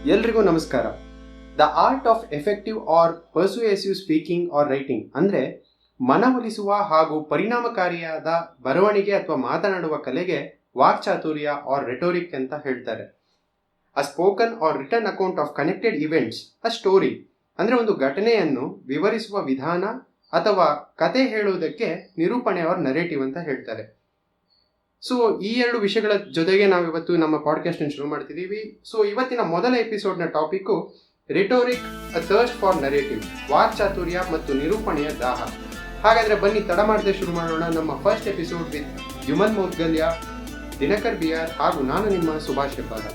ಎಲ್ರಿಗೂ ನಮಸ್ಕಾರ. The art of effective or persuasive speaking or writing ಅಂದರೆ ಮನವೊಲಿಸುವ ಹಾಗೂ ಪರಿಣಾಮಕಾರಿಯಾದ ಬರವಣಿಗೆ ಅಥವಾ ಮಾತನಾಡುವ ಕಲೆಗೆ ವಾಕ್ಚಾತುರ್ಯ ಆರ್ ರೆಟೋರಿಕ್ ಅಂತ ಹೇಳ್ತಾರೆ. A spoken or written account of connected events, a story ಅಂದರೆ ಒಂದು ಘಟನೆಯನ್ನು ವಿವರಿಸುವ ವಿಧಾನ ಅಥವಾ ಕತೆ ಹೇಳುವುದಕ್ಕೆ ನಿರೂಪಣೆ ಆರ್ ನರೇಟಿವ್ ಅಂತ ಹೇಳ್ತಾರೆ. ಸೊ ಈ ಎರಡು ವಿಷಯಗಳ ಜೊತೆಗೆ ನಾವಿವತ್ತು ನಮ್ಮ ಪಾಡ್ಕಾಸ್ಟ್ ಶುರು ಮಾಡ್ತಿದ್ದೀವಿ. ಸೊ ಇವತ್ತಿನ ಮೊದಲ ಎಪಿಸೋಡ್ನ topic rhetoric, a thirst for narrative, ವಾಕ್ಚಾತುರ್ಯ ಮತ್ತು ನಿರೂಪಣೆಯ ದಾಹ. ಹಾಗಾದರೆ ಬನ್ನಿ ತಡ ಮಾಡದೆ ಶುರು ಮಾಡೋಣ ನಮ್ಮ first episode with Yuman Moudgalya, Dinakar BR ಹಾಗೂ ನಾನು ನಿಮ್ಮ ಸುಭಾಷ್ ಹೆಬ್ಬಾರ.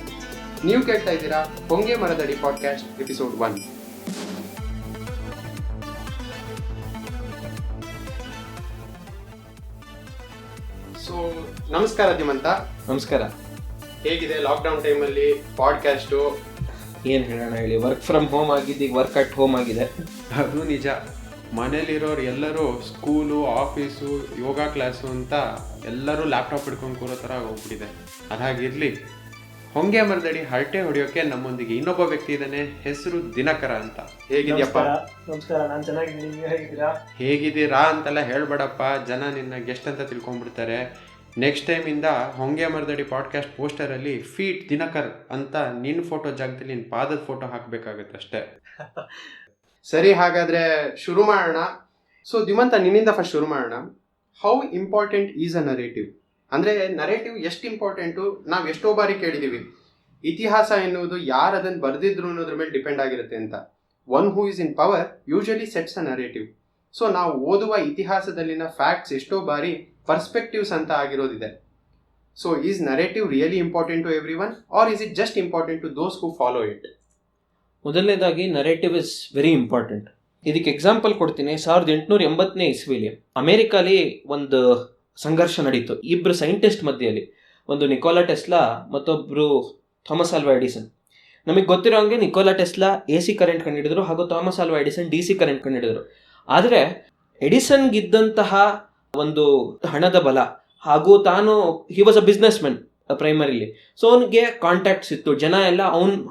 ನೀವು ಕೇಳ್ತಾ ಇದ್ದೀರಾ ಹೊಂಗೆ ಮರದಡಿ ಪಾಡ್ಕಾಸ್ಟ್ ಎಪಿಸೋಡ್ 1. ಸೊ ನಮಸ್ಕಾರ ಧಿಮಂತ. ನಮಸ್ಕಾರ. ಹೇಗಿದೆ ಲಾಕ್ಡೌನ್ ಟೈಮಲ್ಲಿ ಪಾಡ್ಕಾಸ್ಟು? ಏನು ಹೇಳೋಣ ಹೇಳಿ, ವರ್ಕ್ ಫ್ರಮ್ ಹೋಮ್ ಆಗಿದ್ದು ಈಗ ವರ್ಕ್ ಅಟ್ ಹೋಮ್ ಆಗಿದೆ. ಅದು ನಿಜ. ಮನೇಲಿರೋರು ಎಲ್ಲರೂ ಸ್ಕೂಲು, ಆಫೀಸು, ಯೋಗ ಕ್ಲಾಸು ಅಂತ ಎಲ್ಲರೂ ಲ್ಯಾಪ್ಟಾಪ್ ಹಿಡ್ಕೊಂಡು ಕೂರೋ ಥರ ಹೋಗ್ಬಿಟ್ಟಿದೆ. ಅದಾಗಿರಲಿ, ಹೊಂಗೆ ಮರದಡಿ ಹರಟೆ ಹೊಡೆಯೋಕೆ ನಮ್ಮೊಂದಿಗೆ ಇನ್ನೊಬ್ಬ ವ್ಯಕ್ತಿ ಇದ್ದಾನೆ. ಹೆಸರು ದಿನಕರ ಅಂತ. ಹೇಗಿದ್ಯಪ್ಪ? ನಮಸ್ಕಾರ, ನಾನು ಚೆನ್ನಾಗಿದ್ದೀನಿ. ನೀವು ಹೇಗಿದ್ದೀರಾ? ಹೇಗಿದ್ದೀರಾ ಅಂತೆಲ್ಲ ಹೇಳ್ಬೇಡಪ್ಪ, ಜನ ನಿನ್ನ ಗೆಸ್ಟ್ ಅಂತ ತಿಳ್ಕೊಂಡ್ಬಿಡ್ತಾರೆ. ನೆಕ್ಸ್ಟ್ ಟೈಮಿಂದ ಹೊಂಗೆ ಮರದಡಿ ಪಾಡ್ಕಾಸ್ಟ್ ಪೋಸ್ಟರಲ್ಲಿ ಫೀಟ್ ದಿನಕರ್ ಅಂತ ನಿನ್ನ ಫೋಟೋ ಜಾಗದಲ್ಲಿ ನಿನ್ನ ಪಾದದ ಫೋಟೋ ಹಾಕಬೇಕಾಗತ್ತೆ ಅಷ್ಟೇ. ಸರಿ, ಹಾಗಾದರೆ ಶುರು ಮಾಡೋಣ. ಸೊ ದಿಮಂತ, ನಿನ್ನಿಂದ ಫಸ್ಟ್ ಶುರು ಮಾಡೋಣ. How important is a narrative? ಅಂದರೆ ನರೇಟಿವ್ ಎಷ್ಟು ಇಂಪಾರ್ಟೆಂಟು ನಾವು ಎಷ್ಟೋ ಬಾರಿ ಕೇಳಿದ್ದೀವಿ. ಇತಿಹಾಸ ಎನ್ನುವುದು ಯಾರು ಅದನ್ನು ಬರೆದಿದ್ರು ಅನ್ನೋದ್ರ ಮೇಲೆ ಡಿಪೆಂಡ್ ಆಗಿರುತ್ತೆ ಅಂತ. One who is in power usually sets a narrative. So ನಾವು ಓದುವ ಇತಿಹಾಸದಲ್ಲಿನ ಫ್ಯಾಕ್ಟ್ಸ್ ಎಷ್ಟೋ ಬಾರಿ ಪರ್ಸ್ಪೆಕ್ಟಿವ್ಸ್ ಅಂತ ಆಗಿರೋದಿದೆ. So is narrative really important to everyone or is it just important to those who follow it? ಮೊದಲನೇದಾಗಿ ನರೇಟಿವ್ ಇಸ್ ವೆರಿ ಇಂಪಾರ್ಟೆಂಟ್. ಇದಕ್ಕೆ example ಕೊಡ್ತೀನಿ. 1880ನೇ ಇಸ್ವಿಲಿ ಅಮೇರಿಕಾಲಿ ಒಂದು ಸಂಘರ್ಷ ನಡೀತು ಇಬ್ಬರು ಸೈಂಟಿಸ್ಟ್ ಮಧ್ಯೆಯಲ್ಲಿ. ಒಂದು ನಿಕೋಲಾ ಟೆಸ್ಲಾ ಮತ್ತೊಬ್ಬರು ಥಾಮಸ್ ಆಲ್ವಾ ಎಡಿಸನ್. ನಮಗೆ ಗೊತ್ತಿರೋ ಹಂಗೆ ನಿಕೋಲಾ ಟೆಸ್ಲಾ AC ಕರೆಂಟ್ ಕಂಡುಹಿಡಿದ್ರು ಹಾಗೂ ಥಾಮಸ್ ಆಲ್ವಾ ಎಡಿಸನ್ DC ಕರೆಂಟ್ ಕಂಡುಹಿಡಿದ್ರು. ಆದರೆ ಎಡಿಸನ್ಗಿದ್ದಂತಹ ಒಂದು ಹಣದ ಬಲ ಹಾಗೂ ತಾನು he was a business man primarily. So ಅವನಿಗೆ ಕಾಂಟ್ಯಾಕ್ಟ್ಸ್ ಇತ್ತು. ಜನ ಎಲ್ಲ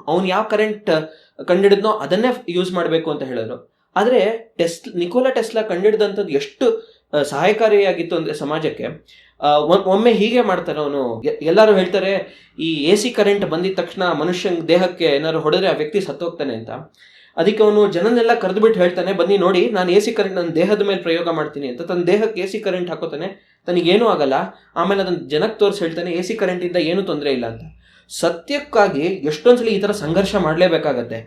ಅವ್ನು ಯಾವ ಕರೆಂಟ್ ಕಂಡುಹಿಡಿದ್ನೋ ಅದನ್ನೇ ಯೂಸ್ ಮಾಡಬೇಕು ಅಂತ ಹೇಳಿದ್ರು. ಆದರೆ ನಿಕೋಲಾ ಟೆಸ್ಲಾ ಕಂಡುಹಿಡಿದಂಥದ್ದು ಎಷ್ಟು ಸಹಾಯಕಾರಿಯಾಗಿತ್ತು ಅಂದರೆ ಸಮಾಜಕ್ಕೆ. ಒಮ್ಮೆ ಹೀಗೆ ಮಾಡ್ತಾರೆ ಅವನು. ಎಲ್ಲರೂ ಹೇಳ್ತಾರೆ ಈ AC ಕರೆಂಟ್ ಬಂದಿದ ತಕ್ಷಣ ಮನುಷ್ಯನ ದೇಹಕ್ಕೆ ಏನಾದ್ರು ಹೊಡೆದ್ರೆ ಆ ವ್ಯಕ್ತಿ ಸತ್ತೋಗ್ತಾನೆ ಅಂತ. ಅದಕ್ಕೆ ಅವನು ಜನನ್ನೆಲ್ಲ ಕರೆದುಬಿಟ್ಟು ಹೇಳ್ತಾನೆ, ಬನ್ನಿ ನೋಡಿ, ನಾನು AC ಕರೆಂಟ್ ನನ್ನ ದೇಹದ ಮೇಲೆ ಪ್ರಯೋಗ ಮಾಡ್ತೀನಿ ಅಂತ. ತನ್ನ ದೇಹಕ್ಕೆ AC ಕರೆಂಟ್ ಹಾಕೋತಾನೆ, ತನಗೇನೂ ಆಗಲ್ಲ. ಆಮೇಲೆ ಅದನ್ನು ಜನಕ್ಕೆ ತೋರಿಸಿ ಹೇಳ್ತಾನೆ AC ಕರೆಂಟಿಂದ ಏನೂ ತೊಂದರೆ ಇಲ್ಲ ಅಂತ. ಸತ್ಯಕ್ಕಾಗಿ ಎಷ್ಟೊಂದ್ಸಲಿ ಈ ಥರ ಸಂಘರ್ಷ ಮಾಡಲೇಬೇಕಾಗತ್ತೆ.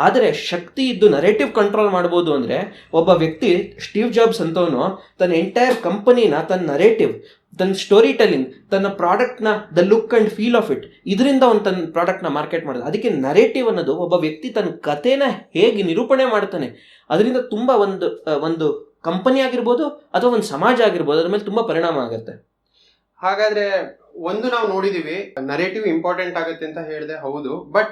ಆದರೆ ಶಕ್ತಿ ಇದ್ದು ನರೇಟಿವ್ ಕಂಟ್ರೋಲ್ ಮಾಡ್ಬೋದು ಅಂದರೆ ಒಬ್ಬ ವ್ಯಕ್ತಿ, ಸ್ಟೀವ್ ಜಾಬ್ಸ್ ಅಂತವನು ತನ್ನ ಎಂಟೈರ್ ಕಂಪನಿನ ತನ್ನ ನರೇಟಿವ್, ತನ್ನ ಸ್ಟೋರಿ ಟೆಲ್ಲಿಂಗ್, ತನ್ನ ಪ್ರಾಡಕ್ಟ್ನ the look and feel of it, ಇದರಿಂದ ಅವನು ತನ್ನ ಪ್ರಾಡಕ್ಟ್ನ ಮಾರ್ಕೆಟ್ ಮಾಡೋದು. ಅದಕ್ಕೆ ನರೇಟಿವ್ ಅನ್ನೋದು ಒಬ್ಬ ವ್ಯಕ್ತಿ ತನ್ನ ಕಥೆನ ಹೇಗೆ ನಿರೂಪಣೆ ಮಾಡ್ತಾನೆ ಅದರಿಂದ ತುಂಬ ಒಂದು ಕಂಪನಿ ಆಗಿರ್ಬೋದು ಅಥವಾ ಒಂದು ಸಮಾಜ ಆಗಿರ್ಬೋದು, ಅದ್ರ ಮೇಲೆ ತುಂಬ ಪರಿಣಾಮ ಆಗುತ್ತೆ. ಹಾಗಾದರೆ ಒಂದು ನಾವು ನೋಡಿದ್ದೀವಿ, ನರೇಟಿವ್ ಇಂಪಾರ್ಟೆಂಟ್ ಆಗುತ್ತೆ ಅಂತ ಹೇಳಿದೆ, ಹೌದು. ಬಟ್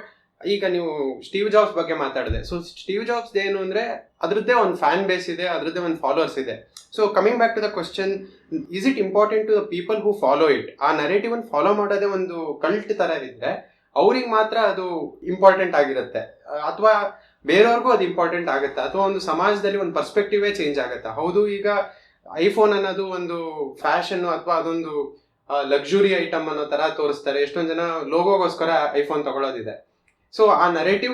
ಈಗ ನೀವು ಸ್ಟೀವ್ ಜಾಬ್ಸ್ ಬಗ್ಗೆ ಮಾತಾಡಿದೆ. ಸೊ ಸ್ಟೀವ್ ಜಾಬ್ಸ್ ಏನು ಅಂದರೆ ಅದರದ್ದೇ ಒಂದು ಫ್ಯಾನ್ ಬೇಸ್ ಇದೆ, ಅದರದ್ದೇ ಒಂದು ಫಾಲೋವರ್ಸ್ ಇದೆ. So coming back to the question, is it important to the people who follow it? ಆ ನರೇಟಿವ್ ಅನ್ನು ಫಾಲೋ ಮಾಡೋದೇ ಒಂದು ಕಲ್ಟ್ ಥರ ಇದ್ದರೆ ಅವ್ರಿಗೆ ಮಾತ್ರ ಅದು ಇಂಪಾರ್ಟೆಂಟ್ ಆಗಿರುತ್ತೆ, ಅಥವಾ ಬೇರೆಯವ್ರಿಗೂ ಅದು ಇಂಪಾರ್ಟೆಂಟ್ ಆಗುತ್ತಾ, ಅಥವಾ ಒಂದು ಸಮಾಜದಲ್ಲಿ ಒಂದು ಪರ್ಸ್ಪೆಕ್ಟಿವೇ ಚೇಂಜ್ ಆಗುತ್ತಾ? ಹೌದು, ಈಗ ಐಫೋನ್ ಅನ್ನೋದು ಒಂದು ಫ್ಯಾಷನ್ನು ಅಥವಾ ಅದೊಂದು ಲಕ್ಸುರಿ ಐಟಮ್ ಅನ್ನೋ ಥರ ತೋರಿಸ್ತಾರೆ. ಎಷ್ಟೊಂದು ಜನ ಲೋಗೋಗೋಸ್ಕರ ಐಫೋನ್ ತಗೊಳ್ಳೋದಿದೆ. ಸೊ ಆ ನರೇಟಿವ್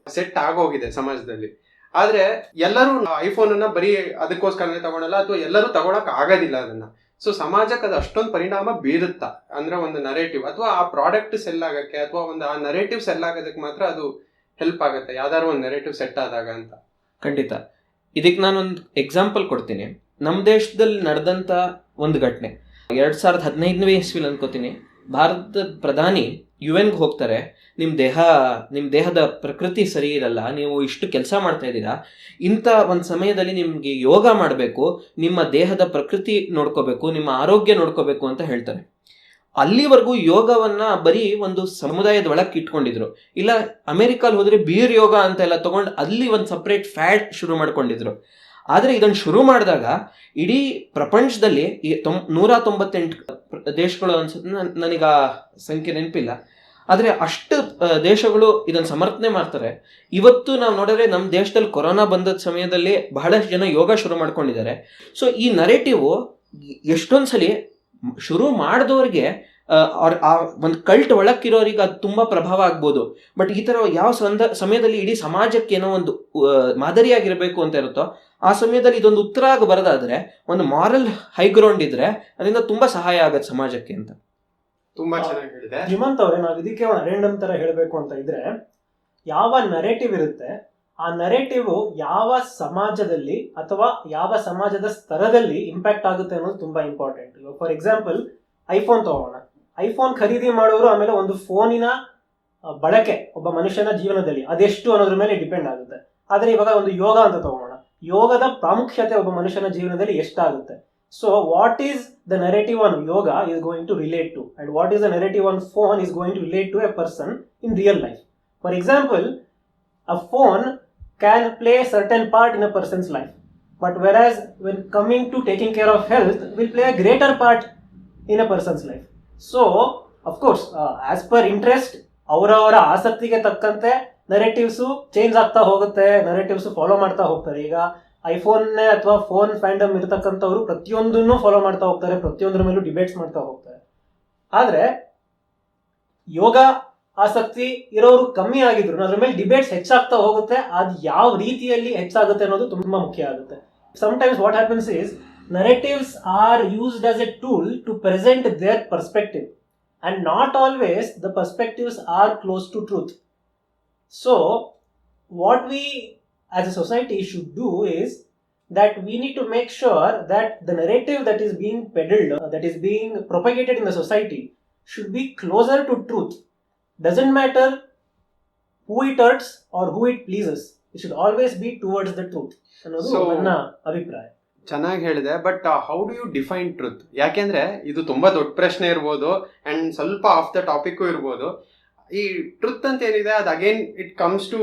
ಸೆಟ್ ಆಗೋಗಿದೆ ಸಮಾಜದಲ್ಲಿ. ಆದರೆ ಎಲ್ಲರೂ ಐಫೋನನ್ನು ಬರೀ ಅದಕ್ಕೋಸ್ಕರನೇ ತಗೊಳಲ್ಲ, ಅಥವಾ ಎಲ್ಲರೂ ತಗೊಳಕ್ ಆಗೋದಿಲ್ಲ ಅದನ್ನು. ಸೊ ಸಮಾಜಕ್ಕೆ ಅದು ಅಷ್ಟೊಂದು ಪರಿಣಾಮ ಬೀರುತ್ತಾ ಅಂದರೆ ಒಂದು ನರೇಟಿವ್, ಅಥವಾ ಆ ಪ್ರಾಡಕ್ಟ್ ಸೆಲ್ ಆಗೋಕ್ಕೆ, ಅಥವಾ ಒಂದು ಆ ನರೇಟಿವ್ ಸೆಲ್ ಆಗೋದಕ್ಕೆ ಮಾತ್ರ ಅದು ಹೆಲ್ಪ್ ಆಗುತ್ತೆ ಯಾವ್ದಾದ್ರು ಒಂದು ನರೇಟಿವ್ ಸೆಟ್ ಆದಾಗ ಅಂತ? ಖಂಡಿತ. ಇದಕ್ಕೆ ನಾನೊಂದು ಎಕ್ಸಾಂಪಲ್ ಕೊಡ್ತೀನಿ. ನಮ್ಮ ದೇಶದಲ್ಲಿ ನಡೆದಂಥ ಒಂದು ಘಟನೆ 2015ನೇ ಇಸ್ವಿಲಿ ಅನ್ಕೋತೀನಿ. ಭಾರತದ ಪ್ರಧಾನಿ UN ಹೋಗ್ತಾರೆ, ನಿಮ್ಮ ದೇಹದ ಪ್ರಕೃತಿ ಸರಿ ಇರಲ್ಲ, ನೀವು ಇಷ್ಟು ಕೆಲಸ ಮಾಡ್ತಾ ಇದ್ದೀರಾ, ಇಂಥ ಒಂದು ಸಮಯದಲ್ಲಿ ನಿಮಗೆ ಯೋಗ ಮಾಡಬೇಕು, ನಿಮ್ಮ ದೇಹದ ಪ್ರಕೃತಿ ನೋಡ್ಕೋಬೇಕು, ನಿಮ್ಮ ಆರೋಗ್ಯ ನೋಡ್ಕೋಬೇಕು ಅಂತ ಹೇಳ್ತಾರೆ. ಅಲ್ಲಿವರೆಗೂ ಯೋಗವನ್ನು ಬರೀ ಒಂದು ಸಮುದಾಯದ ಒಳಕ್ಕೆ ಇಟ್ಕೊಂಡಿದ್ರು. ಇಲ್ಲ ಅಮೆರಿಕಲ್ಲಿ ಹೋದರೆ ಬೀರ್ ಯೋಗ ಅಂತ ಎಲ್ಲ ತೊಗೊಂಡು ಅಲ್ಲಿ ಒಂದು ಸಪ್ರೇಟ್ ಫ್ಯಾಡ್ ಶುರು ಮಾಡ್ಕೊಂಡಿದ್ರು. ಆದರೆ ಇದನ್ನು ಶುರು ಮಾಡಿದಾಗ ಇಡೀ ಪ್ರಪಂಚದಲ್ಲಿ 198 ದೇಶಗಳು ಅನ್ಸುತ್ತೆ, ನನಗೆ ಆ ಸಂಖ್ಯೆ ನೆನಪಿಲ್ಲ, ಆದರೆ ಅಷ್ಟು ದೇಶಗಳು ಇದನ್ನು ಸಮರ್ಥನೆ ಮಾಡ್ತಾರೆ. ಇವತ್ತು ನಾವು ನೋಡಿದ್ರೆ ನಮ್ಮ ದೇಶದಲ್ಲಿ ಕೊರೋನಾ ಬಂದ ಸಮಯದಲ್ಲಿ ಬಹಳಷ್ಟು ಜನ ಯೋಗ ಶುರು ಮಾಡ್ಕೊಂಡಿದ್ದಾರೆ. ಸೊ ಈ ನರೇಟಿವ್ ಎಷ್ಟೊಂದ್ಸಲಿ ಶುರು ಮಾಡಿದವ್ರಿಗೆ ಆ ಒಂದು ಕಲ್ಟ್ ಒಳಕ್ಕಿರೋರಿಗೆ ಅದು ತುಂಬ ಪ್ರಭಾವ ಆಗ್ಬೋದು. ಬಟ್ ಈ ಥರ ಯಾವ ಸಮಯದಲ್ಲಿ ಇಡೀ ಸಮಾಜಕ್ಕೆ ಏನೋ ಒಂದು ಮಾದರಿಯಾಗಿರಬೇಕು ಅಂತ ಇರುತ್ತೋ ಆ ಸಮಯದಲ್ಲಿ ಇದೊಂದು ಉತ್ತರ ಆಗಿ ಬರೋದಾದ್ರೆ, ಒಂದು ಮಾರಲ್ ಹೈಗ್ರೌಂಡ್ ಇದ್ರೆ ಅದರಿಂದ ತುಂಬ ಸಹಾಯ ಆಗತ್ತೆ ಸಮಾಜಕ್ಕೆ ಅಂತ. ತುಂಬಾ ಚೆನ್ನಾಗಿ ಹೇಳಿದೆ ಹಿಮಂತ್ ಅವರೇ. ನಾವು ಇದಕ್ಕೆ ಒಂದು ಅಡೆಂಡಮ್ ತರ ಹೇಳಬೇಕು ಅಂತ ಇದ್ರೆ, ಯಾವ ನರೇಟಿವ್ ಇರುತ್ತೆ ಆ ನರೇಟಿವ್ ಯಾವ ಸಮಾಜದಲ್ಲಿ ಅಥವಾ ಯಾವ ಸಮಾಜದ ಸ್ತರದಲ್ಲಿ ಇಂಪ್ಯಾಕ್ಟ್ ಆಗುತ್ತೆ ಅನ್ನೋದು ತುಂಬಾ ಇಂಪಾರ್ಟೆಂಟ್. ಇವಾಗ ಫಾರ್ ಎಕ್ಸಾಂಪಲ್ ಐಫೋನ್ ತಗೋಣ. ಐಫೋನ್ ಖರೀದಿ ಮಾಡೋರು ಆಮೇಲೆ ಒಂದು ಫೋನಿನ ಬಳಕೆ ಒಬ್ಬ ಮನುಷ್ಯನ ಜೀವನದಲ್ಲಿ ಅದೆಷ್ಟು ಅನ್ನೋದ್ರ ಮೇಲೆ ಡಿಪೆಂಡ್ ಆಗುತ್ತೆ. ಆದ್ರೆ ಇವಾಗ ಒಂದು ಯೋಗ ಅಂತ ತಗೋಣ. ಯೋಗದ ಪ್ರಾಮುಖ್ಯತೆ ಒಬ್ಬ ಮನುಷ್ಯನ ಜೀವನದಲ್ಲಿ ಎಷ್ಟಾಗುತ್ತೆ. So what is the narrative on yoga is going to relate to, and what is the narrative on phone is going to relate to a person in real life. For example, a phone can play a certain part in a person's life, but whereas when coming to taking care of health will play a greater part in a person's life. So of course as per interest ಅವರವರ ಆಸಕ್ತಿಗೆ ತಕ್ಕಂತೆ ನರೇಟಿವ್ಸು change ಆಗ್ತಾ ಹೋಗುತ್ತೆ, narratives follow ಮಾಡ್ತಾ ಹೋಗ್ತಾರೆ. ಈಗ ಐಫೋನ್ನೇ ಅಥವಾ phone ಫ್ಯಾಂಡಮ್ ಇರತಕ್ಕಂಥವ್ರು ಪ್ರತಿಯೊಂದನ್ನು follow ಮಾಡ್ತಾ ಹೋಗ್ತಾರೆ, ಪ್ರತಿಯೊಂದರ ಮೇಲೂ ಡಿಬೇಟ್ಸ್ ಮಾಡ್ತಾ ಹೋಗ್ತಾರೆ. ಆದರೆ ಯೋಗ ಆಸಕ್ತಿ ಇರೋರು ಕಮ್ಮಿ ಆಗಿದ್ರು ಅದ್ರ ಮೇಲೆ ಡಿಬೇಟ್ಸ್ ಹೆಚ್ಚಾಗ್ತಾ ಹೋಗುತ್ತೆ. ಅದು ಯಾವ ರೀತಿಯಲ್ಲಿ ಹೆಚ್ಚಾಗುತ್ತೆ ಅನ್ನೋದು ತುಂಬಾ ಮುಖ್ಯ ಆಗುತ್ತೆ. Sometimes what happens is narratives are used as a tool to present their perspective, and not always the perspectives are close to truth. So what we as a society should do is that we need to make sure that the narrative that is being peddled, that is being propagated in the society, should be closer to truth. Doesn't matter who it hurts or who it pleases, it should always be towards the truth ಅನ್ನೋದು ನನ್ನ ಅಭಿಪ್ರಾಯ. ಚೆನ್ನಾಗಿ ಹೇಳಿದೆ. But how do you define truth? ಯಾಕೆಂದ್ರೆ ಇದು ತುಂಬಾ ದೊಡ್ಡ ಪ್ರಶ್ನೆ ಇರ್ಬೋದು ಅಂಡ್ ಸ್ವಲ್ಪ ಆಫ್ ದ ಟಾಪಿಕ್ ಇರ್ಬೋದು. ಈ ಟ್ರುತ್ ಅಂತ ಏನಿದೆ ಅದು again it comes to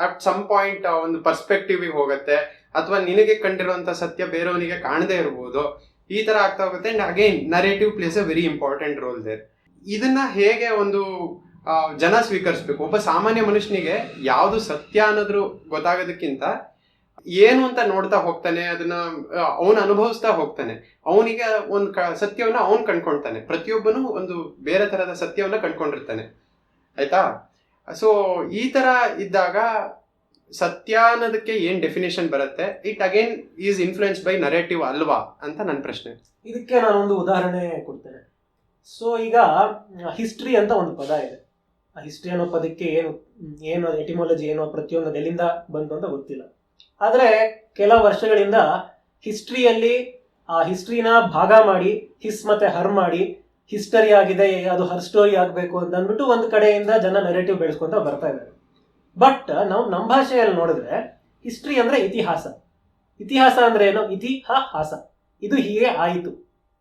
at some point ಒಂದು ಪರ್ಸ್ಪೆಕ್ಟಿವ್ ಹೋಗುತ್ತೆ, ಅಥವಾ ನಿನಗೆ ಕಂಡಿರುವಂತ ಸತ್ಯ ಬೇರೆಯವನಿಗೆ ಕಾಣದೇ ಇರ್ಬೋದು. ಈ ತರ ಆಗ್ತಾ ಹೋಗುತ್ತೆ. And again narrative plays a very important role there. ಇದನ್ನ ಹೇಗೆ ಒಂದು ಜನ ಸ್ವೀಕರಿಸ್ಬೇಕು? ಒಬ್ಬ ಸಾಮಾನ್ಯ ಮನುಷ್ಯನಿಗೆ ಯಾವುದು ಸತ್ಯ ಅನ್ನೋದ್ರು ಗೊತ್ತಾಗೋದಕ್ಕಿಂತ ಏನು ಅಂತ ನೋಡ್ತಾ ಹೋಗ್ತಾನೆ, ಅದನ್ನ ಅವನು ಅನುಭವಿಸ್ತಾ ಹೋಗ್ತಾನೆ. ಅವನಿಗೆ ಒಂದು ಸತ್ಯವನ್ನ ಅವನು ಕಂಡ್ಕೊಳ್ತಾನೆ. ಪ್ರತಿಯೊಬ್ಬನು ಒಂದು ಬೇರೆ ತರದ ಸತ್ಯವನ್ನ ಕಂಡ್ಕೊಂಡಿರ್ತಾನೆ, ಆಯ್ತಾ? ಸೊ ಈ ತರ ಇದ್ದಾಗ ಸತ್ಯ ಅನ್ನೋದಕ್ಕೆ ಏನ್ ಡೆಫಿನೇಷನ್ ಬರುತ್ತೆ? It again is influence by narrative ಅಲ್ವಾ ಅಂತ ನನ್ನ ಪ್ರಶ್ನೆ. ಇದಕ್ಕೆ ನಾನೊಂದು ಉದಾಹರಣೆ ಕೊಡ್ತೇನೆ. ಸೊ ಈಗ ಹಿಸ್ಟ್ರಿ ಅಂತ ಒಂದು ಪದ ಇದೆ. ಆ ಹಿಸ್ಟ್ರಿ ಅನ್ನೋ ಪದಕ್ಕೆ ಏನು ಎಟಿಮಾಲಜಿ ಏನೋ ಪ್ರತಿಯೊಂದು ಎಲ್ಲಿಂದ ಬಂತು ಅಂತ ಗೊತ್ತಿಲ್ಲ. ಆದರೆ ಕೆಲವು ವರ್ಷಗಳಿಂದ ಹಿಸ್ಟ್ರಿಯಲ್ಲಿ ಆ ಹಿಸ್ಟ್ರಿನ ಭಾಗ ಮಾಡಿ ಹಿಸ್ ಮತ್ತೆ ಹರ್ ಮಾಡಿ ಹಿಸ್ಟರಿ ಆಗಿದೆ, ಅದು ಹರ್ ಸ್ಟೋರಿ ಆಗಬೇಕು ಅಂತ ಅಂದ್ಬಿಟ್ಟು ಒಂದು ಕಡೆಯಿಂದ ಜನ ನೆರೇಟಿವ್ ಬೆಳೆಸ್ಕೊಂತ ಬರ್ತಾ ಇದ್ದಾರೆ. ಬಟ್ ನಾವು ನಮ್ಮ ಭಾಷೆಯಲ್ಲಿ ನೋಡಿದ್ರೆ ಹಿಸ್ಟ್ರಿ ಅಂದ್ರೆ ಇತಿಹಾಸ. ಇತಿಹಾಸ ಅಂದ್ರೆ ಏನು? ಹಾಸ, ಇದು ಹೀಗೆ ಆಯಿತು.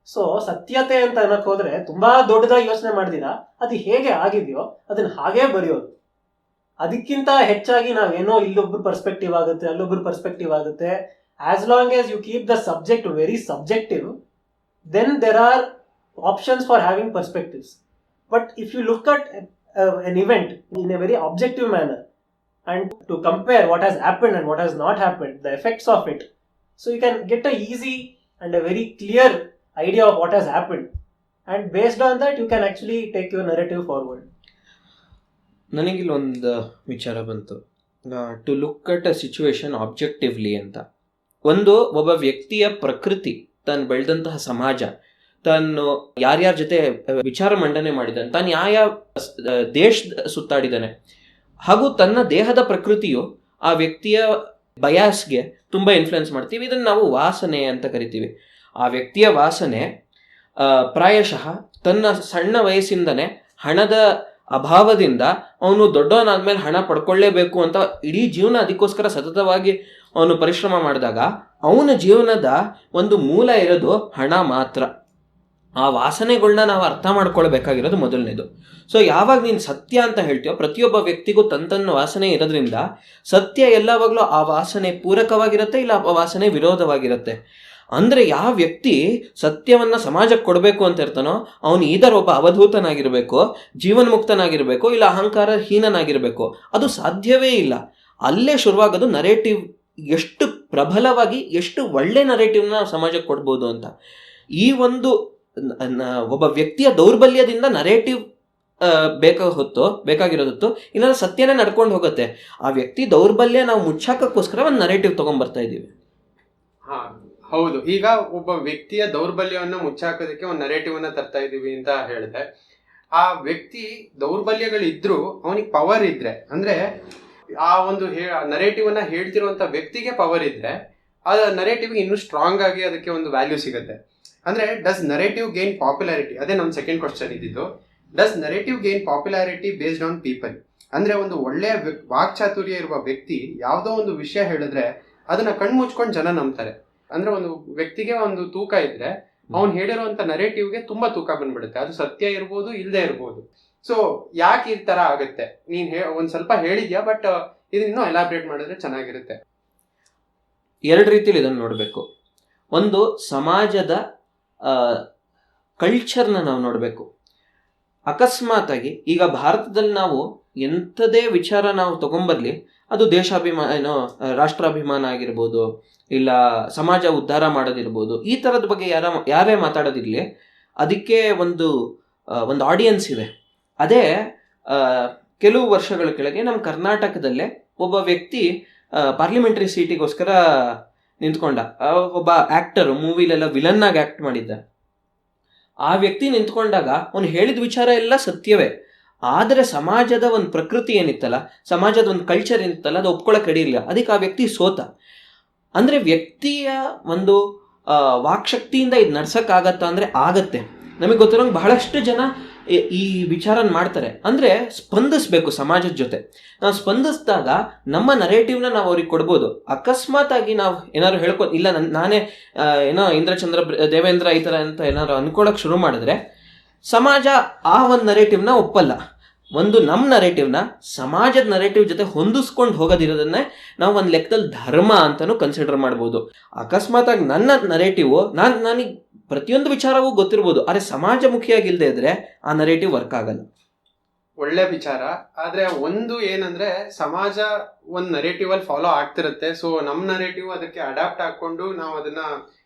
ಸೊ ಸತ್ಯತೆ ಅಂತ ಅನ್ನಕ್ ಹೋದ್ರೆ ತುಂಬಾ ದೊಡ್ಡದಾಗಿ ಯೋಚನೆ ಮಾಡಿದಿರಾ, ಅದು ಹೇಗೆ ಆಗಿದೆಯೋ ಅದನ್ನ ಹಾಗೇ ಬರೆಯೋದು. ಅದಕ್ಕಿಂತ ಹೆಚ್ಚಾಗಿ ನಾವೇನೋ ಇಲ್ಲೊಬ್ರು ಪರ್ಸ್ಪೆಕ್ಟಿವ್ ಆಗುತ್ತೆ, ಅಲ್ಲೊಬ್ರು ಪರ್ಸ್ಪೆಕ್ಟಿವ್ ಆಗುತ್ತೆ. As long as you keep the subject very subjective, then there are options for having perspectives. But if you look at an event in a very objective manner and to compare what has happened and what has not happened, the effects of it, so you can get a easy and a very clear idea of what has happened, and based on that you can actually take your narrative forward. ನನಗಿಲ್ಲೊಂದು ವಿಚಾರ ಬಂತು, to look at a situation objectively ಅಂತ. ಒಬ್ಬ ವ್ಯಕ್ತಿಯ ಪ್ರಕೃತಿ, ತಾನು ಬೆಳೆದಂತಹ ಸಮಾಜ, ತಾನು ಯಾರ್ಯಾರ ಜೊತೆ ವಿಚಾರ ಮಂಡನೆ ಮಾಡಿದ್ದಾನೆ, ತಾನು ಯಾವ ದೇಶ ಸುತ್ತಾಡಿದ್ದಾನೆ, ಹಾಗೂ ತನ್ನ ದೇಹದ ಪ್ರಕೃತಿಯು ಆ ವ್ಯಕ್ತಿಯ ಬಯಾಸ್ಗೆ ತುಂಬ ಇನ್ಫ್ಲುಯೆನ್ಸ್ ಮಾಡ್ತೀವಿ. ಇದನ್ನು ನಾವು ವಾಸನೆ ಅಂತ ಕರಿತೀವಿ. ಆ ವ್ಯಕ್ತಿಯ ವಾಸನೆ ಪ್ರಾಯಶಃ ತನ್ನ ಸಣ್ಣ ವಯಸ್ಸಿಂದನೇ ಹಣದ ಅಭಾವದಿಂದ ಅವನು ದೊಡ್ಡವನಾದ್ಮೇಲೆ ಹಣ ಪಡ್ಕೊಳ್ಳೇಬೇಕು ಅಂತ ಇಡೀ ಜೀವನ ಅದಕ್ಕೋಸ್ಕರ ಸತತವಾಗಿ ಅವನು ಪರಿಶ್ರಮ ಮಾಡಿದಾಗ ಅವನ ಜೀವನದ ಒಂದು ಮೂಲ ಇರೋದು ಹಣ ಮಾತ್ರ. ಆ ವಾಸನೆಗಳನ್ನ ನಾವು ಅರ್ಥ ಮಾಡ್ಕೊಳ್ಬೇಕಾಗಿರೋದು ಮೊದಲನೇದು. ಸೊ ಯಾವಾಗ ನೀನು ಸತ್ಯ ಅಂತ ಹೇಳ್ತೀಯೋ, ಪ್ರತಿಯೊಬ್ಬ ವ್ಯಕ್ತಿಗೂ ತನ್ನ ವಾಸನೆ ಇರೋದ್ರಿಂದ ಸತ್ಯ ಎಲ್ಲವಾಗಲೂ ಆ ವಾಸನೆ ಪೂರಕವಾಗಿರುತ್ತೆ, ಇಲ್ಲ ಆ ವಾಸನೆ ವಿರೋಧವಾಗಿರುತ್ತೆ. ಅಂದ್ರೆ ಯಾವ ವ್ಯಕ್ತಿ ಸತ್ಯವನ್ನ ಸಮಾಜಕ್ಕೆ ಕೊಡಬೇಕು ಅಂತ ಇರ್ತಾನೋ ಅವನು ಈದರ್ ಒಬ್ಬ ಅವಧೂತನಾಗಿರ್ಬೇಕು, ಜೀವನ್ಮುಕ್ತನಾಗಿರ್ಬೇಕು, ಇಲ್ಲ ಅಹಂಕಾರ ಹೀನನಾಗಿರ್ಬೇಕು. ಅದು ಸಾಧ್ಯವೇ ಇಲ್ಲ. ಅಲ್ಲೇ ಶುರುವಾಗೋದು ನರೇಟಿವ್ ಎಷ್ಟು ಪ್ರಬಲವಾಗಿ, ಎಷ್ಟು ಒಳ್ಳೆ ನರೇಟಿವ್ನ ಸಮಾಜಕ್ಕೆ ಕೊಡ್ಬೋದು ಅಂತ. ಈ ಒಂದು ಒಬ್ಬ ವ್ಯಕ್ತಿಯ ದೌರ್ಬಲ್ಯದಿಂದ ನರೇಟಿವ್ ಬೇಕಾಗಿರೋದತ್ತು, ಇಲ್ಲಾಂದ್ರೆ ಸತ್ಯನೇ ನಡ್ಕೊಂಡು ಹೋಗುತ್ತೆ. ಆ ವ್ಯಕ್ತಿ ದೌರ್ಬಲ್ಯ ನಾವು ಮುಚ್ಚಾಕಕ್ಕೋಸ್ಕರ ಒಂದು ನರೇಟಿವ್ ತಗೊಂಡ್ಬರ್ತಾ ಇದೀವಿ. ಹಾ ಹೌದು. ಈಗ ಒಬ್ಬ ವ್ಯಕ್ತಿಯ ದೌರ್ಬಲ್ಯವನ್ನು ಮುಚ್ಚಾಕೋದಕ್ಕೆ ಒಂದು ನರೇಟಿವ್ ಅನ್ನ ತರ್ತಾ ಇದೀವಿ ಅಂತ ಹೇಳಿದೆ. ಆ ವ್ಯಕ್ತಿ ದೌರ್ಬಲ್ಯಗಳಿದ್ರು ಅವನಿಗೆ ಪವರ್ ಇದ್ರೆ, ಅಂದ್ರೆ ಆ ಒಂದು ನರೇಟಿವ್ ಅನ್ನ ಹೇಳ್ತಿರುವಂತ ವ್ಯಕ್ತಿಗೆ ಪವರ್ ಇದ್ರೆ ಆ ನರೇಟಿವ್ ಇನ್ನೂ ಸ್ಟ್ರಾಂಗ್ ಆಗಿ ಅದಕ್ಕೆ ಒಂದು ವ್ಯಾಲ್ಯೂ ಸಿಗುತ್ತೆ. ಅಂದ್ರೆ ಡಸ್ ನರೇಟಿವ್ ಗೇನ್ ಪಾಪ್ಯುಲಾರಿಟಿ? ಅದೇ ನಮ್ಮ ಸೆಕೆಂಡ್ ಕ್ವಶನ್ ಇದ್ದಿದ್ದು. Does narrative gain popularity based on people? ಅಂದ್ರೆ ಒಂದು ಒಳ್ಳೆಯ ವಾಕ್ಚಾತುರ್ಯ ಇರುವ ವ್ಯಕ್ತಿ ಯಾವುದೋ ಒಂದು ವಿಷಯ ಹೇಳಿದ್ರೆ ಅದನ್ನ ಕಣ್ಮುಚ್ಕೊಂಡು ಜನ ನಂಬ್ತಾರೆ. ಅಂದ್ರೆ ಒಂದು ವ್ಯಕ್ತಿಗೆ ಒಂದು ತೂಕ ಇದ್ರೆ ಅವ್ನು ಹೇಳಿರುವಂತ ನರೇಟಿವ್ಗೆ ತುಂಬಾ ತೂಕ ಬಂದ್ಬಿಡುತ್ತೆ. ಅದು ಸತ್ಯ ಇರ್ಬೋದು, ಇಲ್ಲದೆ ಇರ್ಬೋದು. ಸೊ ಯಾಕೆ ಈ ತರ ಆಗುತ್ತೆ? ನೀನ್ ಒಂದ್ ಸ್ವಲ್ಪ ಹೇಳಿದ್ಯಾ, ಬಟ್ ಇದನ್ನು ಎಲಾಬ್ರೇಟ್ ಮಾಡಿದ್ರೆ ಚೆನ್ನಾಗಿರುತ್ತೆ. ಎರಡು ರೀತಿಲಿ ಇದನ್ನು ನೋಡಬೇಕು. ಒಂದು, ಸಮಾಜದ ಕಲ್ಚರ್ನ ನಾವು ನೋಡಬೇಕು. ಅಕಸ್ಮಾತಾಗಿ ಈಗ ಭಾರತದಲ್ಲಿ ನಾವು ಎಂಥದೇ ವಿಚಾರ ನಾವು ತಗೊಂಬರ್ಲಿ, ಅದು ದೇಶಾಭಿಮಾನ, ರಾಷ್ಟ್ರಾಭಿಮಾನ ಆಗಿರ್ಬೋದು, ಇಲ್ಲ ಸಮಾಜ ಉದ್ಧಾರ ಮಾಡೋದಿರ್ಬೋದು, ಈ ಥರದ ಬಗ್ಗೆ ಯಾರೇ ಮಾತಾಡೋದಿರಲಿ, ಅದಕ್ಕೆ ಒಂದು ಆಡಿಯನ್ಸ್ ಇದೆ. ಅದೇ ಕೆಲವು ವರ್ಷಗಳ ಕೆಳಗೆ ನಮ್ಮ ಕರ್ನಾಟಕದಲ್ಲೇ ಒಬ್ಬ ವ್ಯಕ್ತಿ ಪಾರ್ಲಿಮೆಂಟ್ರಿ ಸೀಟಿಗೋಸ್ಕರ ನಿಂತ್ಕೊಂಡ. ಒಬ್ಬ ಆ್ಯಕ್ಟರು, ಮೂವಿಲೆಲ್ಲ ವಿಲನ್ನಾಗಿ ಆ್ಯಕ್ಟ್ ಮಾಡಿದ್ದ. ಆ ವ್ಯಕ್ತಿ ನಿಂತ್ಕೊಂಡಾಗ ಅವನು ಹೇಳಿದ ವಿಚಾರ ಎಲ್ಲ ಸತ್ಯವೇ, ಆದರೆ ಸಮಾಜದ ಒಂದು ಪ್ರಕೃತಿ ಏನಿತ್ತಲ್ಲ, ಸಮಾಜದ ಒಂದು ಕಲ್ಚರ್ ಏನಿತ್ತಲ್ಲ, ಅದು ಒಪ್ಕೊಳ್ಳೋಕೆ ರೆಡಿ ಇಲ್ಲ. ಅದಕ್ಕೆ ಆ ವ್ಯಕ್ತಿ ಸೋತ. ಅಂದರೆ ವ್ಯಕ್ತಿಯ ಒಂದು ವಾಕ್ಶಕ್ತಿಯಿಂದ ಇದು ನಡ್ಸೋಕ್ಕಾಗತ್ತಾ ಅಂದರೆ ಆಗತ್ತೆ. ನಮಗೆ ಗೊತ್ತಿರೋಂಗೆ ಬಹಳಷ್ಟು ಜನ ಈ ವಿಚಾರನ ಮಾಡ್ತಾರೆ. ಅಂದರೆ ಸ್ಪಂದಿಸ್ಬೇಕು ಸಮಾಜದ ಜೊತೆ. ನಾವು ಸ್ಪಂದಿಸಿದಾಗ ನಮ್ಮ ನರೇಟಿವ್ನ ನಾವು ಅವ್ರಿಗೆ ಕೊಡ್ಬೋದು. ಅಕಸ್ಮಾತಾಗಿ ನಾವು ಏನಾದ್ರು ಇಲ್ಲ ನಾನೇ ಏನೋ ಇಂದ್ರಚಂದ್ರ ದೇವೇಂದ್ರ ಈ ಥರ ಅಂತ ಏನಾದ್ರು ಅನ್ಕೊಳ್ಳೋಕೆ ಶುರು ಮಾಡಿದ್ರೆ ಸಮಾಜ ಆ ಒಂದು ನರೇಟಿವ್ನ ಒಪ್ಪಲ್ಲ. ಒಂದು ನಮ್ಮ ನರೇಟಿವ್ನ ಸಮಾಜದ ನರೇಟಿವ್ ಜೊತೆ ಹೊಂದಿಸ್ಕೊಂಡು ಹೋಗೋದಿರೋದನ್ನೇ ನಾವು ಒಂದು ಲೆಕ್ಕದಲ್ಲಿ ಧರ್ಮ ಅಂತಲೂ ಕನ್ಸಿಡರ್ ಮಾಡ್ಬೋದು. ಅಕಸ್ಮಾತಾಗಿ ನನ್ನ ನರೇಟಿವ್ ನನಗೆ ಪ್ರತಿಯೊಂದು ವಿಚಾರವೂ ಗೊತ್ತಿರ್ಬೋದು, ಆದರೆ ಸಮಾಜಮುಖಿಯಾಗಿಲ್ಲದೆ ಇದ್ರೆ ಆ ನರೇಟಿವ್ ವರ್ಕ್ ಆಗಲ್ಲ. ಒಳ್ಳೆ ವಿಚಾರ. ಆದ್ರೆ ಒಂದು ಏನಂದ್ರೆ, ಸಮಾಜ ಒಂದು ನರೇಟಿವ್ ಅಲ್ಲಿ ಫಾಲೋ ಆಗ್ತಿರುತ್ತೆ. ಸೊ ನಮ್ಮ ನರೇಟಿವ್ ಅದಕ್ಕೆ ಅಡಾಪ್ಟ್ ಹಾಕೊಂಡು ನಾವು ಅದನ್ನ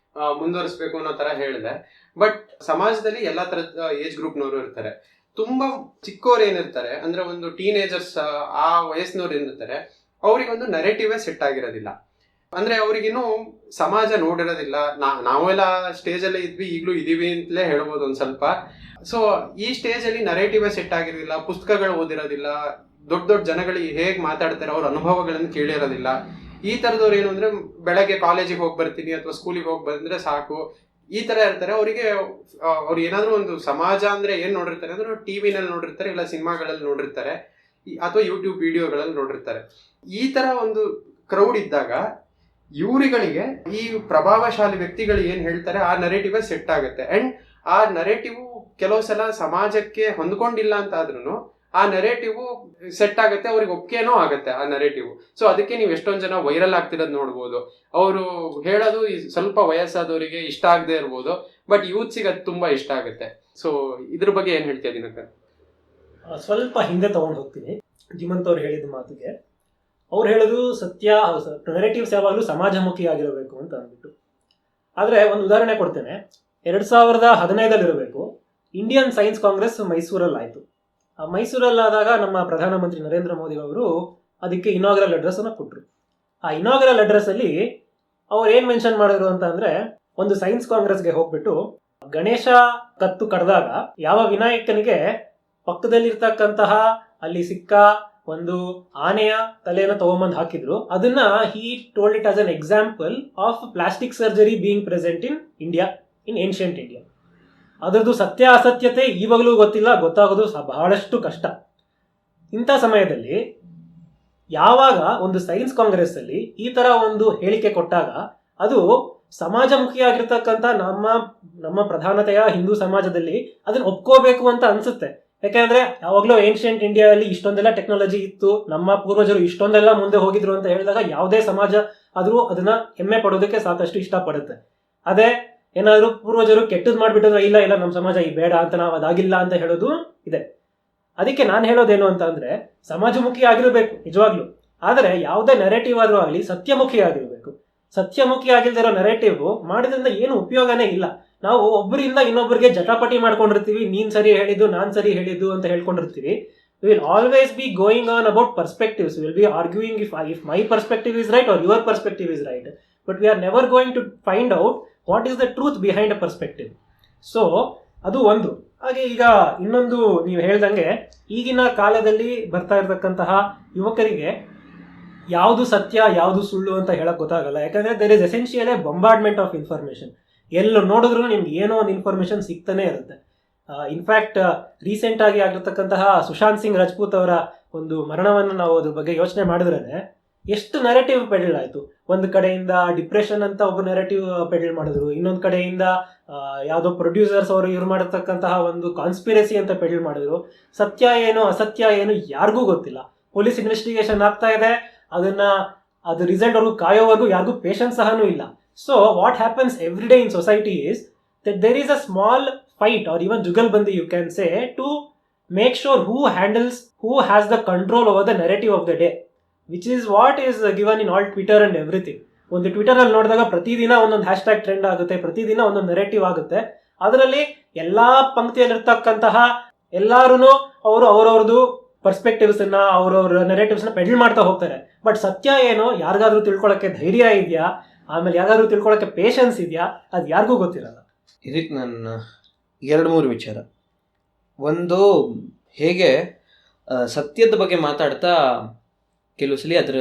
ಮುಂದುವರಿಸಬೇಕು ಅನ್ನೋ ತರ ಹೇಳಿದೆ. ಬಟ್ ಸಮಾಜದಲ್ಲಿ ಎಲ್ಲಾ ತರದ ಏಜ್ ಗ್ರೂಪ್ನವರು ಇರ್ತಾರೆ. ತುಂಬಾ ಚಿಕ್ಕವ್ರು ಏನಿರ್ತಾರೆ, ಅಂದ್ರೆ ಒಂದು ಟೀನೇಜರ್ಸ್ ಆ ವಯಸ್ಸಿನವ್ರು ಏನಿರ್ತಾರೆ, ಅವ್ರಿಗೊಂದು ನರೇಟಿವೇ ಸೆಟ್ ಆಗಿರೋದಿಲ್ಲ. ಅಂದ್ರೆ ಅವ್ರಿಗಿನ್ನೂ ಸಮಾಜ ನೋಡಿರೋದಿಲ್ಲ. ನಾವೆಲ್ಲ ಸ್ಟೇಜ್ ಅಲ್ಲೇ ಇದ್ವಿ, ಈಗಲೂ ಇದೀವಿ ಅಂತಲೇ ಹೇಳ್ಬೋದು ಒಂದ್ ಸ್ವಲ್ಪ. ಸೊ ಈ ಸ್ಟೇಜ್ ಅಲ್ಲಿ ನರೇಟಿವೇ ಸೆಟ್ ಆಗಿರೋದಿಲ್ಲ, ಪುಸ್ತಕಗಳು ಓದಿರೋದಿಲ್ಲ, ದೊಡ್ಡ ದೊಡ್ಡ ಜನಗಳು ಹೇಗ್ ಮಾತಾಡ್ತಾರೆ ಅವ್ರ ಅನುಭವಗಳನ್ನು ಕೇಳಿರೋದಿಲ್ಲ. ಈ ತರದವ್ರು ಏನು ಅಂದ್ರೆ, ಬೆಳಗ್ಗೆ ಕಾಲೇಜಿಗೆ ಹೋಗಿ ಬರ್ತೀನಿ ಅಥವಾ ಸ್ಕೂಲಿಗೆ ಹೋಗಿ ಬಂದ್ರೆ ಸಾಕು, ಈ ತರ ಇರ್ತಾರೆ. ಅವರಿಗೆ ಅವ್ರು ಏನಾದ್ರು ಒಂದು ಸಮಾಜ ಅಂದ್ರೆ ಏನ್ ನೋಡಿರ್ತಾರೆ ಅಂದ್ರೆ, ಟಿವಿನಲ್ಲಿ ನೋಡಿರ್ತಾರೆ, ಇಲ್ಲ ಸಿನಿಮಾಗಳಲ್ಲಿ ನೋಡಿರ್ತಾರೆ, ಅಥವಾ ಯೂಟ್ಯೂಬ್ ವಿಡಿಯೋಗಳಲ್ಲಿ ನೋಡಿರ್ತಾರೆ. ಈ ತರ ಒಂದು ಕ್ರೌಡ್ ಇದ್ದಾಗ ಇವರುಗಳಿಗೆ ಈ ಪ್ರಭಾವಶಾಲಿ ವ್ಯಕ್ತಿಗಳು ಏನ್ ಹೇಳ್ತಾರೆ ಆ ನರೇಟಿವ್ ಸೆಟ್ ಆಗುತ್ತೆ. ಅಂಡ್ ಆ ನರೇಟಿವ್ ಕೆಲವು ಸಲ ಸಮಾಜಕ್ಕೆ ಹೊಂದ್ಕೊಂಡಿಲ್ಲ ಅಂತ ಆದ್ರೂ ಆ ನರೇಟಿವ್ ಸೆಟ್ ಆಗುತ್ತೆ, ಅವ್ರಿಗೆ ಒಪ್ಪಿಗೆನೂ ಆಗುತ್ತೆ ಆ ನರೇಟಿವ್. ಸೊ ಅದಕ್ಕೆ ನೀವು ಎಷ್ಟೊಂದು ಜನ ವೈರಲ್ ಆಗ್ತಿರೋದು ನೋಡ್ಬೋದು. ಅವರು ಹೇಳೋದು ಸ್ವಲ್ಪ ವಯಸ್ಸಾದವರಿಗೆ ಇಷ್ಟ ಆಗದೆ ಇರ್ಬೋದು, ಬಟ್ ಯೂತ್ಸಿಗೆ ಅದು ತುಂಬಾ ಇಷ್ಟ ಆಗುತ್ತೆ. ಸೊ ಇದ್ರ ಬಗ್ಗೆ ಏನ್ ಹೇಳ್ತೀಯ ದಿನಕರ್? ಸ್ವಲ್ಪ ಹಿಂದೆ ತಗೊಂಡು ಹೋಗ್ತೀನಿ ಜಿಮಂತ್ ಅವ್ರು ಹೇಳಿದ ಮಾತಿಗೆ. ಅವ್ರು ಹೇಳೋದು ಸತ್ಯ, ನರೇಟಿವ್ಸ್ ಯಾವಾಗಲೂ ಸಮಾಜಮುಖಿ ಆಗಿರಬೇಕು ಅಂತ ಅಂದ್ಬಿಟ್ಟು. ಆದರೆ ಒಂದು ಉದಾಹರಣೆ ಕೊಡ್ತೇನೆ. 2015 ಇರಬೇಕು, ಇಂಡಿಯನ್ ಸೈನ್ಸ್ ಕಾಂಗ್ರೆಸ್ ಮೈಸೂರಲ್ಲಿ ಆಯಿತು. ಆ ಮೈಸೂರಲ್ಲಾದಾಗ ನಮ್ಮ ಪ್ರಧಾನಮಂತ್ರಿ ನರೇಂದ್ರ ಮೋದಿ ಅವರು ಅದಕ್ಕೆ ಇನಾಗ್ರಲ್ ಅಡ್ರೆಸ್ ಅನ್ನು ಕೊಟ್ಟರು. ಆ ಇನಾಗ್ರಲ್ ಅಡ್ರೆಸ್ ಅಲ್ಲಿ ಅವ್ರು ಏನ್ ಮೆನ್ಷನ್ ಮಾಡಿದ್ರು ಅಂತ ಅಂದ್ರೆ, ಒಂದು ಸೈನ್ಸ್ ಕಾಂಗ್ರೆಸ್ಗೆ ಹೋಗ್ಬಿಟ್ಟು ಗಣೇಶ ಕತ್ತು ಕಡ್ದಾಗ ಯಾವ ವಿನಾಯಕನಿಗೆ ಪಕ್ಕದಲ್ಲಿರ್ತಕ್ಕಂತಹ ಅಲ್ಲಿ ಸಿಕ್ಕ ಒಂದು ಆನೆಯ ತಲೆಯನ್ನು ತಗೊಂಬಂದು ಹಾಕಿದ್ರು, ಅದನ್ನ he told it as an example of plastic surgery being present in India, in ancient India. ಅದರದ್ದು ಸತ್ಯ ಅಸತ್ಯತೆ ಈವಾಗಲೂ ಗೊತ್ತಿಲ್ಲ, ಗೊತ್ತಾಗೋದು ಬಹಳಷ್ಟು ಕಷ್ಟ. ಇಂಥ ಸಮಯದಲ್ಲಿ ಯಾವಾಗ ಒಂದು ಸೈನ್ಸ್ ಕಾಂಗ್ರೆಸ್ ಅಲ್ಲಿ ಈ ತರ ಒಂದು ಹೇಳಿಕೆ ಕೊಟ್ಟಾಗ ಅದು ಸಮಾಜಮುಖಿಯಾಗಿರ್ತಕ್ಕಂಥ ನಮ್ಮ ಪ್ರಧಾನತೆಯ ಹಿಂದೂ ಸಮಾಜದಲ್ಲಿ ಅದನ್ನ ಒಪ್ಕೋಬೇಕು ಅಂತ ಅನ್ಸುತ್ತೆ. ಯಾಕೆಂದ್ರೆ ಯಾವಾಗಲೂ ಏನ್ಷಿಯಂಟ್ ಇಂಡಿಯಾದಲ್ಲಿ ಇಷ್ಟೊಂದೆಲ್ಲ ಟೆಕ್ನಾಲಜಿ ಇತ್ತು, ನಮ್ಮ ಪೂರ್ವಜರು ಇಷ್ಟೊಂದೆಲ್ಲ ಮುಂದೆ ಹೋಗಿದ್ರು ಅಂತ ಹೇಳಿದಾಗ ಯಾವುದೇ ಸಮಾಜ ಆದರೂ ಅದನ್ನ ಹೆಮ್ಮೆ ಪಡೋದಕ್ಕೆ ಸಾಕಷ್ಟು ಇಷ್ಟಪಡುತ್ತೆ. ಅದೇ ಏನಾದ್ರು ಪೂರ್ವಜರು ಕೆಟ್ಟದ್ ಮಾಡ್ಬಿಟ್ಟಿದ್ರೆ ಇಲ್ಲ ಇಲ್ಲ ನಮ್ಮ ಸಮಾಜ ಈ ಬೇಡ ಅಂತ ನಾವು ಅದಾಗಿಲ್ಲ ಅಂತ ಹೇಳೋದು ಇದೆ. ಅದಕ್ಕೆ ನಾನು ಹೇಳೋದೇನು ಅಂತ ಅಂದ್ರೆ ಸಮಾಜಮುಖಿ ಆಗಿರಬೇಕು ನಿಜವಾಗ್ಲು, ಆದರೆ ಯಾವುದೇ ನೆರೆಟಿವ್ ಆದ್ರೂ ಆಗಲಿ ಸತ್ಯಮುಖಿ ಆಗಿರಬೇಕು. ಸತ್ಯಮುಖಿ ಆಗಿಲ್ದಿರೋ ನೆರೆಟಿವ್ ಮಾಡಿದ್ರಿಂದ ಏನು ಉಪಯೋಗನೇ ಇಲ್ಲ. ನಾವು ಒಬ್ಬರಿಂದ ಇನ್ನೊಬ್ಬರಿಗೆ ಜಟಾಪಟಿ ಮಾಡ್ಕೊಂಡಿರ್ತೀವಿ, ನೀನ್ ಸರಿ ಹೇಳಿದ್ದು ನಾನ್ ಸರಿ ಹೇಳಿದ್ದು ಅಂತ ಹೇಳ್ಕೊಂಡಿರ್ತೀವಿ. We will always be going on about perspectives. We will be arguing if my perspective is right or your perspective is right. But we are never going to find out what is the truth behind a perspective. So, ಅದು ಒಂದು. ಹಾಗೆ ಈಗ ಇನ್ನೊಂದು ನೀವು ಹೇಳ್ದಂಗೆ ಈಗಿನ ಕಾಲದಲ್ಲಿ ಬರ್ತಾ ಇರತಕ್ಕಂತಹ ಯುವಕರಿಗೆ ಯಾವುದು ಸತ್ಯ ಯಾವುದು ಸುಳ್ಳು ಅಂತ ಹೇಳಕ್ ಗೊತ್ತಾಗಲ್ಲ. ಯಾಕಂದ್ರೆ there is essential bombardment of information. ಎಲ್ಲೂ ನೋಡಿದ್ರು ನಿಮ್ಗೆ ಏನೋ ಒಂದು ಇನ್ಫಾರ್ಮೇಶನ್ ಸಿಗ್ತಾನೆ ಇರುತ್ತೆ. ಇನ್ಫ್ಯಾಕ್ಟ್ ರೀಸೆಂಟ್ ಆಗಿ ಆಗಿರ್ತಕ್ಕಂತಹ ಸುಶಾಂತ್ ಸಿಂಗ್ ರಜಪೂತ್ ಅವರ ಒಂದು ಮರಣವನ್ನು ನಾವು ಅದ್ರ ಬಗ್ಗೆ ಯೋಚನೆ ಮಾಡಿದ್ರೆ ಎಷ್ಟು ನೆರೆಟಿವ್ ಪೆಡಲ್ ಆಯಿತು. ಒಂದು ಕಡೆಯಿಂದ ಡಿಪ್ರೆಷನ್ ಅಂತ ಒಬ್ಬ ನೆರೆಟಿವ್ ಪೆಡಲ್ ಮಾಡಿದ್ರು, ಇನ್ನೊಂದು ಕಡೆಯಿಂದ ಯಾವುದೋ ಪ್ರೊಡ್ಯೂಸರ್ಸ್ ಅವರು ಇವ್ರು ಮಾಡಿರ್ತಕ್ಕಂತಹ ಒಂದು ಕಾನ್ಸ್ಪಿರಸಿ ಅಂತ ಪೆಡಲ್ ಮಾಡಿದ್ರು. ಸತ್ಯ ಏನು ಅಸತ್ಯ ಏನು ಯಾರಿಗೂ ಗೊತ್ತಿಲ್ಲ. ಪೊಲೀಸ್ ಇನ್ವೆಸ್ಟಿಗೇಷನ್ ಆಗ್ತಾ ಇದೆ, ಅದು ರಿಸಲ್ಟ್ ಅವ್ರಿಗೂ ಕಾಯೋವರೆಗೂ ಯಾರಿಗೂ ಪೇಷನ್ಸ್ ಸಹನೂ ಇಲ್ಲ. So what happens every day in society is that there is a small fight or even jugalbandi you can say to make sure who has the control over the narrative of the day, which is what is given in all Twitter and everything. ಒಂದು Twitter ಅಲ್ಲಿ ನೋಡಿದಾಗ ಪ್ರತಿದಿನ ಒಂದೊಂದು hash tag trend ಆಗುತ್ತೆ, ಪ್ರತಿದಿನ ಒಂದೊಂದು narrative ಆಗುತ್ತೆ. ಅದರಲ್ಲಿ ಎಲ್ಲಾ ಪಂಕ್ತಿಯಲ್ಲಿರ್ತಕ್ಕಂತಹ ಎಲ್ಲಾರು ಅವ್ರವ್ರದ್ದು ಪರ್ಸ್ಪೆಕ್ಟಿವ್ಸ್ ಅನ್ನ ಅವ್ರವ್ರ ನೆರೆಟಿವ್ಸ್ ನ ಪೆಡಲ್ ಮಾಡ್ತಾ ಹೋಗ್ತಾರೆ. ಬಟ್ ಸತ್ಯ ಏನು ಯಾರಿಗಾದ್ರೂ ತಿಳ್ಕೊಳಕ್ಕೆ ಧೈರ್ಯ ಇದೆಯಾ, ಆಮೇಲೆ ಯಾರಿಗಾದ್ರೂ ತಿಳ್ಕೊಳಕ್ಕೆ ಪೇಷನ್ಸ್ ಇದೆಯಾ, ಅದು ಯಾರಿಗೂ ಗೊತ್ತಿರಲ್ಲ. ಇದಕ್ಕೆ ನನ್ನ 2-3 ವಿಚಾರ. ಒಂದು, ಹೇಗೆ ಸತ್ಯದ ಬಗ್ಗೆ ಮಾತಾಡ್ತಾ ಕೆಲವು ಸಲ ಅದರ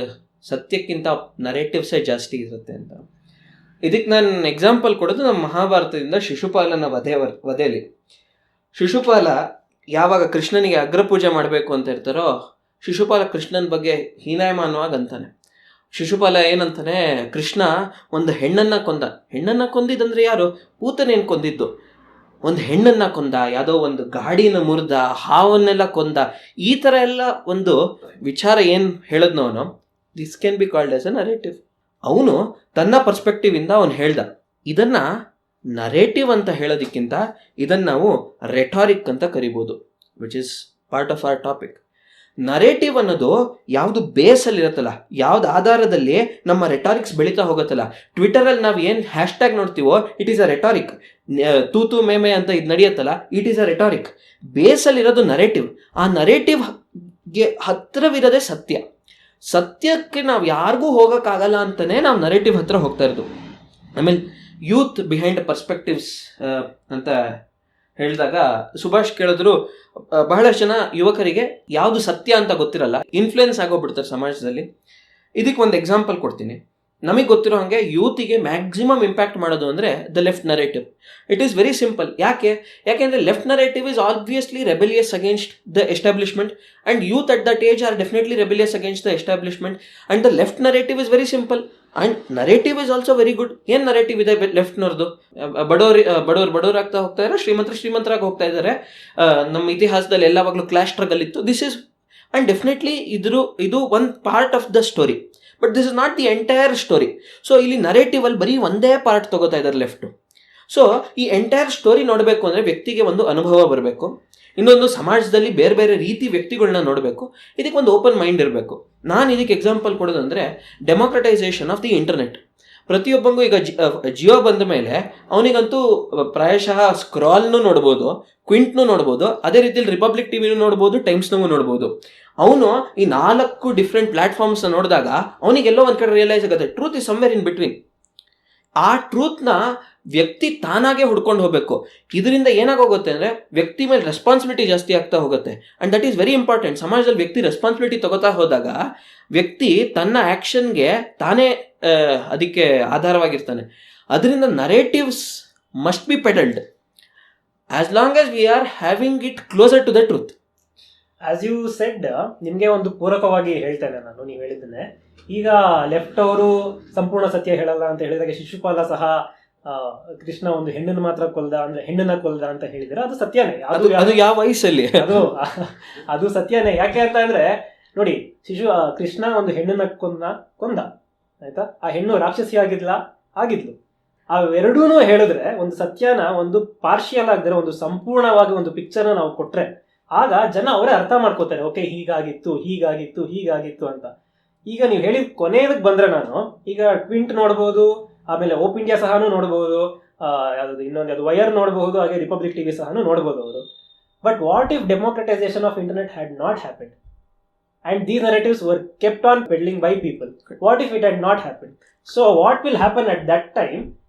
ಸತ್ಯಕ್ಕಿಂತ ನರೇಟಿವ್ಸೇ ಜಾಸ್ತಿ ಇರುತ್ತೆ ಅಂತ. ಇದಕ್ಕೆ ನಾನು ಎಕ್ಸಾಂಪಲ್ ಕೊಡೋದು ನಮ್ಮ ಮಹಾಭಾರತದಿಂದ ಶಿಶುಪಾಲನ ವಧೆಯಲ್ಲಿ. ಶಿಶುಪಾಲ ಯಾವಾಗ ಕೃಷ್ಣನಿಗೆ ಅಗ್ರಪೂಜೆ ಮಾಡಬೇಕು ಅಂತ ಇರ್ತಾರೋ, ಶಿಶುಪಾಲ ಕೃಷ್ಣನ ಬಗ್ಗೆ ಹೀನಾಯಮಾನವಾಗಿ ಅಂತಾನೆ. ಶಿಶುಪಾಲ ಏನಂತಾನೆ, ಕೃಷ್ಣ ಒಂದು ಹೆಣ್ಣನ್ನ ಕೊಂದಿದ್ದಂದ್ರೆ ಯಾರು? ಪೂತನೇನು ಕೊಂದಿದ್ದು. ಒಂದು ಹೆಣ್ಣನ್ನ ಕೊಂದ, ಯಾವುದೋ ಒಂದು ಗಾಡಿನ ಮುರಿದ, ಹಾವನ್ನೆಲ್ಲ ಕೊಂದ, ಈ ಥರ ಎಲ್ಲ ಒಂದು ವಿಚಾರ ಏನು ಹೇಳಿದ್ನೋ ಅವನು, this can be called as a narrative. ಅವನು ತನ್ನ ಪರ್ಸ್ಪೆಕ್ಟಿವ್ ಇಂದ ಅವನು ಹೇಳ್ದ. ಇದನ್ನ ನರೇಟಿವ್ ಅಂತ ಹೇಳೋದಕ್ಕಿಂತ ಇದನ್ನ ನಾವು ರೆಟಾರಿಕ್ ಅಂತ ಕರಿಬೋದು, which is part of our topic. Narrative ಅನ್ನೋದು ಯಾವುದು ಬೇಸಲ್ಲಿ ಇರುತ್ತಲ್ಲ, ಯಾವ್ದು ಆಧಾರದಲ್ಲಿ ನಮ್ಮ ರೆಟಾರಿಕ್ಸ್ ಬೆಳೀತಾ ಹೋಗುತ್ತಲ್ಲ. ಟ್ವಿಟರಲ್ಲಿ ನಾವು ಏನು ಹ್ಯಾಶ್ ಟ್ಯಾಗ್ ನೋಡ್ತೀವೋ ಇಟ್ ಈಸ್ ಅ ರೆಟಾರಿಕ್. ತೂತು ಮೇಮೆ ಅಂತ ಇದು ನಡೆಯುತ್ತಲ್ಲ, ಇಟ್ ಈಸ್ ಅ ರೆಟಾರಿಕ್. ಬೇಸಲ್ಲಿರೋದು ನರೇಟಿವ್. ಆ ನರೇಟಿವ್ಗೆ ಹತ್ತಿರವಿರೋದೇ ಸತ್ಯ. ಸತ್ಯಕ್ಕೆ ನಾವು ಯಾರಿಗೂ ಹೋಗೋಕ್ಕಾಗಲ್ಲ ಅಂತಲೇ ನಾವು ನರೇಟಿವ್ ಹತ್ರ ಹೋಗ್ತಾ ಇರೋದು. ಆಮೇಲೆ ಯೂತ್ ಬಿಹೈಂಡ್ ಪರ್ಸ್ಪೆಕ್ಟಿವ್ಸ್ ಅಂತ ಹೇಳಿದಾಗ ಸುಭಾಷ್ ಕೇಳಿದ್ರು, ಬಹಳಷ್ಟು ಜನ ಯುವಕರಿಗೆ ಯಾವುದು ಸತ್ಯ ಅಂತ ಗೊತ್ತಿರಲ್ಲ, ಇನ್ಫ್ಲುಯೆನ್ಸ್ ಆಗೋಗ್ಬಿಡ್ತಾರೆ ಸಮಾಜದಲ್ಲಿ. ಇದಕ್ಕೆ ಒಂದು ಎಕ್ಸಾಂಪಲ್ ಕೊಡ್ತೀನಿ. ನಮಗೆ ಗೊತ್ತಿರೋ ಹಾಗೆ ಯೂತಿಗೆ ಮ್ಯಾಕ್ಸಿಮಮ್ ಇಂಪ್ಯಾಕ್ಟ್ ಮಾಡೋದು ಅಂದರೆ the left narrative. It is very simple. ಯಾಕೆಂದರೆ left narrative is obviously rebellious against the establishment, and youth at that age are definitely rebellious against the establishment, and the left narrative is very simple and narrative is also very good. ಏನು narrative ಇದೆ ಲೆಫ್ಟ್ನವ್ರದ್ದು? ಬಡವರು ಆಗ್ತಾ ಹೋಗ್ತಾ ಇದ್ದಾರೆ, ಶ್ರೀಮಂತರಾಗಿ ಹೋಗ್ತಾ ಇದ್ದಾರೆ. ನಮ್ಮ ಇತಿಹಾಸದಲ್ಲಿ ಎಲ್ಲವಾಗಲೂ ಕ್ಲಾಶ್ ಸ್ಟ್ರಗಲ್ ಇತ್ತು. ದಿಸ್ ಇಸ್ ಆ್ಯಂಡ್ ಡೆಫಿನೆಟ್ಲಿ ಇದು ಒಂದು part of the story, but this is not the entire story. So ಇಲ್ಲಿ ನರೇಟಿವ್ ಅಲ್ಲಿ ಬರೀ ಒಂದೇ ಪಾರ್ಟ್ ತಗೋತಾ ಇದ್ದಾರೆ ಲೆಫ್ಟು. ಸೊ ಈ ಎಂಟೈರ್ ಸ್ಟೋರಿ ನೋಡಬೇಕು ಅಂದರೆ ವ್ಯಕ್ತಿಗೆ ಒಂದು ಅನುಭವ ಬರಬೇಕು, ಇನ್ನೊಂದು ಸಮಾಜದಲ್ಲಿ ಬೇರೆ ಬೇರೆ ರೀತಿ ವ್ಯಕ್ತಿಗಳನ್ನ ನೋಡಬೇಕು, ಇದಕ್ಕೆ ಒಂದು ಓಪನ್ ಮೈಂಡ್ ಇರಬೇಕು. ನಾನು ಇದಕ್ಕೆ ಎಕ್ಸಾಂಪಲ್ ಕೊಡೋದಂದರೆ ಡೆಮೋಕ್ರಟೈಸೇಷನ್ ಆಫ್ ದಿ ಇಂಟರ್ನೆಟ್. ಪ್ರತಿಯೊಬ್ಬಂಗೂ ಈಗ ಜಿಯೋ ಬಂದ ಮೇಲೆ ಅವನಿಗಂತೂ ಪ್ರಾಯಶಃ ಸ್ಕ್ರಾಲ್ನೂ ನೋಡ್ಬೋದು, ಕ್ವಿಂಟ್ನೂ ನೋಡ್ಬೋದು, ಅದೇ ರೀತಿಯಲ್ಲಿ ರಿಪಬ್ಲಿಕ್ ಟಿವಿನೂ ನೋಡ್ಬೋದು, ಟೈಮ್ಸ್ನೂ ನೋಡ್ಬೋದು. ಅವನು ಈ 4 ಡಿಫ್ರೆಂಟ್ ಪ್ಲಾಟ್ಫಾರ್ಮ್ಸ್ನ ನೋಡಿದಾಗ ಅವನಿಗೆಲ್ಲೋ ಒಂದು ಕಡೆ ರಿಯಲೈಸ್ ಆಗುತ್ತೆ, truth is somewhere in between. ಆ ಟ್ರೂತ್ನ ವ್ಯಕ್ತಿ ತಾನಾಗೆ ಹುಡ್ಕೊಂಡು ಹೋಗಬೇಕು. ಇದರಿಂದ ಏನಾಗೋಗುತ್ತೆ ಅಂದರೆ ವ್ಯಕ್ತಿ ಮೇಲೆ ರೆಸ್ಪಾನ್ಸಿಬಿಲಿಟಿ ಜಾಸ್ತಿ ಆಗ್ತಾ ಹೋಗುತ್ತೆ. And that is very important. ಸಮಾಜದಲ್ಲಿ ವ್ಯಕ್ತಿ ರೆಸ್ಪಾನ್ಸಿಬಿಲಿಟಿ ತಗೋತಾ ಹೋದಾಗ ವ್ಯಕ್ತಿ ತನ್ನ ಆ್ಯಕ್ಷನ್ಗೆ ತಾನೇ ಅದಕ್ಕೆ ಆಧಾರವಾಗಿರ್ತಾನೆ. ಅದರಿಂದ narratives must be peddled as long as we are having it closer to the truth. As you said, ನಿಮಗೆ ಒಂದು ಪೂರಕವಾಗಿ ಹೇಳ್ತೇನೆ ನಾನು ನೀವು ಹೇಳಿದ್ದೇನೆ. ಈಗ ಲೆಫ್ಟ್ ಅವರು ಸಂಪೂರ್ಣ ಸತ್ಯ ಹೇಳಲ್ಲ ಅಂತ ಹೇಳಿದಾಗ ಶಿಶುಪಾಲ ಸಹ ಕೃಷ್ಣ ಒಂದು ಹೆಣ್ಣನ್ನು ಮಾತ್ರ ಹೆಣ್ಣನ್ನ ಕೊಲ್ದ ಅಂತ ಹೇಳಿದ್ರೆ ಅದು ಸತ್ಯನೇ. ಅದು ಯಾವ ವಯಸ್ಸಲ್ಲಿ ಅದು ಸತ್ಯನೇ. ಯಾಕೆ ಅಂತ ಅಂದ್ರೆ ನೋಡಿ, ಕೃಷ್ಣ ಒಂದು ಹೆಣ್ಣನ್ನ ಕೊಂದ ಆಯ್ತಾ. ಆ ಹೆಣ್ಣು ರಾಕ್ಷಸಿ ಆಗಿದ್ಲು. ಅವೆರಡೂ ಹೇಳಿದ್ರೆ ಒಂದು ಸತ್ಯನ ಒಂದು ಪಾರ್ಷಿಯಲ್ ಆಗದ್ರೆ ಒಂದು ಸಂಪೂರ್ಣವಾಗಿ ಒಂದು ಪಿಕ್ಚರ್ನ ನಾವು ಕೊಟ್ರೆ ಆಗ ಜನ ಅವರೇ ಅರ್ಥ ಮಾಡ್ಕೋತಾರೆ, ಓಕೆ ಹೀಗಾಗಿತ್ತು ಹೀಗಾಗಿತ್ತು ಹೀಗಾಗಿತ್ತು ಅಂತ. ಈಗ ನೀವು ಹೇಳಿದ ಕೊನೆಯದಕ್ಕೆ ಬಂದ್ರೆ ನಾನು ಈಗ ಟ್ವಿಂಟ್ ನೋಡ್ಬೋದು, ಆಮೇಲೆ ಓಪ್ ಇಂಡಿಯಾ ಸಹ ನೋಡ್ಬೋದು, ಯಾವುದು ಇನ್ನೊಂದು ಅದು ವೈರ್ ನೋಡಬಹುದು, ಹಾಗೆ ರಿಪಬ್ಲಿಕ್ ಟಿವಿ ಸಹ ನೋಡಬಹುದು ಅವರು. But what if democratisation of internet had not happened and these narratives were kept on peddling by people? What if it had not happened? So what will happen at that time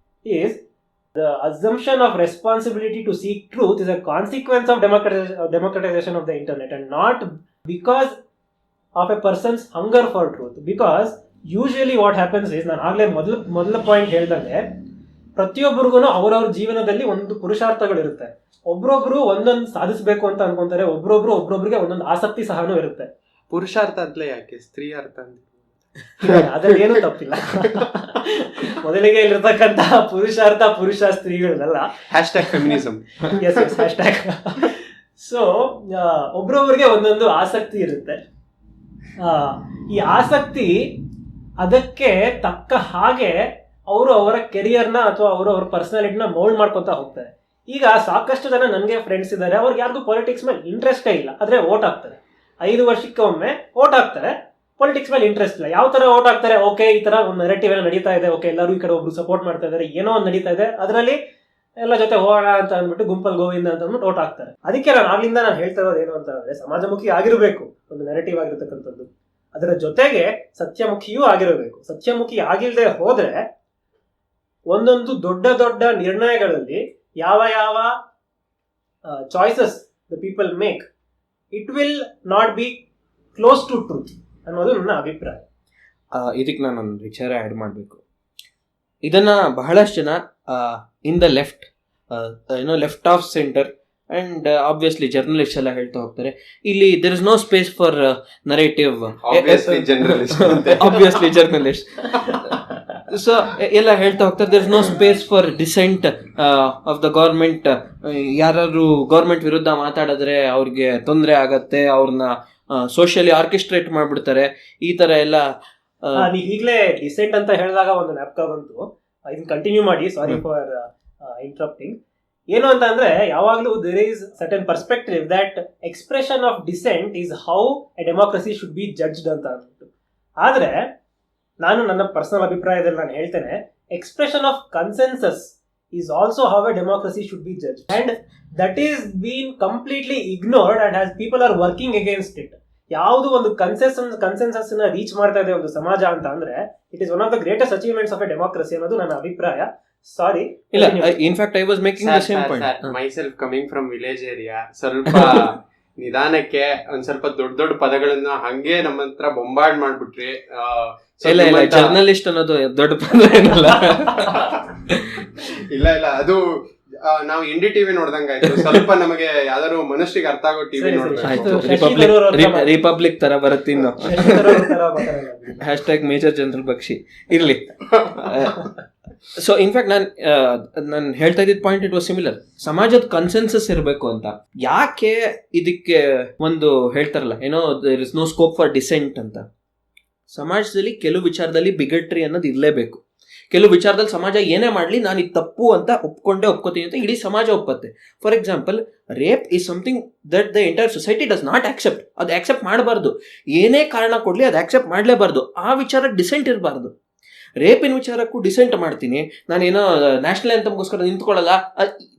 is the assumption of responsibility to seek truth is a consequence of democratization of the internet, and not because of a person's hunger for truth. Because usually what happens is, ನಾನು ಆಗಲೇ ಮೊದಲ point ಹೇಳ್ದಂಗೆ, ಪ್ರತಿಯೊಬ್ಬರಿಗೂ ಅವರವ್ರ ಜೀವನದಲ್ಲಿ ಒಂದು ಪುರುಷಾರ್ಥಗಳಿರುತ್ತೆ. ಒಬ್ರೊಬ್ರು ಒಂದೊಂದು ಸಾಧಿಸಬೇಕು ಅಂತ ಅನ್ಕೊಂತಾರೆ, ಒಬ್ರೊಬ್ರಿಗೆ ಒಂದೊಂದು ಆಸಕ್ತಿ ಸಹ ಇರುತ್ತೆ. ಪುರುಷಾರ್ಥ ಅಂತಲೇ ಯಾಕೆ ಸ್ತ್ರೀ ಅರ್ಥ ಅಂತ ಅದ್ರಲ್ಲಿ ಏನು ತಪ್ಪಿಲ್ಲ. ಮೊದಲಿಗೆ ಇಲ್ಲಿರ್ತಕ್ಕಂತ ಪುರುಷಾರ್ಥ ಪುರುಷ ಸ್ತ್ರೀಗಳಲ್ಲ, #ಫೆಮಿನಿಸಂ. ಸೊ ಒಬ್ರೊಬ್ರಿಗೆ ಒಂದೊಂದು ಆಸಕ್ತಿ ಇರುತ್ತೆ. ಈ ಆಸಕ್ತಿ ಅದಕ್ಕೆ ತಕ್ಕ ಹಾಗೆ ಅವರು ಅವರ ಕೆರಿಯರ್ನ ಅಥವಾ ಅವರು ಅವ್ರ ಪರ್ಸನಾಲಿಟಿನ ಮೌಲ್ಡ್ ಮಾಡ್ಕೊತಾ ಹೋಗ್ತಾರೆ. ಈಗ ಸಾಕಷ್ಟು ಜನ ನನಗೆ ಫ್ರೆಂಡ್ಸ್ ಇದ್ದಾರೆ, ಅವ್ರಿಗೆ ಯಾರಿಗೂ ಪಾಲಿಟಿಕ್ಸ್ ಮೇಲೆ ಇಂಟ್ರೆಸ್ಟೇ ಇಲ್ಲ, ಆದ್ರೆ ವೋಟ್ ಹಾಕ್ತಾರೆ. 5 ವರ್ಷಕ್ಕೆ ಒಮ್ಮೆ ವೋಟ್ ಹಾಕ್ತಾರೆ, ಪೊಲಿಟಿಕ್ಸ್ ಮೇಲೆ ಇಂಟ್ರೆಸ್ಟ್ ಇಲ್ಲ. ಯಾವ ತರ ವೋಟ್ ಹಾಕ್ತಾರೆ, ಓಕೆ ಈ ತರ ಒಂದು ನೆರೆಟಿವ್ ಏನೋ ನಡೀತಾ ಇದೆ, ಓಕೆ ಎಲ್ಲರೂ ಈ ಕಡೆ ಒಬ್ರು ಸಪೋರ್ಟ್ ಮಾಡ್ತಾ ಇದ್ದಾರೆ, ಏನೋ ಒಂದು ನಡೀತಾ ಇದೆ, ಅದರಲ್ಲಿ ಎಲ್ಲ ಜೊತೆ ಹೋಗೋಣ ಅಂತ ಅಂದ್ಬಿಟ್ಟು ಗುಂಪಲ್ ಗೋವಿಂದ ಅಂತ ಅಂದ್ಬಿಟ್ಟು ವೋಟ್ ಹಾಕ್ತಾರೆ. ಅದಕ್ಕೆ ನಾನು ಹೇಳ್ತಾ ಇರೋದು ಏನು ಅಂತ ಅಂದ್ರೆ, ಸಮಾಜಮುಖಿ ಆಗಿರಬೇಕು ಒಂದು ನೆರೆಟಿವ್ ಆಗಿರ್ತಕ್ಕಂಥದ್ದು, ಅದರ ಜೊತೆಗೆ ಸತ್ಯಮುಖಿಯೂ ಆಗಿರಬೇಕು. ಸತ್ಯಮುಖಿ ಆಗಿಲ್ಲದೆ ಹೋದ್ರೆ ಒಂದೊಂದು ದೊಡ್ಡ ದೊಡ್ಡ ನಿರ್ಣಯಗಳಲ್ಲಿ ಯಾವ choices the people make, it will not be close to truth ಅನ್ನೋದು ನನ್ನ ಅಭಿಪ್ರಾಯ. ಇದಕ್ಕೆ ನಾನೊಂದು ವಿಚಾರ ಆ್ಯಡ್ ಮಾಡಬೇಕು. ಇದನ್ನ ಬಹಳಷ್ಟು ಜನ in the left of centre and obviously journalist ಎಲ್ಲ ಹೇಳ್ತಾ ಹೋಗ್ತಾರೆ, ಇಲ್ಲಿ there is no space for narrative, obviously journalist. So ಎಲ್ಲ ಹೇಳ್ತಾ ಹೋಗ್ತಾರೆ, there is no space for dissent of the government. ಯಾರು ಗೌರ್ಮೆಂಟ್ ವಿರುದ್ಧ ಮಾತಾಡಿದ್ರೆ ಅವ್ರಿಗೆ ತೊಂದರೆ ಆಗತ್ತೆ, ಅವ್ರನ್ನ ಸೋಷಿಯಲಿ ಆರ್ಕೆಸ್ಟ್ರೇಟ್ ಮಾಡ್ಬಿಡ್ತಾರೆ, ಈ ತರ ಎಲ್ಲ. ನೀವು ಈಗಲೇ ಡಿಸೆಂಟ್ ಅಂತ ಹೇಳಿದಾಗ ಒಂದು ಜ್ಞಾಪಕ ಬಂತು, ಇದನ್ನ ಕಂಟಿನ್ಯೂ ಮಾಡಿ, ಸಾರಿ ಫಾರ್ ಇಂಟರಪ್ಟಿಂಗ್. ಏನು ಅಂತ ಅಂದ್ರೆ, ಯಾವಾಗಲೂ there is certain perspective that expression of dissent is how a democracy should be judged ಅಂತ ಅಂದ್ಬಿಟ್ಟು. ಆದ್ರೆ ನಾನು ನನ್ನ ಪರ್ಸನಲ್ ಅಭಿಪ್ರಾಯದಲ್ಲಿ ನಾನು ಹೇಳ್ತೇನೆ, expression of consensus is also how a democracy should be judge, and that is been completely ignored and has people are working against it. ಯಾವುದು ಒಂದು ಕನ್ಸೆನ್ಸಸ್ ನ ರೀಚ್ ಮಾಡ್ತಾ ಇದೆ ಒಂದು ಸಮಾಜ ಅಂತ ಅಂದ್ರೆ, it is one of the greatest achievements of A democracy ಅನ್ನೋದು ನನ್ನ ಅಭಿಪ್ರಾಯ. ಸಾರಿ, ಇಲ್ಲ, in fact I was making the same point. Myself coming from village area, ಸ್ವಲ್ಪ ನಿಧಾನಕ್ಕೆ ಒಂದ್ ಸ್ವಲ್ಪ ದೊಡ್ಡ ದೊಡ್ಡ ಪದಗಳನ್ನ ಹಂಗೆ ನಮ್ಮ ಹತ್ರ ಬೊಂಬಾರ್ಡ್ ಮಾಡ್ಬಿಟ್ರಿ. ಇಲ್ಲ, ಜರ್ನಲಿಸ್ಟ್ ಅನ್ನೋದು ದೊಡ್ಡ ಪದ ಏನಲ್ಲ. ಇಲ್ಲ, ಅದು ನಾವು ಇಂಡಿ ಟಿವಿ ನೋಡ್ದಂಗಾಯ್ತು. ಸ್ವಲ್ಪ ನಮಗೆ ಯಾವ್ದಾದ್ರು ಮನುಷ್ಯರಿಗೆ ಅರ್ಥ ಆಗೋ ಟಿವಿ ನೋಡ್ಬೇಕು. ರಿಪಬ್ಲಿಕ್ ತರ ಬರುತ್ತೆ ಇನ್ನು. #ಮೇಜರ್ ಜನರಲ್ ಬಕ್ಷಿ ಇರ್ಲಿ. ಸೊ ಇನ್ಫ್ಯಾಕ್ಟ್ ನಾನು ಹೇಳ್ತಾ ಇದ್ದಿದ್ ಪಾಯಿಂಟ್ ಇಟ್ ವಾಸ್ ಸಿಮಿಲರ್. ಸಮಾಜದ ಕನ್ಸೆನ್ಸಸ್ ಇರಬೇಕು ಅಂತ. ಯಾಕೆ ಇದಕ್ಕೆ ಒಂದು ಹೇಳ್ತಾರಲ್ಲ, ಏನೋ there is no scope for dissent ಅಂತ. ಸಮಾಜದಲ್ಲಿ ಕೆಲವು ವಿಚಾರದಲ್ಲಿ ಬಿಗಟ್ರಿ ಅನ್ನೋದು ಇರಲೇಬೇಕು. ಕೆಲವು ವಿಚಾರದಲ್ಲಿ ಸಮಾಜ ಏನೇ ಮಾಡಲಿ ನಾನು ಇದು ತಪ್ಪು ಅಂತ ಒಪ್ಕೋತೀನಿ ಅಂತ ಇಡೀ ಸಮಾಜ ಒಪ್ಪತ್ತೆ. For example, rape is something that the entire society does not accept. ಅದು ಆಕ್ಸೆಪ್ಟ್ ಮಾಡಬಾರ್ದು, ಏನೇ ಕಾರಣ ಕೊಡಲಿ ಅದು ಆಕ್ಸೆಪ್ಟ್ ಮಾಡಲೇಬಾರ್ದು. ಆ ವಿಚಾರ ಡಿಸೆಂಟ್ ಇರಬಾರ್ದು. ರೇಪಿನ ವಿಚಾರಕ್ಕೂ ಡಿಸೆಂಟ್ ಮಾಡ್ತೀನಿ, ನಾನೇನೋ ನ್ಯಾಷನಲ್ ಆಂಥಮ್ಗೋಸ್ಕರ ನಿಂತ್ಕೊಳ್ಳಲ್ಲ.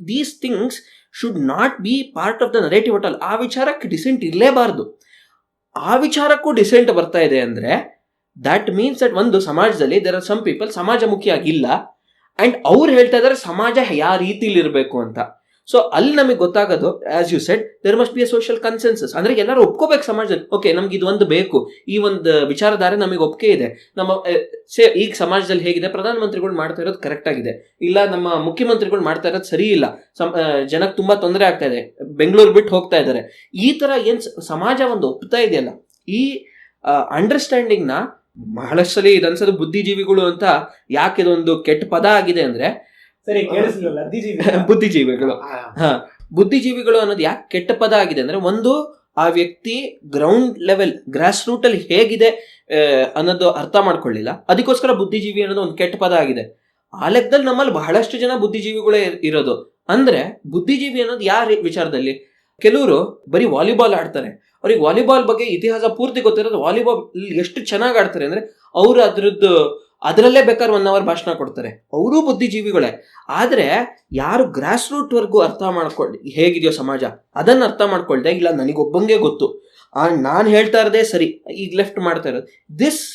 These things should not be part of the narrative at all. ಆ ವಿಚಾರಕ್ಕೆ ಡಿಸೆಂಟ್ ಇರಲೇಬಾರ್ದು. ಆ ವಿಚಾರಕ್ಕೂ ಡಿಸೆಂಟ್ ಬರ್ತಾ ಇದೆ ಅಂದರೆ ದಟ್ ಮೀನ್ಸ್ ದಟ್ ಒಂದು ಸಮಾಜದಲ್ಲಿ ದೇರ್ ಆರ್ ಸಮ್ ಪೀಪಲ್ ಸಮಾಜಮುಖಿಯಾಗಿಲ್ಲ ಅಂಡ್ ಅವ್ರು ಹೇಳ್ತಾ ಇದ್ದಾರೆ ಸಮಾಜ ಯಾವ ರೀತಿಲಿ ಇರಬೇಕು ಅಂತ. ಸೊ ಅಲ್ಲಿ ನಮಗೆ ಗೊತ್ತಾಗೋದು, as you said, there must be a social consensus. ಅಂದ್ರೆ ಎಲ್ಲರೂ ಒಪ್ಕೋಬೇಕು ಸಮಾಜದಲ್ಲಿ, ಓಕೆ ನಮ್ಗೆ ಇದು ಒಂದು ಬೇಕು, ಈ ಒಂದು ವಿಚಾರಧಾರೆ ನಮಗೆ ಒಪ್ಪಿಗೆ ಇದೆ. ನಮ್ಮ ಈಗ ಸಮಾಜದಲ್ಲಿ ಹೇಗಿದೆ, ಪ್ರಧಾನಮಂತ್ರಿಗಳು ಮಾಡ್ತಾ ಇರೋದು ಕರೆಕ್ಟ್ ಆಗಿದೆ, ಇಲ್ಲ ನಮ್ಮ ಮುಖ್ಯಮಂತ್ರಿಗಳು ಮಾಡ್ತಾ ಇರೋದು ಸರಿ ಇಲ್ಲ, ಜನಕ್ಕೆ ತುಂಬಾ ತೊಂದರೆ ಆಗ್ತಾ ಇದೆ, ಬೆಂಗಳೂರು ಬಿಟ್ಟು ಹೋಗ್ತಾ ಇದ್ದಾರೆ, ಈ ತರ ಏನ್ ಸಮಾಜ ಒಂದು ಒಪ್ತಾ ಇದೆಯಲ್ಲ, ಈ ಅಂಡರ್ಸ್ಟ್ಯಾಂಡಿಂಗ್ ನ ಬಹಳಷ್ಟು ಸಲ ಇದನ್ಸದು ಬುದ್ಧಿಜೀವಿಗಳು ಅಂತ ಯಾಕೆ ಇದೊಂದು ಕೆಟ್ಟ ಪದ ಆಗಿದೆ ಅಂದ್ರೆ, ಬುದ್ಧಿಜೀವಿಗಳು ಅನ್ನೋದು ಯಾಕೆ ಕೆಟ್ಟ ಪದ ಆಗಿದೆ ಅಂದ್ರೆ, ಒಂದು ಆ ವ್ಯಕ್ತಿ ಗ್ರೌಂಡ್ ಲೆವೆಲ್ ಗ್ರಾಸ್ ರೂಟ್ ಅಲ್ಲಿ ಹೇಗಿದೆ ಅನ್ನೋದು ಅರ್ಥ ಮಾಡ್ಕೊಳ್ಳಿಲ್ಲ, ಅದಕ್ಕೋಸ್ಕರ ಬುದ್ಧಿಜೀವಿ ಅನ್ನೋದು ಒಂದು ಕೆಟ್ಟ ಪದ ಆಗಿದೆ. ಆ ಲೆಕ್ಕದಲ್ಲಿ ನಮ್ಮಲ್ಲಿ ಬಹಳಷ್ಟು ಜನ ಬುದ್ಧಿಜೀವಿಗಳೇ ಇರೋದು. ಅಂದ್ರೆ ಬುದ್ಧಿಜೀವಿ ಅನ್ನೋದು ಯಾರ ವಿಚಾರದಲ್ಲಿ? ಕೆಲವರು ಬರೀ ವಾಲಿಬಾಲ್ ಆಡ್ತಾರೆ, ಅವ್ರಿಗೆ ವಾಲಿಬಾಲ್ ಬಗ್ಗೆ ಇತಿಹಾಸ ಪೂರ್ತಿ ಗೊತ್ತಿರೋದು, ವಾಲಿಬಾಲ್ ಎಷ್ಟು ಚೆನ್ನಾಗಿ ಆಡ್ತಾರೆ ಅಂದ್ರೆ ಅವರು ಅದರಲ್ಲೇ ಬೇಕಾದ್ರೆ 1 hour ಭಾಷಣ ಕೊಡ್ತಾರೆ, ಅವರು ಬುದ್ಧಿಜೀವಿಗಳೇ. ಆದ್ರೆ ಯಾರು ಗ್ರಾಸ್ ರೂಟ್ ವರ್ಗು ಅರ್ಥ ಮಾಡ್ಕೊಳ್ಳಿ ಹೇಗಿದೆಯೋ ಸಮಾಜ, ಅದನ್ನ ಅರ್ಥ ಮಾಡ್ಕೊಳ್ದೆ, ಇಲ್ಲ ನನಗೊಬ್ಬಂಗೆ ಗೊತ್ತು, ನಾನು ಹೇಳ್ತಾ ಇರೋದೇ ಸರಿ, ಈಗ ಲೆಫ್ಟ್ ಮಾಡ್ತಾ ಇರೋದು, ದಿಸ್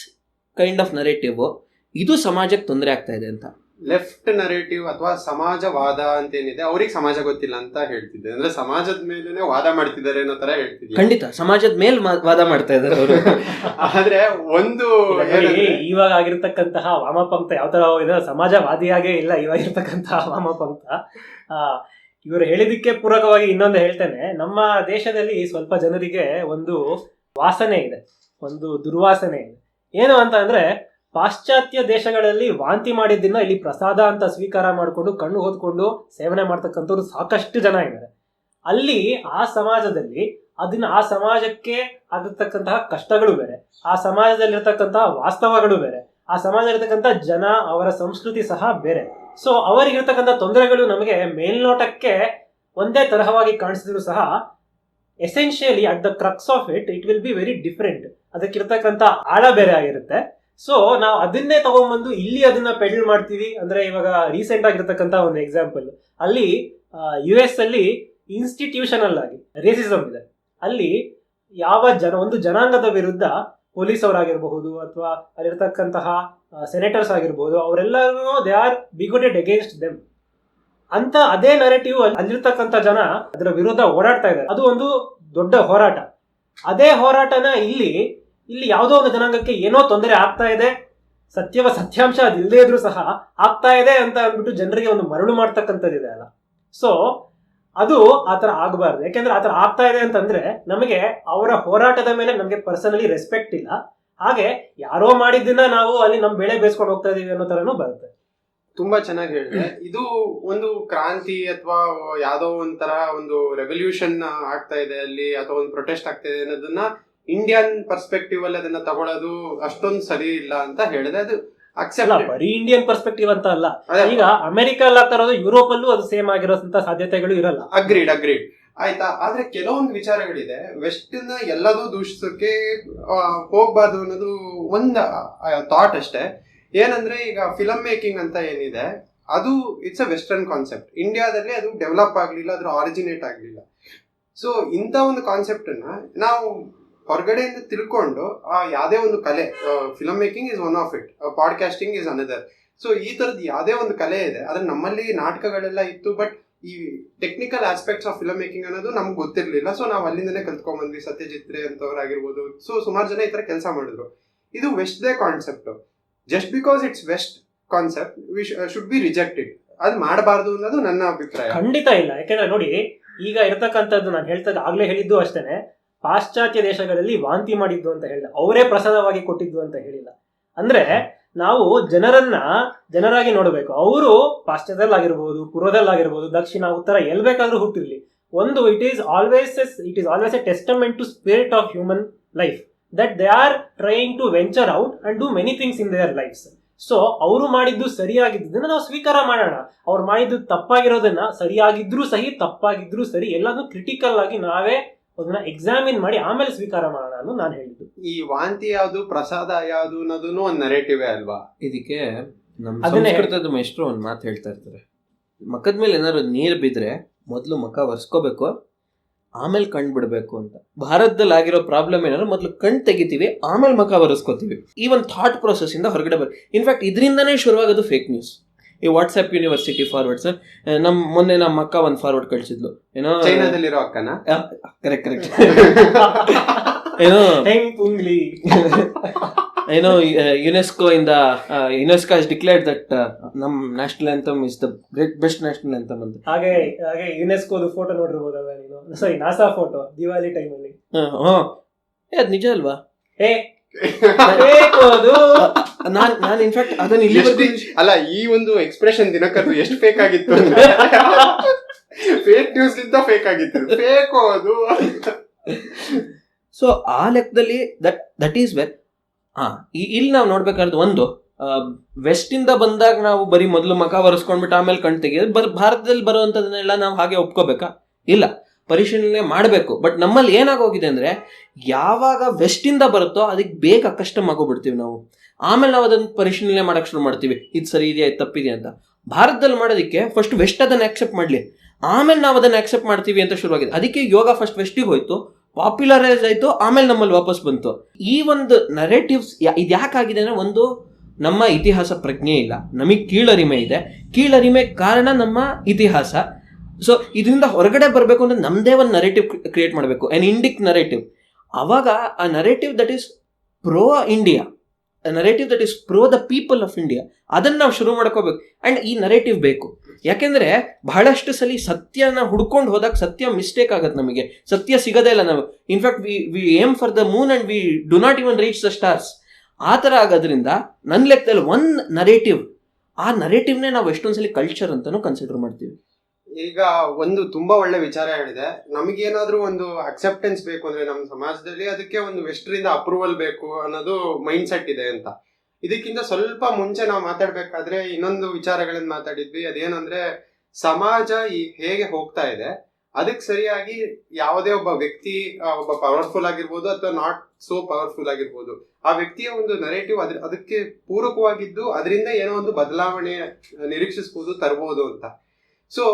ಕೈಂಡ್ ಆಫ್ ನರೇಟಿವ್ ಇದು ಸಮಾಜಕ್ಕೆ ತೊಂದರೆ ಆಗ್ತಾ ಇದೆ ಅಂತ. ಲೆಫ್ಟ್ ನರೇಟಿವ್ ಅಥವಾ ಸಮಾಜವಾದ ಅಂತ ಏನಿದೆ, ಅವ್ರಿಗೆ ಸಮಾಜ ಗೊತ್ತಿಲ್ಲ ಅಂತ ಹೇಳ್ತಿದ್ದೆ. ಅಂದ್ರೆ ಸಮಾಜದ ಮೇಲೆನೆ ವಾದ ಮಾಡ್ತಿದ್ದಾರೆ ಅನ್ನೋ ತರ ಹೇಳ್ತಿದ್ದೆ. ಖಂಡಿತ ಸಮಾಜದ ಮೇಲ್ ವಾದ ಮಾಡ್ತಾ ಇದ್ದಾರೆ ಅವರು. ಆದ್ರೆ ಒಂದು ಇವಾಗ ಆಗಿರ್ತಕ್ಕಂತಹ ವಾಮಪಂಥ ಯಾವ ತರ ಹೋಗಿದೆ, ಸಮಾಜವಾದಿಯಾಗೇ ಇಲ್ಲ ಇವಾಗಿರ್ತಕ್ಕಂತಹ ವಾಮಪಂಥ. ಇವರು ಹೇಳಿದಕ್ಕೆ ಪೂರಕವಾಗಿ ಇನ್ನೊಂದು ಹೇಳ್ತೇನೆ. ನಮ್ಮ ದೇಶದಲ್ಲಿ ಸ್ವಲ್ಪ ಜನರಿಗೆ ಒಂದು ವಾಸನೆ ಇದೆ, ಒಂದು ದುರ್ವಾಸನೆ ಇದೆ. ಏನು ಅಂತ ಅಂದ್ರೆ, ಪಾಶ್ಚಾತ್ಯ ದೇಶಗಳಲ್ಲಿ ವಾಂತಿ ಮಾಡಿದ್ದನ್ನ ಇಲ್ಲಿ ಪ್ರಸಾದ ಅಂತ ಸ್ವೀಕಾರ ಮಾಡಿಕೊಂಡು ಕಣ್ಣು ಹೊದ್ಕೊಂಡು ಸೇವನೆ ಮಾಡ್ತಕ್ಕಂಥವ್ರು ಸಾಕಷ್ಟು ಜನ ಇದ್ದಾರೆ. ಅಲ್ಲಿ ಆ ಸಮಾಜದಲ್ಲಿ ಆ ಸಮಾಜಕ್ಕೆ ಆಗಿರ್ತಕ್ಕಂತಹ ಕಷ್ಟಗಳು ಬೇರೆ, ಆ ಸಮಾಜದಲ್ಲಿರ್ತಕ್ಕಂತಹ ವಾಸ್ತವಗಳು ಬೇರೆ, ಆ ಸಮಾಜದಲ್ಲಿರ್ತಕ್ಕಂಥ ಜನ, ಅವರ ಸಂಸ್ಕೃತಿ ಸಹ ಬೇರೆ. ಸೊ ಅವರಿಗಿರ್ತಕ್ಕಂಥ ತೊಂದರೆಗಳು ನಮಗೆ ಮೇಲ್ನೋಟಕ್ಕೆ ಒಂದೇ ತರಹವಾಗಿ ಕಾಣಿಸಿದ್ರು ಸಹ essentially at the crux of it will be very different. ಅದಕ್ಕಿರ್ತಕ್ಕಂಥ ಆಳ ಬೇರೆ ಆಗಿರುತ್ತೆ. ಸೊ ನಾವು ಅದನ್ನೇ ತಗೊಂಡ್ಬಂದು ಇಲ್ಲಿ ಅದನ್ನ ಪೆಡಲ್ ಮಾಡ್ತೀವಿ. ಅಂದ್ರೆ ಇವಾಗ ರೀಸೆಂಟ್ ಆಗಿರ್ತಕ್ಕಂಥ ಒಂದು ಎಕ್ಸಾಂಪಲ್, ಅಲ್ಲಿ US ಅಲ್ಲಿ ಇನ್ಸ್ಟಿಟ್ಯೂಷನಲ್ ಆಗಿ ರೇಸಿಸಮ್ ಇದೆ. ಅಲ್ಲಿ ಒಂದು ಜನಾಂಗದ ವಿರುದ್ಧ ಪೊಲೀಸ್ ಅವರಾಗಿರಬಹುದು ಅಥವಾ ಅಲ್ಲಿರ್ತಕ್ಕಂತಹ ಸೆನೆಟರ್ಸ್ ಆಗಿರ್ಬೋದು, ಅವರೆಲ್ಲರೂ ದೇ ಆರ್ ಬಿಗೋಟೆಡ್ ಅಗೇನ್ಸ್ಟ್ ದೆಮ್ ಅಂತ ಅದೇ ನರೇಟಿವ್ ಅಲ್ಲಿರ್ತಕ್ಕಂಥ ಜನ ಅದರ ವಿರುದ್ಧ ಓಡಾಡ್ತಾ ಇದ್ದಾರೆ. ಅದು ಒಂದು ದೊಡ್ಡ ಹೋರಾಟ. ಅದೇ ಹೋರಾಟನ ಇಲ್ಲಿ ಯಾವುದೋ ಒಂದು ಜನಾಂಗಕ್ಕೆ ಏನೋ ತೊಂದರೆ ಆಗ್ತಾ ಇದೆ, ಸತ್ಯಾಂಶ ಅದಿಲ್ಲದೆ ಇದ್ರೂ ಸಹ ಆಗ್ತಾ ಇದೆ ಅಂತ ಅಂದ್ಬಿಟ್ಟು ಜನರಿಗೆ ಒಂದು ಮರಳು ಮಾಡ್ತಕ್ಕಂಥದ್ದಿದೆ ಅಲ್ಲ. ಸೊ ಅದು ಆತರ ಆಗಬಾರ್ದು. ಯಾಕೆಂದ್ರೆ ಆತರ ಆಗ್ತಾ ಇದೆ ಅಂತಂದ್ರೆ ನಮಗೆ ಅವರ ಹೋರಾಟದ ಮೇಲೆ ನಮಗೆ ಪರ್ಸನಲಿ ರೆಸ್ಪೆಕ್ಟ್ ಇಲ್ಲ. ಹಾಗೆ ಯಾರೋ ಮಾಡಿದ್ದನ್ನ ನಾವು ಅಲ್ಲಿ ನಮ್ಮ ಬೆಳೆ ಬೇಯಿಸ್ಕೊಂಡು ಹೋಗ್ತಾ ಇದೀವಿ ಅನ್ನೋ ತರನೂ ಬರುತ್ತೆ. ತುಂಬಾ ಚೆನ್ನಾಗಿ ಹೇಳಿದೆ. ಇದು ಒಂದು ಕ್ರಾಂತಿ ಅಥವಾ ಯಾವ್ದೋ ಒಂಥರ ಒಂದು ರೆವಲ್ಯೂಷನ್ ಆಗ್ತಾ ಇದೆ ಅಲ್ಲಿ, ಅಥವಾ ಒಂದು ಪ್ರೊಟೆಸ್ಟ್ ಆಗ್ತಾ ಇದೆ ಅನ್ನೋದನ್ನ ಇಂಡಿಯನ್ ಪರ್ಸ್ಪೆಕ್ಟಿವ್ ಅಲ್ಲಿ ಅದನ್ನ ತಗೊಳ್ಳೋದು ಅಷ್ಟೊಂದು ಸರಿ ಇಲ್ಲ ಅಂತ ಹೇಳಿದೆ. ಅದು ಬರೀ ಇಂಡಿಯನ್ ಪರ್ಸ್ಪೆಕ್ಟಿವ್ ಅಂತ ಅಲ್ಲ, ಈಗ ಅಮೆರಿಕ ಅಲ್ಲಿ ಆಗ್ತಾ ಇರೋದು ಯುರೋಪ್ ಅಲ್ಲೂ ಅದು ಸೇಮ್ ಆಗಿರೋಂತ ಸಾಧ್ಯತೆಗಳು ಇರಲ್ಲ. ಅಗ್ರೀಡ್ ಆಯ್ತಾ. ಆದ್ರೆ ಕೆಲವೊಂದು ವಿಚಾರಗಳಿದೆ, ವೆಸ್ಟ್ ನ ಎಲ್ಲದೂ ದೂಷಿಸೋಕೆ ಹೋಗ್ಬಾರ್ದು ಅನ್ನೋದು ಒಂದು ಥಾಟ್ ಅಷ್ಟೇ. ಏನಂದ್ರೆ ಈಗ ಫಿಲಮ್ ಮೇಕಿಂಗ್ ಅಂತ ಏನಿದೆ ಅದು ಇಟ್ಸ್ ಅ ವೆಸ್ಟರ್ನ್ ಕಾನ್ಸೆಪ್ಟ್. ಇಂಡಿಯಾದಲ್ಲಿ ಅದು ಡೆವಲಪ್ ಆಗ್ಲಿಲ್ಲ, ಅದ್ರ ಆರಿಜಿನೇಟ್ ಆಗ್ಲಿಲ್ಲ. ಸೊ ಇಂಥ ಒಂದು ಕಾನ್ಸೆಪ್ಟ್ ಅನ್ನ ನಾವು ಹೊರಗಡೆಯಿಂದ ತಿಳ್ಕೊಂಡು ಯಾವುದೇ ಒಂದು ಕಲೆ, film making is one of it, podcasting is another. So ಈ ತರದ್ ಯಾವುದೇ ಒಂದು ಕಲೆ ಇದೆ, ಅದ್ರ ನಮ್ಮಲ್ಲಿ ನಾಟಕಗಳೆಲ್ಲ ಇತ್ತು, ಬಟ್ ಈ technical aspects of film making ಅನ್ನೋದು ನಮ್ಗೆ ಗೊತ್ತಿರ್ಲಿಲ್ಲ. ಸೊ ನಾವು ಅಲ್ಲಿಂದನೇ ಕಲ್ತ್ಕೊಂಡ್ಬಂದ್ವಿ. ಸತ್ಯಜಿತ್ ರೇ ಅಂತವ್ರಾಗಿರ್ಬೋದು. ಸೊ ಸುಮಾರು ಜನ ಈ ತರ ಕೆಲಸ ಮಾಡಿದ್ರು. ಇದು ವೆಸ್ಟ್ ದೇ concept. Just because it's west concept we should be rejected. ಅದು ಮಾಡಬಾರ್ದು ಅನ್ನೋದು ನನ್ನ ಅಭಿಪ್ರಾಯ. ಖಂಡಿತ ಇಲ್ಲ. ಯಾಕೆಂದ್ರೆ ನೋಡಿ, ಈಗ ಇರತಕ್ಕಂಥದ್ದು ನಾನು ಆಗ್ಲೇ ಹೇಳಿದ್ದು ಅಷ್ಟೇನೆ, ಪಾಶ್ಚಾತ್ಯ ದೇಶಗಳಲ್ಲಿ ವಾಂತಿ ಮಾಡಿದ್ದು ಅಂತ ಹೇಳಿದ, ಅವರೇ ಪ್ರಸಾದವಾಗಿ ಕೊಟ್ಟಿದ್ದು ಅಂತ ಹೇಳಿಲ್ಲ. ಅಂದ್ರೆ ನಾವು ಜನರಾಗಿ ನೋಡಬೇಕು. ಅವರು ಪಾಶ್ಚಾತ್ಯದಲ್ಲಾಗಿರ್ಬೋದು, ಪೂರ್ವದಲ್ಲಾಗಿರ್ಬೋದು, ದಕ್ಷಿಣ, ಉತ್ತರ ಎಲ್ಲಿ ಬೇಕಾದ್ರೂ ಹುಟ್ಟಿರ್ಲಿ, ಒಂದು it is always a testament to spirit of human life that they are trying to venture out and do many things in their lives. So ಅವರು ಮಾಡಿದ್ದು ಸರಿಯಾಗಿದ್ದನ್ನ ನಾವು ಸ್ವೀಕಾರ ಮಾಡೋಣ. ಅವ್ರು ಮಾಡಿದ್ದು ತಪ್ಪಾಗಿರೋದನ್ನ ಸರಿಯಾಗಿದ್ರು ಸರಿ, ತಪ್ಪಾಗಿದ್ರು ಸರಿ, ಎಲ್ಲಾನು ಕ್ರಿಟಿಕಲ್ ಆಗಿ ನಾವೇ ಅದನ್ನ ಎಕ್ಸಾಮಿನ್ ಮಾಡಿ ಆಮೇಲೆ ಸ್ವೀಕಾರ ಮಾಡೋಣ ಅನ್ನೋ ನಾನು ಹೇಳಿದ್ದು. ಈ ವಾಂತಿ ಯಾವುದು, ಪ್ರಸಾದ ಯಾವುದು ಅನ್ನೋದನ್ನು ಒಂದು ನರೇಟಿವೇ ಅಲ್ವಾ? ಇದಕ್ಕೆ ನಮ್ಮ ಸಂಸ್ಕೃತದ ಮೇಷ್ಟ್ರು ಒಂದು ಮಾತು ಹೇಳ್ತಾ ಇರ್ತಾರೆ, ಮಖದ ಮೇಲೆ ಏನಾದ್ರು ನೀರು ಬಿದ್ರೆ ಮೊದಲು ಮುಖ ಒರೆಸ್ಕೋಬೇಕು, ಆಮೇಲೆ ಕಣ್ ಬಿಡಬೇಕು ಅಂತ. ಭಾರತದಲ್ಲಿ ಆಗಿರೋ ಪ್ರಾಬ್ಲಮ್ ಏನಾದ್ರು ಮೊದಲು ಕಣ್ ತೆಗಿತೀವಿ, ಆಮೇಲೆ ಮುಖ ಒರೆಸ್ಕೋತೀವಿ. ಈ ಒಂದು ಥಾಟ್ ಪ್ರೊಸೆಸ್ ಇಂದ ಹೊರಗಡೆ ಇನ್ಫ್ಯಾಕ್ಟ್ ಇದರಿಂದನೇ ಶುರುವಾಗೋದು ಫೇಕ್ ನ್ಯೂಸ್. ಈ ವಾಟ್ಸ್ಆಪ್ ಯೂನಿವರ್ಸಿಟಿ ಫಾರ್ವರ್ಡ್ ಸರ್, ಮೊನ್ನೆ ನಮ್ಮ ಅಕ್ಕ ಒಂದು ಫಾರ್ವರ್ಡ್ ಕಳಿಸಿದ್ಲು, ಏನೋ ಚೈನಾದಲ್ಲಿರೋ ಅಕ್ಕನ, ಕರೆಕ್ಟ್ ಏನೋ ಏನೋ ಯುನೆಸ್ಕೋ ಹಸ್ ಡಿಕ್ಲೇರ್ಡ್ ದಟ್ ನಮ್ national anthem is the best national anthem ಅಂತ. ಹಾಗೆ ಯುನೆಸ್ಕೋದು ಫೋಟೋ ನೋಡಿರ್ಬೋದಲ್ಲ ನೀನು, ಸಾರಿ ನಾಸಾ ಫೋಟೋ ದಿವಾಲಿ ಟೈಮಲ್ಲಿ. ಅದ್ ನಿಜ ಅಲ್ವಾ? ನಾನು ಇನ್ಫ್ಯಾಕ್ಟ್ ಅದನ್ನ ಇಲ್ಲಿ ಅಲ್ಲ, ಈ ಒಂದು ಎಕ್ಸ್ಪ್ರೆಷನ್ ದಿನಕರ್ದು ಎಷ್ಟು ಫೇಕ್ ಆಗಿತ್ತು ಅಂದ್ರೆ ಫೇಕ್ ನ್ಯೂಸ್ ಇಂದ ಫೇಕ್ ಆಗಿತ್ತು, ಫೇಕ್ ಅದು. ಸೊ ಆ ಲೆಕ್ಕದಲ್ಲಿ ದಟ್ ಈಸ್ ವೆರ್ ಇಲ್ಲಿ ನಾವು ನೋಡ್ಬೇಕಾದ್ರೆ ಒಂದು ವೆಸ್ಟ್ ಇಂದ ಬಂದಾಗ ನಾವು ಬರೀ ಮೊದಲು ಮಖ ಒರೆಸ್ಕೊಂಡ್ಬಿಟ್ಟು ಆಮೇಲೆ ಕಣ್ ತೆಗೆಯೋದು, ಭಾರತದಲ್ಲಿ ಬರುವಂತದನ್ನೆಲ್ಲ ನಾವು ಹಾಗೆ ಒಪ್ಕೋಬೇಕಾ? ಇಲ್ಲ, ಪರಿಶೀಲನೆ ಮಾಡಬೇಕು. ಬಟ್ ನಮ್ಮಲ್ಲಿ ಏನಾಗೋಗಿದೆ ಅಂದ್ರೆ, ಯಾವಾಗ ವೆಸ್ಟ್ ಇಂದ ಬರುತ್ತೋ ಅದಕ್ಕೆ ಬೇಗ ಅಕಷ್ಟಮ್ ಆಗೋಗ್ಬಿಡ್ತೀವಿ ನಾವು. ಆಮೇಲೆ ನಾವು ಅದನ್ನ ಪರಿಶೀಲನೆ ಮಾಡಕ್ ಶುರು ಮಾಡ್ತೀವಿ, ಇದು ಸರಿ ಇದೆಯಾ ಇದು ತಪ್ಪಿದೆಯಾ ಅಂತ. ಭಾರತದಲ್ಲಿ ಮಾಡೋದಕ್ಕೆ ಫಸ್ಟ್ ವೆಸ್ಟ್ ಅದನ್ನ ಆಕ್ಸೆಪ್ಟ್ ಮಾಡ್ಲಿ, ಆಮೇಲೆ ನಾವು ಅದನ್ನ ಆಕ್ಸೆಪ್ಟ್ ಮಾಡ್ತೀವಿ ಅಂತ ಶುರುವಾಗಿದೆ. ಅದಕ್ಕೆ ಯೋಗ ಫಸ್ಟ್ ವೆಸ್ಟಿಗೆ ಹೋಯ್ತು, ಪಾಪ್ಯುಲರೈಸ್ ಆಯ್ತು, ಆಮೇಲೆ ನಮ್ಮಲ್ಲಿ ವಾಪಸ್ ಬಂತು. ಈ ಒಂದು ನರೇಟಿವ್ಸ್ ಇದು ಯಾಕಾಗಿದೆ ಅಂದ್ರೆ, ಒಂದು ನಮ್ಮ ಇತಿಹಾಸ ಪ್ರಜ್ಞೆ ಇಲ್ಲ, ನಮಗೆ ಕೀಳರಿಮೆ ಇದೆ. ಕೀಳರಿಮೆ ಕಾರಣ ನಮ್ಮ ಇತಿಹಾಸ. ಸೊ ಇದರಿಂದ ಹೊರಗಡೆ ಬರಬೇಕು ಅಂದ್ರೆ ನಮ್ಮದೇ ಒಂದು ನರೇಟಿವ್ ಕ್ರಿಯೇಟ್ ಮಾಡಬೇಕು, ಆನ್ ಇಂಡಿಕ್ ನರೇಟಿವ್. ಅವಾಗ ಆ narrative that is pro India, narrative that is pro the people of India, ಅದನ್ನ ನಾವು ಶುರು ಮಾಡ್ಕೋಬೇಕು. ಅಂಡ್ ಈ ನರೇಟಿವ್ ಬೇಕು. ಯಾಕೆಂದ್ರೆ ಬಹಳಷ್ಟು ಸಲ ಸತ್ಯನ ಹುಡ್ಕೊಂಡು ಹೋದಾಗ ಸತ್ಯ ಮಿಸ್ಟೇಕ್ ಆಗುತ್ತೆ, ನಮಗೆ ಸತ್ಯ ಸಿಗೋದೇ ಇಲ್ಲ. ನಾವು in fact we aim for the moon and we do not even reach the stars. ಆ ಥರ ಆಗೋದ್ರಿಂದ ನನ್ನ ಲೆಕ್ಕದಲ್ಲಿ ಒಂದು ನರೇಟಿವ್, ಆ ನರೇಟಿವ್ನೇ ನಾವು ಎಷ್ಟೊಂದ್ಸಲಿ ಕಲ್ಚರ್ ಅಂತಾನೂ ಕನ್ಸಿಡರ್ ಮಾಡ್ತೀವಿ. ಈಗ ಒಂದು ತುಂಬಾ ಒಳ್ಳೆ ವಿಚಾರ ಹೇಳಿದೆ. ನಮಗೇನಾದ್ರೂ ಒಂದು ಅಕ್ಸೆಪ್ಟೆನ್ಸ್ ಬೇಕು ಅಂದ್ರೆ ನಮ್ಮ ಸಮಾಜದಲ್ಲಿ, ಅದಕ್ಕೆ ಒಂದು ವೆಸ್ಟ್ರಿಂದ ಅಪ್ರೂವಲ್ ಬೇಕು ಅನ್ನೋದು ಮೈಂಡ್ ಸೆಟ್ ಇದೆ ಅಂತ. ಇದಕ್ಕಿಂತ ಸ್ವಲ್ಪ ಮುಂಚೆ ನಾವು ಮಾತಾಡ್ಬೇಕಾದ್ರೆ ಇನ್ನೊಂದು ವಿಚಾರಗಳನ್ನ ಮಾತಾಡಿದ್ವಿ. ಅದೇನಂದ್ರೆ, ಸಮಾಜ ಹೇಗೆ ಹೋಗ್ತಾ ಇದೆ ಅದಕ್ಕೆ ಸರಿಯಾಗಿ ಯಾವುದೇ ಒಬ್ಬ ವ್ಯಕ್ತಿ, ಒಬ್ಬ ಪವರ್ಫುಲ್ ಆಗಿರ್ಬೋದು ಅಥವಾ ನಾಟ್ ಸೋ ಪವರ್ಫುಲ್ ಆಗಿರ್ಬೋದು, ಆ ವ್ಯಕ್ತಿಯ ಒಂದು ನರೇಟಿವ್ ಅದಕ್ಕೆ ಪೂರಕವಾಗಿದ್ದು ಅದರಿಂದ ಏನೋ ಒಂದು ಬದಲಾವಣೆ ನಿರೀಕ್ಷಿಸಬಹುದು, ತರಬಹುದು ಅಂತ. ಸೊ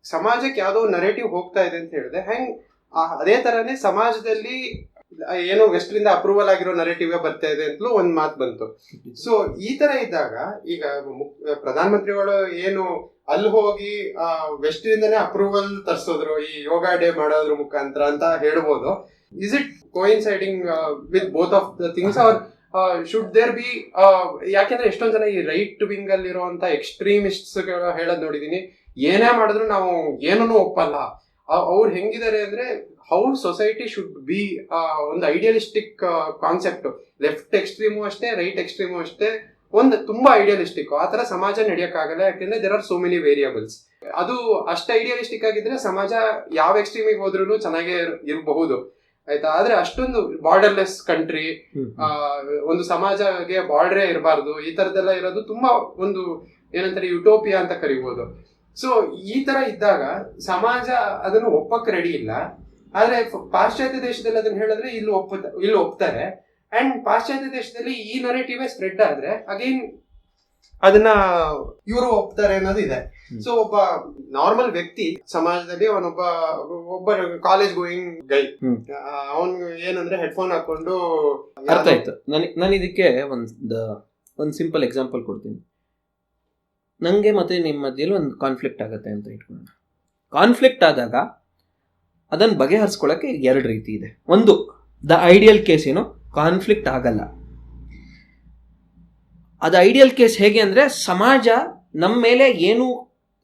ಸಮಾಜಕ್ಕೆ ಯಾವುದೋ ನರೇಟಿವ್ ಹೋಗ್ತಾ ಇದೆ ಅಂತ ಹೇಳಿದೆ. ಅದೇ ತರನೇ ಸಮಾಜದಲ್ಲಿ ಏನೋ ವೆಸ್ಟ್ರಿಂದ ಅಪ್ರೂವಲ್ ಆಗಿರೋ ನರೇಟಿವ್ ಬರ್ತಾ ಇದೆ ಅಂತಲೂ ಒಂದ್ ಮಾತು ಬಂತು. ಸೊ ಈ ತರ ಇದ್ದಾಗ ಈಗ ಪ್ರಧಾನಮಂತ್ರಿಗಳು ಏನು ಅಲ್ಲಿ ಹೋಗಿ ವೆಸ್ಟ್ ಇಂದನೇ ಅಪ್ರೂವಲ್ ತರಿಸೋದ್ರು ಈ ಯೋಗ ಡೇ ಮಾಡೋದ್ರ ಮುಖಾಂತರ ಅಂತ ಹೇಳ್ಬೋದು. Is it coinciding with both of the things, are should there be? ಯಾಕೆಂದ್ರೆ ಎಷ್ಟೊಂದ್ ಜನ ಈ ರೈಟ್ ವಿಂಗ್ ಅಲ್ಲಿ ಇರುವಂತ ಎಕ್ಸ್ಟ್ರೀಮಿಸ್ಟ್ಸ್ ಹೇಳೋದ್ ನೋಡಿದೀನಿ, ಏನೇ ಮಾಡಿದ್ರು ನಾವು ಏನೂ ಒಪ್ಪಲ್ಲ. ಅವ್ರು ಹೆಂಗಿದ್ದಾರೆ ಅಂದ್ರೆ, ಹೌ ಸೊಸೈಟಿ ಶುಡ್ ಬಿ ಒಂದು ಐಡಿಯಲಿಸ್ಟಿಕ್ ಕಾನ್ಸೆಪ್ಟ್. ಲೆಫ್ಟ್ ಎಕ್ಸ್ಟ್ರೀಮು ಅಷ್ಟೇ, ರೈಟ್ ಎಕ್ಸ್ಟ್ರೀಮು ಅಷ್ಟೇ, ಒಂದು ತುಂಬಾ ಐಡಿಯಲಿಸ್ಟಿಕ್. ಆ ತರ ಸಮಾಜ ನಡೆಯಕ್ಕಾಗಲ್ಲ, ಯಾಕೆಂದ್ರೆ there are so many variables. ಅದು ಅಷ್ಟು ಐಡಿಯಲಿಸ್ಟಿಕ್ ಆಗಿದ್ರೆ ಸಮಾಜ ಯಾವ ಎಕ್ಸ್ಟ್ರೀಮಿಗೆ ಹೋದ್ರೂ ಚೆನ್ನಾಗೇ ಇರಬಹುದು, ಆಯ್ತಾ. ಆದ್ರೆ ಅಷ್ಟೊಂದು ಬಾರ್ಡರ್ಲೆಸ್ ಕಂಟ್ರಿ, ಒಂದು ಸಮಾಜಗೆ ಬಾರ್ಡರೇ ಇರಬಾರ್ದು, ಈ ತರದೆಲ್ಲ ಇರೋದು ತುಂಬಾ ಒಂದು ಏನಂತಾರೆ ಯುಟೋಪಿಯಾ ಅಂತ ಕರಿಬಹುದು. ಸೊ ಈ ತರ ಇದ್ದಾಗ ಸಮಾಜ ಅದನ್ನು ಒಪ್ಪಕ್ಕೆ ರೆಡಿ ಇಲ್ಲ. ಆದ್ರೆ ಪಾಶ್ಚಾತ್ಯ ದೇಶದಲ್ಲಿ ಅದನ್ನ ಹೇಳಿದ್ರೆ ಇಲ್ಲಿ ಒಪ್ತಾರೆ. ಅಂಡ್ ಪಾಶ್ಚಾತ್ಯ ದೇಶದಲ್ಲಿ ಈ ನರೇಟಿವ್ ಸ್ಪ್ರೆಡ್ ಆದ್ರೆ ಅಗೇನ್ ಅದನ್ನ ಇವರು ಒಪ್ತಾರೆ ಅನ್ನೋದು ಇದೆ. ಸೊ ಒಬ್ಬ ನಾರ್ಮಲ್ ವ್ಯಕ್ತಿ ಸಮಾಜದಲ್ಲಿ ಒಬ್ಬ ಕಾಲೇಜ್ ಗೋಯಿಂಗ್ ಗೈ, ಅವನ್ ಏನಂದ್ರೆ ಹೆಡ್ಫೋನ್ ಹಾಕೊಂಡು, ಅರ್ಥ ಆಯ್ತು. ನಾನು ಇದಕ್ಕೆ ಒಂದು ಸಿಂಪಲ್ ಎಕ್ಸಾಂಪಲ್ ಕೊಡ್ತೀನಿ. ನನಗೆ ಮತ್ತೆ ನಿಮ್ಮ ಮಧ್ಯೆಯಲ್ಲಿ ಒಂದು ಕಾನ್ಫ್ಲಿಕ್ಟ್ ಆಗುತ್ತೆ ಅಂತ ಇಟ್ಕೊಳ್ಳೋಣ. ಕಾನ್ಫ್ಲಿಕ್ಟ್ ಆದಾಗ ಅದನ್ನು ಬಗೆಹರಿಸ್ಕೊಳ್ಳೋಕ್ಕೆ ಎರಡು ರೀತಿ ಇದೆ. ಒಂದು, ದ ಐಡಿಯಲ್ ಕೇಸ್ ಏನು, ಕಾನ್ಫ್ಲಿಕ್ಟ್ ಆಗಲ್ಲ. ಅದು ಐಡಿಯಲ್ ಕೇಸ್ ಹೇಗೆ ಅಂದರೆ, ಸಮಾಜ ನಮ್ಮ ಮೇಲೆ ಏನು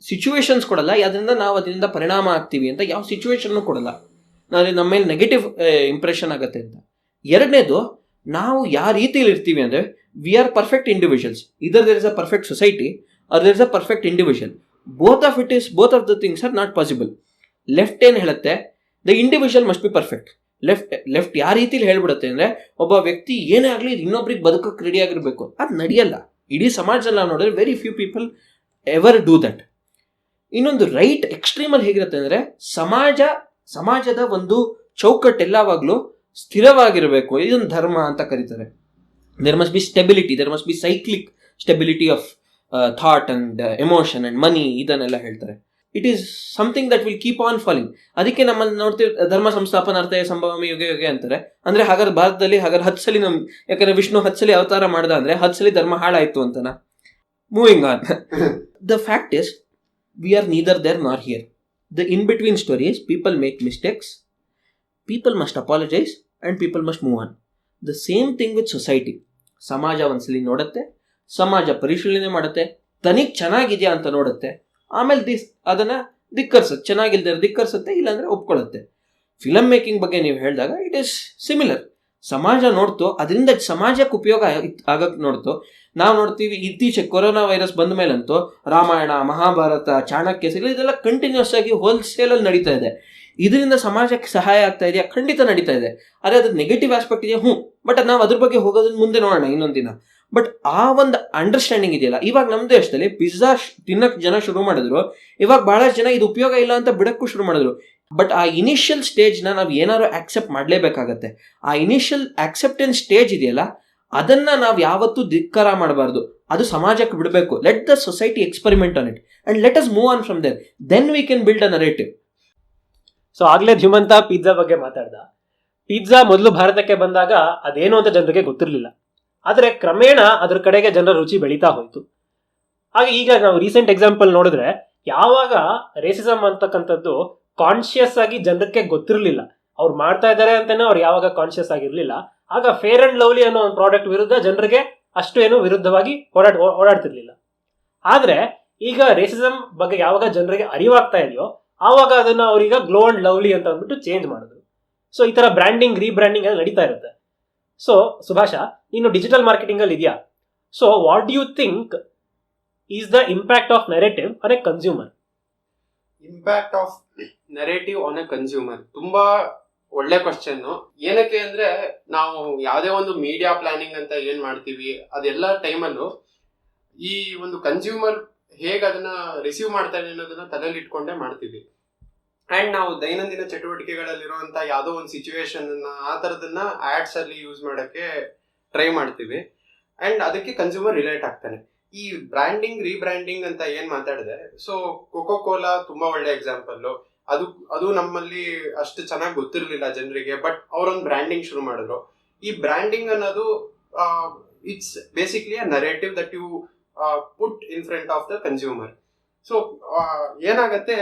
ಸಿಚುವೇಶನ್ಸ್ ಕೊಡಲ್ಲ, ಅದರಿಂದ ನಾವು ಅದರಿಂದ ಪರಿಣಾಮ ಆಗ್ತೀವಿ ಅಂತ ಯಾವ ಸಿಚುವೇಶನ್ನು ಕೊಡಲ್ಲ, ನಮ್ಮ ಮೇಲೆ ನೆಗೆಟಿವ್ ಇಂಪ್ರೆಷನ್ ಆಗುತ್ತೆ ಅಂತ. ಎರಡನೇದು, ನಾವು ಯಾವ ರೀತಿಯಲ್ಲಿ ಇರ್ತೀವಿ ಅಂದರೆ, we are perfect individuals. Either there is a perfect society or there is a perfect individual. Both of the things are not possible. Left ಏನು ಹೇಳುತ್ತೆ, the individual must be perfect. Left ಯಾವ ರೀತಿಲಿ ಹೇಳ್ಬಿಡುತ್ತೆ ಅಂದರೆ, ಒಬ್ಬ ವ್ಯಕ್ತಿ ಏನೇ ಆಗಲಿ ಇನ್ನೊಬ್ರಿಗೆ ಬದುಕೋಕೆ ರೆಡಿ ಆಗಿರಬೇಕು. ಅದು ನಡೆಯಲ್ಲ. ಇಡೀ ಸಮಾಜದಲ್ಲಿ ನಾವು ನೋಡಿದ್ರೆ very few people ever do that. ಇನ್ನೊಂದು ರೈಟ್ ಎಕ್ಸ್ಟ್ರೀಮಲ್ಲಿ ಹೇಗಿರುತ್ತೆ ಅಂದರೆ, ಸಮಾಜದ ಒಂದು ಚೌಕಟ್ಟು ಎಲ್ಲವಾಗಲೂ ಸ್ಥಿರವಾಗಿರಬೇಕು. ಇದೊಂದು ಧರ್ಮ ಅಂತ ಕರೀತಾರೆ. There must be stability, there must be cyclic stability of thought and emotion and money, ಇದನ್ನೆಲ್ಲ ಹೇಳ್ತಾರೆ. It is something that will keep on falling. ಅದಕ್ಕೆ ನಮ್ಮಲ್ಲಿ ನೋಡ್ತೀವಿ, ಧರ್ಮ ಸಂಸ್ಥಾಪನಾರ್ಥ ಸಂಭವಮಿ ಯುಗೆ ಯುಗೆ ಅಂತಾರೆ. ಅಂದ್ರೆ ಹಾಗಾದ್ರೆ ಭಾರತದಲ್ಲಿ 10 ಸಲ ಯಾಕಂದ್ರೆ ವಿಷ್ಣು 10 ಸಲ ಅವತಾರ ಮಾಡ್ದ ಅಂದ್ರೆ 10 ಸಲ ಧರ್ಮ ಹಾಳಾಯ್ತು ಅಂತನಾ? Moving on. The fact is, we are neither there nor here. The in between story is, people make mistakes, people must apologise and people must move on. The same thing with society. ಸಮಾಜ ಒಂದ್ಸಲಿ ನೋಡುತ್ತೆ, ಸಮಾಜ ಪರಿಶೀಲನೆ ಮಾಡುತ್ತೆ, ತನಿಗೆ ಚೆನ್ನಾಗಿದೆಯಾ ಅಂತ ನೋಡುತ್ತೆ, ಆಮೇಲೆ ಅದನ್ನ ಧಿಕ್ಕರಿಸುತ್ತೆ, ಚೆನ್ನಾಗಿಲ್ದೇ ಧಿಕ್ಕರಿಸುತ್ತೆ, ಇಲ್ಲಾಂದ್ರೆ ಒಪ್ಕೊಳ್ಳುತ್ತೆ. ಫಿಲಮ್ ಮೇಕಿಂಗ್ ಬಗ್ಗೆ ನೀವು ಹೇಳಿದಾಗ ಇಟ್ ಈಸ್ ಸಿಮಿಲರ್. ಸಮಾಜ ನೋಡ್ತು, ಅದರಿಂದ ಸಮಾಜಕ್ಕೆ ಉಪಯೋಗ ಆಗಕ್ಕೆ ನೋಡ್ತು. ನಾವು ನೋಡ್ತೀವಿ ಇತ್ತೀಚೆಗೆ ಕೊರೋನಾ ವೈರಸ್ ಬಂದ ಮೇಲಂತೂ ರಾಮಾಯಣ, ಮಹಾಭಾರತ, ಚಾಣಕ್ಯ ಇದೆಲ್ಲ ಕಂಟಿನ್ಯೂಸ್ ಆಗಿ ಹೋಲ್ಸೇಲಲ್ಲಿ ನಡೀತಾ ಇದೆ. ಇದರಿಂದ ಸಮಾಜಕ್ಕೆ ಸಹಾಯ ಆಗ್ತಾ ಇದೆಯಾ? ಖಂಡಿತ ನಡೀತಾ ಇದೆ. ಆದರೆ ಅದ್ರ ನೆಗೆಟಿವ್ ಆಸ್ಪೆಕ್ಟ್ ಇದೆಯಾ? ಬಟ್ ನಾವು ಅದ್ರ ಬಗ್ಗೆ ಹೋಗೋದನ್ನ ಮುಂದೆ ನೋಡೋಣ ಇನ್ನೊಂದು ದಿನ. ಬಟ್ ಆ ಒಂದು ಅಂಡರ್ಸ್ಟ್ಯಾಂಡಿಂಗ್ ಇದೆಯಲ್ಲ, ಇವಾಗ ನಮ್ಮ ದೇಶದಲ್ಲಿ ಪಿಜ್ಜಾ ತಿನ್ನಕ್ ಜನ ಶುರು ಮಾಡಿದ್ರು, ಇವಾಗ ಬಹಳಷ್ಟು ಜನ ಇದು ಉಪಯೋಗ ಇಲ್ಲ ಅಂತ ಬಿಡಕ್ಕೂ ಶುರು ಮಾಡಿದ್ರು. ಬಟ್ ಆ ಇನಿಷಿಯಲ್ ಸ್ಟೇಜ್ನ ನಾವು ಏನಾದ್ರು ಆಕ್ಸೆಪ್ಟ್ ಮಾಡಲೇಬೇಕಾಗತ್ತೆ. ಆ ಇನಿಷಿಯಲ್ ಆಕ್ಸೆಪ್ಟೆನ್ಸ್ ಸ್ಟೇಜ್ ಇದೆಯಲ್ಲ, ಅದನ್ನ ನಾವು ಯಾವತ್ತೂ ಧಿಕ್ಕಾರ ಮಾಡಬಾರ್ದು. ಅದು ಸಮಾಜಕ್ಕೆ ಬಿಡಬೇಕು. Let the society experiment on it and let us move on from there. Then we can build a narrative. So ಆಗ್ಲೇ ಧೀಮಂತ ಪಿಜ್ಜಾ ಬಗ್ಗೆ ಮಾತಾಡ್ದ. ಪಿಜ್ಜಾ ಮೊದಲು ಭಾರತಕ್ಕೆ ಬಂದಾಗ ಅದೇನು ಅಂತ ಜನರಿಗೆ ಗೊತ್ತಿರಲಿಲ್ಲ. ಆದರೆ ಕ್ರಮೇಣ ಅದ್ರ ಕಡೆಗೆ ಜನರ ರುಚಿ ಬೆಳೀತಾ ಹೋಯ್ತು. ಹಾಗೆ ಈಗ ನಾವು ರೀಸೆಂಟ್ ಎಕ್ಸಾಂಪಲ್ ನೋಡಿದ್ರೆ, ಯಾವಾಗ ರೇಸಿಸಮ್ ಅಂತಕ್ಕಂಥದ್ದು ಕಾನ್ಶಿಯಸ್ ಆಗಿ ಜನರಿಗೆ ಗೊತ್ತಿರಲಿಲ್ಲ, ಅವ್ರು ಮಾಡ್ತಾ ಇದ್ದಾರೆ ಅಂತಾನೆ ಅವ್ರು ಯಾವಾಗ ಕಾನ್ಶಿಯಸ್ ಆಗಿರ್ಲಿಲ್ಲ, ಆಗ ಫೇರ್ ಅಂಡ್ ಲವ್ಲಿ ಅನ್ನೋ ಒಂದು ಪ್ರಾಡಕ್ಟ್ ವಿರುದ್ಧ ಜನರಿಗೆ ಅಷ್ಟು ಏನು ವಿರುದ್ಧವಾಗಿ ಓಡಾಡ್ತಿರ್ಲಿಲ್ಲ. ಆದ್ರೆ ಈಗ ರೇಸಿಸಮ್ ಬಗ್ಗೆ ಯಾವಾಗ ಜನರಿಗೆ ಅರಿವಾಗ್ತಾ ಇದೆಯೋ ಆವಾಗ ಅದನ್ನ ಅವ್ರೀಗ ಗ್ಲೋ ಅಂಡ್ ಲವ್ಲಿ ಅಂತ ಅಂದ್ಬಿಟ್ಟು ಚೇಂಜ್ ಮಾಡಿದ್ರು. ಸೊ ಈ ತರ ಬ್ರ್ಯಾಂಡಿಂಗ್ ರೀಬ್ರ್ಯಾಂಡಿಂಗ್ ಎಲ್ಲ ನಡೀತಾ ಇರುತ್ತೆ. ಸೊ ಸುಭಾಷ, ನೀನು ಡಿಜಿಟಲ್ ಮಾರ್ಕೆಟಿಂಗ್ ಅಲ್ಲಿ ಇದೆಯಾ? So what do you think is the impact of narrative on a consumer? Impact of narrative on a consumer ತುಂಬಾ ಒಳ್ಳೆ ಕ್ವಶನ್. ಏನಕ್ಕೆ ಅಂದ್ರೆ, ನಾವು ಯಾವುದೇ ಒಂದು ಮೀಡಿಯಾ ಪ್ಲಾನಿಂಗ್ ಅಂತ ಏನ್ ಮಾಡ್ತೀವಿ ಅದೆಲ್ಲ ಟೈಮಲ್ಲೂ ಈ ಒಂದು ಕನ್ಸ್ಯೂಮರ್ ಹೇಗೆ ಅದನ್ನ ರಿಸೀವ್ ಮಾಡ್ತಾನೆ ಅನ್ನೋದನ್ನ ತಲೆಯಲ್ಲಿ ಇಟ್ಕೊಂಡೇ ಮಾಡ್ತೀವಿ. ಅಂಡ್ ನಾವು ದೈನಂದಿನ ಚಟುವಟಿಕೆಗಳಲ್ಲಿರುವಂತ ಯಾವುದೋ ಒಂದು ಸಿಚುವೇಶನ್ ಆ ತರದನ್ನ ಆಡ್ಸ್ ಅಲ್ಲಿ ಯೂಸ್ ಮಾಡಕ್ಕೆ ಟ್ರೈ ಮಾಡ್ತೀವಿ. ಅಂಡ್ ಅದಕ್ಕೆ ಕನ್ಸ್ಯೂಮರ್ ರಿಲೇಟ್ ಆಗ್ತಾನೆ. ಈ ಬ್ರ್ಯಾಂಡಿಂಗ್ ರೀಬ್ರ್ಯಾಂಡಿಂಗ್ ಅಂತ ಏನ್ ಮಾತಾಡಿದೆ, ಸೊ ಕೊಕೋ ಕೋಲಾ ತುಂಬಾ ಒಳ್ಳೆ ಎಕ್ಸಾಂಪಲ್. ಅದು ನಮ್ಮಲ್ಲಿ ಅಷ್ಟು ಚೆನ್ನಾಗಿ ಗೊತ್ತಿರಲಿಲ್ಲ ಜನರಿಗೆ, ಬಟ್ ಅವರೊಂದು ಬ್ರ್ಯಾಂಡಿಂಗ್ ಶುರು ಮಾಡಿದ್ರು. ಈ ಬ್ರ್ಯಾಂಡಿಂಗ್ ಅನ್ನೋದು it's basically a narrative that you put in front of the consumer. So ಏನಾಗತ್ತೆ,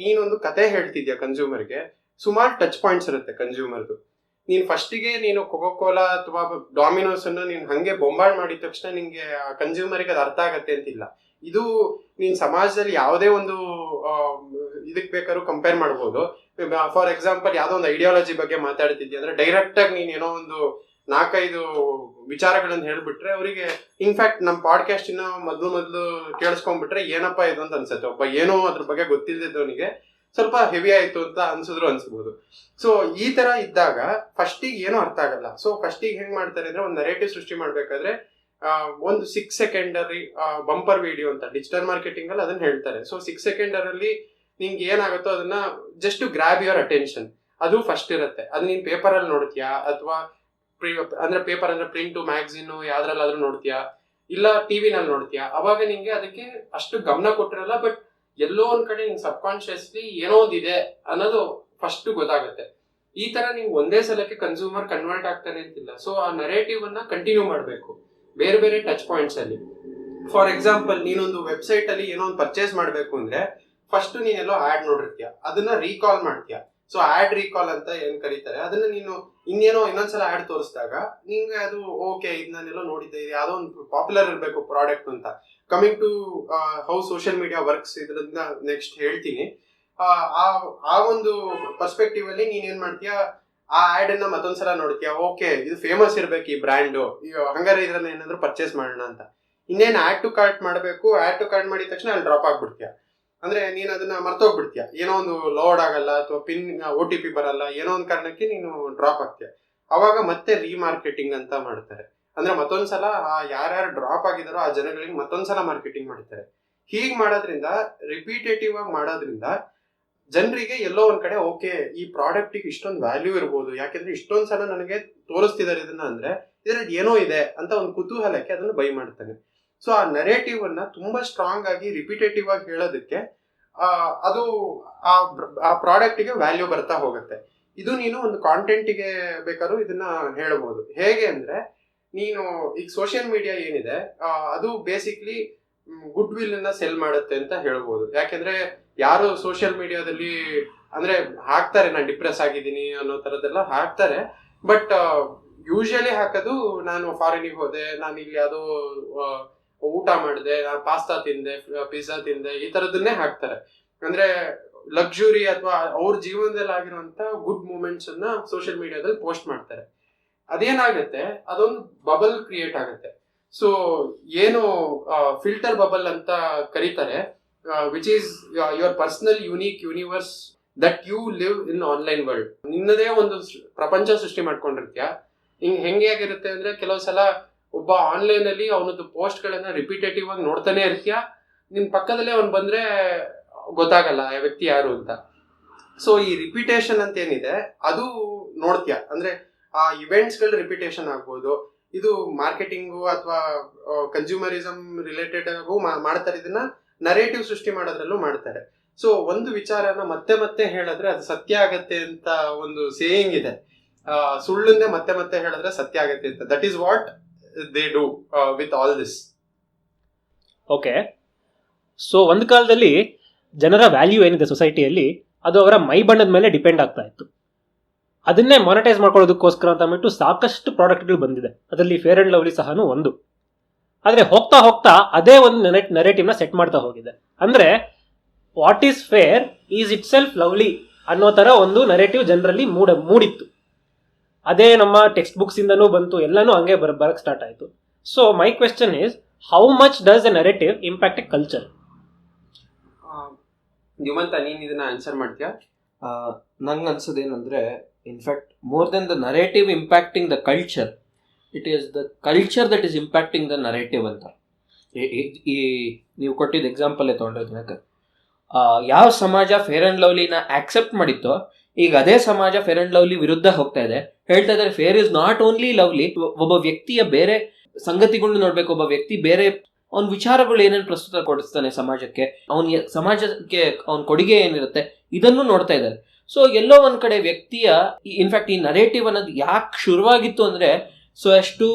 ನೀನೊಂದು ಕತೆ ಹೇಳ್ತಿದ್ಯಾ ಕನ್ಸ್ಯೂಮರ್ಗೆ, ಸುಮಾರು ಟಚ್ ಪಾಯಿಂಟ್ಸ್ ಇರುತ್ತೆ ಕನ್ಸ್ಯೂಮರ್ದು. ನೀನು ಫಸ್ಟಿಗೆ ನೀನು ಕೊಕೋ ಕೋಲಾ ಅಥವಾ ಡಾಮಿನೋಸ್ ಅನ್ನು ನೀನು ಹಂಗೆ ಬೊಂಬಾರ್ಡ್ ಮಾಡಿದ ತಕ್ಷಣ ನಿಂಗೆ ಕನ್ಸ್ಯೂಮರ್ಗೆ ಅದು ಅರ್ಥ ಆಗತ್ತೆ ಅಂತಿಲ್ಲ. ಇದು ನೀನ್ ಸಮಾಜದಲ್ಲಿ ಯಾವುದೇ ಒಂದು ಇದಕ್ ಬೇಕಾದ್ರೂ ಕಂಪೇರ್ ಮಾಡ್ಬೋದು. ಫಾರ್ ಎಕ್ಸಾಂಪಲ್, ಯಾವ್ದೋ ಒಂದು ಐಡಿಯಾಲಜಿ ಬಗ್ಗೆ ಮಾತಾಡ್ತಿದ್ಯಾ ಅಂದ್ರೆ ಡೈರೆಕ್ಟ್ ಆಗಿ ನೀನ್ ಏನೋ ಒಂದು 4-5 ವಿಚಾರಗಳನ್ನ ಹೇಳ್ಬಿಟ್ರೆ ಅವರಿಗೆ, ಇನ್ಫ್ಯಾಕ್ಟ್ ನಮ್ಮ ಪಾಡ್ಕಾಸ್ಟ್ ಇನ್ನ ಮೊದ್ಲು ಕೇಳಿಸ್ಕೊಂಡ್ಬಿಟ್ರೆ ಏನಪ್ಪಾ ಇದು ಅಂತ ಅನ್ಸುತ್ತೆ. ಒಬ್ಬ ಏನೋ ಅದ್ರ ಬಗ್ಗೆ ಗೊತ್ತಿಲ್ಲದವನಿಗೆ ಸ್ವಲ್ಪ ಹೆವಿ ಆಯ್ತು ಅಂತ ಅನ್ಸಿದ್ರು. ಸೊ ಈ ತರ ಇದ್ದಾಗ ಫಸ್ಟಿಗೆ ಏನೂ ಅರ್ಥ ಆಗಲ್ಲ. ಸೊ ಫಸ್ಟಿಗೆ ಹೆಂಗ್ ಮಾಡ್ತಾರೆ ಅಂದ್ರೆ, ಒಂದು ನರೇಟಿವ್ ಸೃಷ್ಟಿ ಮಾಡ್ಬೇಕಾದ್ರೆ ಒಂದು 6 ಸೆಕೆಂಡರಿ ಬಂಪರ್ ವಿಡಿಯೋ ಅಂತ ಡಿಜಿಟಲ್ ಮಾರ್ಕೆಟಿಂಗ್ ಅಲ್ಲಿ ಅದನ್ನ ಹೇಳ್ತಾರೆ. ಸೊ 6 ಸೆಕೆಂಡರಲ್ಲಿ ನಿಂಗೆ ಏನಾಗುತ್ತೋ ಅದನ್ನ just to grab your attention, ಅದು ಫಸ್ಟ್ ಇರುತ್ತೆ. ಅದು ನೀನ್ ಪೇಪರ್ ಅಲ್ಲಿ ನೋಡ್ತೀಯಾ, ಅಥವಾ ಅಂದ್ರೆ ಪೇಪರ್ ಅಂದ್ರೆ ಪ್ರಿಂಟ್ ಮ್ಯಾಗಝೀನ್ ಯಾವ್ದ್ರಲ್ಲಾದ್ರೂ ನೋಡ್ತೀಯಾ, ಇಲ್ಲ ಟಿವಿನಲ್ಲಿ ನೋಡ್ತೀಯಾ, ಅವಾಗ ನಿಂಗೆ ಅದಕ್ಕೆ ಅಷ್ಟು ಗಮನ ಕೊಟ್ಟಿರಲ್ಲ. ಬಟ್ ಎಲ್ಲೋ ಒಂದ್ ಕಡೆ ನಿಂಗೆ ಸಬ್ ಕಾನ್ಶಿಯಸ್ಲಿ ಏನೋ ಒಂದಿದೆ ಅನ್ನೋದು ಫಸ್ಟ್ ಗೊತ್ತಾಗುತ್ತೆ. ಈ ತರ ನೀವು ಒಂದೇ ಸಲಕ್ಕೆ ಕನ್ಸ್ಯೂಮರ್ ಕನ್ವರ್ಟ್ ಆಗ್ತಾನೆ ಅಂತಿಲ್ಲ. ಸೊ ಆ ನರೇಟಿವ್ ಅನ್ನ ಕಂಟಿನ್ಯೂ ಮಾಡಬೇಕು ಬೇರೆ ಬೇರೆ ಟಚ್ ಪಾಯಿಂಟ್ಸ್ ಅಲ್ಲಿ. ಫಾರ್ ಎಕ್ಸಾಂಪಲ್, ನೀನೊಂದು ವೆಬ್ಸೈಟ್ ಅಲ್ಲಿ ಏನೋ ಒಂದು ಪರ್ಚೇಸ್ ಮಾಡ್ಬೇಕು ಅಂದ್ರೆ ಫಸ್ಟ್ ನೀನೆಲ್ಲೋ ಆಡ್ ನೋಡಿರ್ತೀಯ, ಅದನ್ನ ರೀಕಾಲ್ ಮಾಡ್ತೀಯ. ಸೊ ಆಡ್ ರೀಕಾಲ್ ಅಂತ ಏನ್ ಕರೀತಾರೆ, ಅದನ್ನ ನೀನು ಇನ್ನೊಂದ್ಸಲ ಆಡ್ ತೋರಿಸಿದಾಗ ನಿಂಗೆ ಅದು ಓಕೆ, ಇದು ನಾನೆಲ್ಲೋ ನೋಡಿದ್ದೆ, ಯಾವ್ದೋ ಒಂದು ಪಾಪ್ಯುಲರ್ ಇರಬೇಕು ಪ್ರಾಡಕ್ಟ್ ಅಂತ. Coming to how social media works, ಇದರಿಂದ ನೆಕ್ಸ್ಟ್ ಹೇಳ್ತೀನಿ. ಆ ಒಂದು ಪರ್ಸ್ಪೆಕ್ಟಿವ್ ಅಲ್ಲಿ ನೀನ್ ಏನ್ ಮಾಡ್ತೀಯ, ಆ ಆಡ್ ಅನ್ನ ಮತ್ತೊಂದ್ಸಲ ನೋಡ್ತೀಯ, ಓಕೆ ಇದು ಫೇಮಸ್ ಇರ್ಬೇಕು ಈ ಬ್ರ್ಯಾಂಡ್, ಹಂಗಾರೆ ಇದ್ರನ್ನ ಏನಾದ್ರು ಪರ್ಚೇಸ್ ಮಾಡೋಣ ಅಂತ. ಇನ್ನೇನು ಆಡ್ ಟು ಕಾರ್ಟ್ ಮಾಡಬೇಕು, ಆಡ್ ಟು ಕಾರ್ಟ್ ಮಾಡಿದ ತಕ್ಷಣ ಅಲ್ಲಿ ಡ್ರಾಪ್ ಆಗ್ಬಿಡ್ತೀಯ. ಅಂದ್ರೆ ನೀನ್ ಅದನ್ನ ಮರ್ತೋಗ್ಬಿಡ್ತೀಯ, ಏನೋ ಒಂದು ಲೋಡ್ ಆಗಲ್ಲ ಅಥವಾ ಪಿನ್ OTP ಬರಲ್ಲ, ಏನೋ ಒಂದು ಕಾರಣಕ್ಕೆ ನೀನು ಡ್ರಾಪ್ ಆಗ್ತೀಯ. ಅವಾಗ ಮತ್ತೆ ರೀಮಾರ್ಕೆಟಿಂಗ್ ಅಂತ ಮಾಡ್ತಾರೆ. ಅಂದ್ರೆ ಮತ್ತೊಂದ್ಸಲ ಯಾರ್ಯಾರು ಡ್ರಾಪ್ ಆಗಿದಾರೋ ಆ ಜನಗಳಿಗೆ ಮತ್ತೊಂದ್ಸಲ ಮಾರ್ಕೆಟಿಂಗ್ ಮಾಡ್ತಾರೆ. ಹೀಗ್ ಮಾಡೋದ್ರಿಂದ, ರಿಪೀಟೇಟಿವ್ ಆಗಿ ಮಾಡೋದ್ರಿಂದ ಜನರಿಗೆ ಎಲ್ಲೋ ಒಂದ್ ಕಡೆ ಓಕೆ, ಈ ಪ್ರಾಡಕ್ಟ್ ಇಷ್ಟೊಂದು ವ್ಯಾಲ್ಯೂ ಇರ್ಬೋದು, ಯಾಕೆಂದ್ರೆ ಇಷ್ಟೊಂದ್ ಸಲ ನನಗೆ ತೋರಿಸ್ತಿದ್ದಾರೆ ಇದನ್ನ, ಅಂದ್ರೆ ಇದ್ರಲ್ಲಿ ಏನೋ ಇದೆ ಅಂತ ಒಂದು ಕುತೂಹಲಕ್ಕೆ ಅದನ್ನ ಬೈ ಮಾಡ್ತಾನೆ. ಸೊ ಆ ನರೇಟಿವ್ ಅನ್ನ ತುಂಬಾ ಸ್ಟ್ರಾಂಗ್ ಆಗಿ ರಿಪಿಟೇಟಿವ್ ಆಗಿ ಹೇಳೋದಕ್ಕೆ ಅದು ಆ ಪ್ರಾಡಕ್ಟ್ ಗೆ ವ್ಯಾಲ್ಯೂ ಬರ್ತಾ ಹೋಗುತ್ತೆ. ಇದು ನೀನು ಒಂದು ಕಾಂಟೆಂಟ್ಗೆ ಬೇಕಾದ್ರೂ ಇದನ್ನ ಹೇಳ್ಬೋದು. ಹೇಗೆ ಅಂದ್ರೆ, ನೀನು ಈಗ ಸೋಷಿಯಲ್ ಮೀಡಿಯಾ ಏನಿದೆ ಅದು ಬೇಸಿಕ್ಲಿ ಗುಡ್ ವಿಲ್ ಅನ್ನ ಸೆಲ್ ಮಾಡುತ್ತೆ ಅಂತ ಹೇಳ್ಬೋದು. ಯಾಕೆಂದ್ರೆ ಯಾರು ಸೋಷಿಯಲ್ ಮೀಡಿಯಾದಲ್ಲಿ ಅಂದ್ರೆ ಹಾಕ್ತಾರೆ, ನಾನು ಡಿಪ್ರೆಸ್ ಆಗಿದ್ದೀನಿ ಅನ್ನೋ ತರದೆಲ್ಲ ಹಾಕ್ತಾರೆ. ಬಟ್ ಯೂಶಲಿ ಹಾಕೋದು, ನಾನು ಫಾರಿನಿಗೆ ಹೋದೆ, ನಾನು ಇಲ್ಲಿ ಯಾವುದೋ ಊಟ ಮಾಡಿದೆ, ನಾನು ಪಾಸ್ತಾ ತಿಂದೆ, ಪಿಜ್ಜಾ ತಿಂದೆ, ಈ ತರದನ್ನೇ ಹಾಕ್ತಾರೆ. ಅಂದ್ರೆ ಲಕ್ಸುರಿ ಅಥವಾ ಅವ್ರ ಜೀವನದಲ್ಲಿ ಆಗಿರುವಂತ ಗುಡ್ ಮೂಮೆಂಟ್ಸ್ ಅನ್ನ ಸೋಷಿಯಲ್ ಮೀಡಿಯಾದಲ್ಲಿ ಪೋಸ್ಟ್ ಮಾಡ್ತಾರೆ. ಅದೇನಾಗುತ್ತೆ, ಅದೊಂದು ಬಬಲ್ ಕ್ರಿಯೇಟ್ ಆಗುತ್ತೆ. ಸೊ ಏನು ಫಿಲ್ಟರ್ ಬಬಲ್ ಅಂತ ಕರೀತಾರೆ, which is your personal unique universe that you live in online world. ನಿನ್ನದೇ ಒಂದು ಪ್ರಪಂಚ ಸೃಷ್ಟಿ ಮಾಡ್ಕೊಂಡಿರ್ತೀಯ. ಹೆಂಗೆ ಆಗಿರುತ್ತೆ ಅಂದ್ರೆ, ಕೆಲವು ಸಲ ಒಬ್ಬ ಆನ್ಲೈನ್ ಅಲ್ಲಿ ಅವನದ್ದು ಪೋಸ್ಟ್ ಗಳನ್ನ ರಿಪಿಟೇಟಿವ್ ಆಗಿ ನೋಡ್ತಾನೆ ಇರ್ತೀಯ, ನಿನ್ ಪಕ್ಕದಲ್ಲೇ ಅವ್ನು ಬಂದ್ರೆ ಗೊತ್ತಾಗಲ್ಲ ಆ ವ್ಯಕ್ತಿ ಯಾರು ಅಂತ. ಸೊ ಈ ರಿಪಿಟೇಷನ್ ಅಂತ ಏನಿದೆ ಅದು ನೋಡ್ತೀಯ, ಅಂದ್ರೆ ಆ ಇವೆಂಟ್ಸ್ ಗಳು ರಿಪಿಟೇಷನ್ ಆಗ್ಬೋದು. ಇದು ಮಾರ್ಕೆಟಿಂಗು ಅಥವಾ ಕನ್ಸ್ಯೂಮರಿಸಮ್ ರಿಲೇಟೆಡ್ ಆಗು ಮಾಡ್ತಾರೆ. ಇದನ್ನ ನರೇಟಿವ್ ಸೃಷ್ಟಿ ಮಾಡೋದ್ರಲ್ಲೂ ಮಾಡ್ತಾರೆ. ಸೊ ಒಂದು ವಿಚಾರನ ಮತ್ತೆ ಮತ್ತೆ ಹೇಳಿದ್ರೆ ಅದು ಸತ್ಯ ಆಗತ್ತೆ ಅಂತ ಒಂದು ಸೇಯಿಂಗ್ ಇದೆ. ಸುಳ್ಳನ್ನೇ ಮತ್ತೆ ಮತ್ತೆ ಹೇಳಿದ್ರೆ ಸತ್ಯ ಆಗತ್ತೆ ಅಂತ. That is what they do with all this. Okay, so ಒಂದು ಕಾಲದಲ್ಲಿ ಜನರ ವ್ಯಾಲ್ಯೂ ಏನಿದೆ ಸೊಸೈಟಿಯಲ್ಲಿ ಅದು ಅವರ ಮೈ ಬಣ್ಣದ ಮೇಲೆ ಡಿಪೆಂಡ್ ಆಗ್ತಾ ಇತ್ತು. ಅದನ್ನೇ ಮಾನಿಟೈಸ್ ಮಾಡ್ಕೊಳ್ಳೋದಕ್ಕೋಸ್ಕರ ಅಂತ ಅಂದ್ಬಿಟ್ಟು ಸಾಕಷ್ಟು ಪ್ರಾಡಕ್ಟ್ಗಳು ಬಂದಿದೆ. ಅದರಲ್ಲಿ ಫೇರ್ ಅಂಡ್ ಲವ್ಲಿ ಸಹ ಒಂದು. ಆದರೆ ಹೋಗ್ತಾ ಹೋಗ್ತಾ ಅದೇ ಒಂದು ನರೇಟಿವ್ನ ಸೆಟ್ ಮಾಡ್ತಾ ಹೋಗಿದೆ. ಅಂದರೆ what is fair is it self lovely ಅನ್ನೋ ಥರ ಒಂದು ನರೇಟಿವ್ ಜನರಲ್ಲಿ ಮೂಡಿತ್ತು. ಅದೇ ನಮ್ಮ ಟೆಕ್ಸ್ಟ್ ಬುಕ್ಸ್ ಇಂದನೂ ಬಂತು, ಎಲ್ಲನೂ ಹಂಗೆ ಬರಕ್ಕೆ ಸ್ಟಾರ್ಟ್ ಆಯಿತು. So my question is, how much does a narrative impact a culture? ಯುಮಂತ, ನೀನ್ ಇದನ್ನ ಆನ್ಸರ್ ಮಾಡ್ತೀಯಾ? ನಂಗೆ ಅನ್ಸೋದೇನಂದ್ರೆ, in fact more than the narrative impacting the culture, it is the culture that is impacting the narrative ಅಂತ. ಈ ನೀವು ಕೊಟ್ಟಿದ್ದ ಎಕ್ಸಾಂಪಲ್ಲೇ ತೊಗೊಂಡಿದ್ದೆ. ಯಾವ ಸಮಾಜ ಫೇರ್ ಅಂಡ್ ಲವ್ಲಿನ ಆಕ್ಸೆಪ್ಟ್ ಮಾಡಿತ್ತೋ, ಈಗ ಅದೇ ಸಮಾಜ ಫೇರ್ ಅಂಡ್ ಲವ್ಲಿ ವಿರುದ್ಧ ಹೋಗ್ತಾ ಇದೆ. ಹೇಳ್ತಾ ಇದ್ದಾರೆ fair is not only lovely. ಒಬ್ಬ ವ್ಯಕ್ತಿಯ ಬೇರೆ ಸಂಗತಿಗಳನ್ನ ನೋಡ್ಬೇಕು. ಒಬ್ಬ ವ್ಯಕ್ತಿ ಬೇರೆ ಅವನ ವಿಚಾರಗಳು ಏನೇನು ಪ್ರಸ್ತುತ ಕೊಡಿಸ್ತಾನೆ ಸಮಾಜಕ್ಕೆ, ಸಮಾಜಕ್ಕೆ ಅವನ ಕೊಡುಗೆ ಏನಿರುತ್ತೆ, ಇದನ್ನು ನೋಡ್ತಾ ಇದ್ದಾರೆ. ಸೊ ಎಲ್ಲೋ ಒಂದ್ ಕಡೆ ವ್ಯಕ್ತಿಯ ಇನ್ಫ್ಯಾಕ್ಟ್ ಈ ನರೇಟಿವ್ ಅನ್ನೋದು ಯಾಕೆ ಶುರುವಾಗಿತ್ತು ಅಂದ್ರೆ, so as to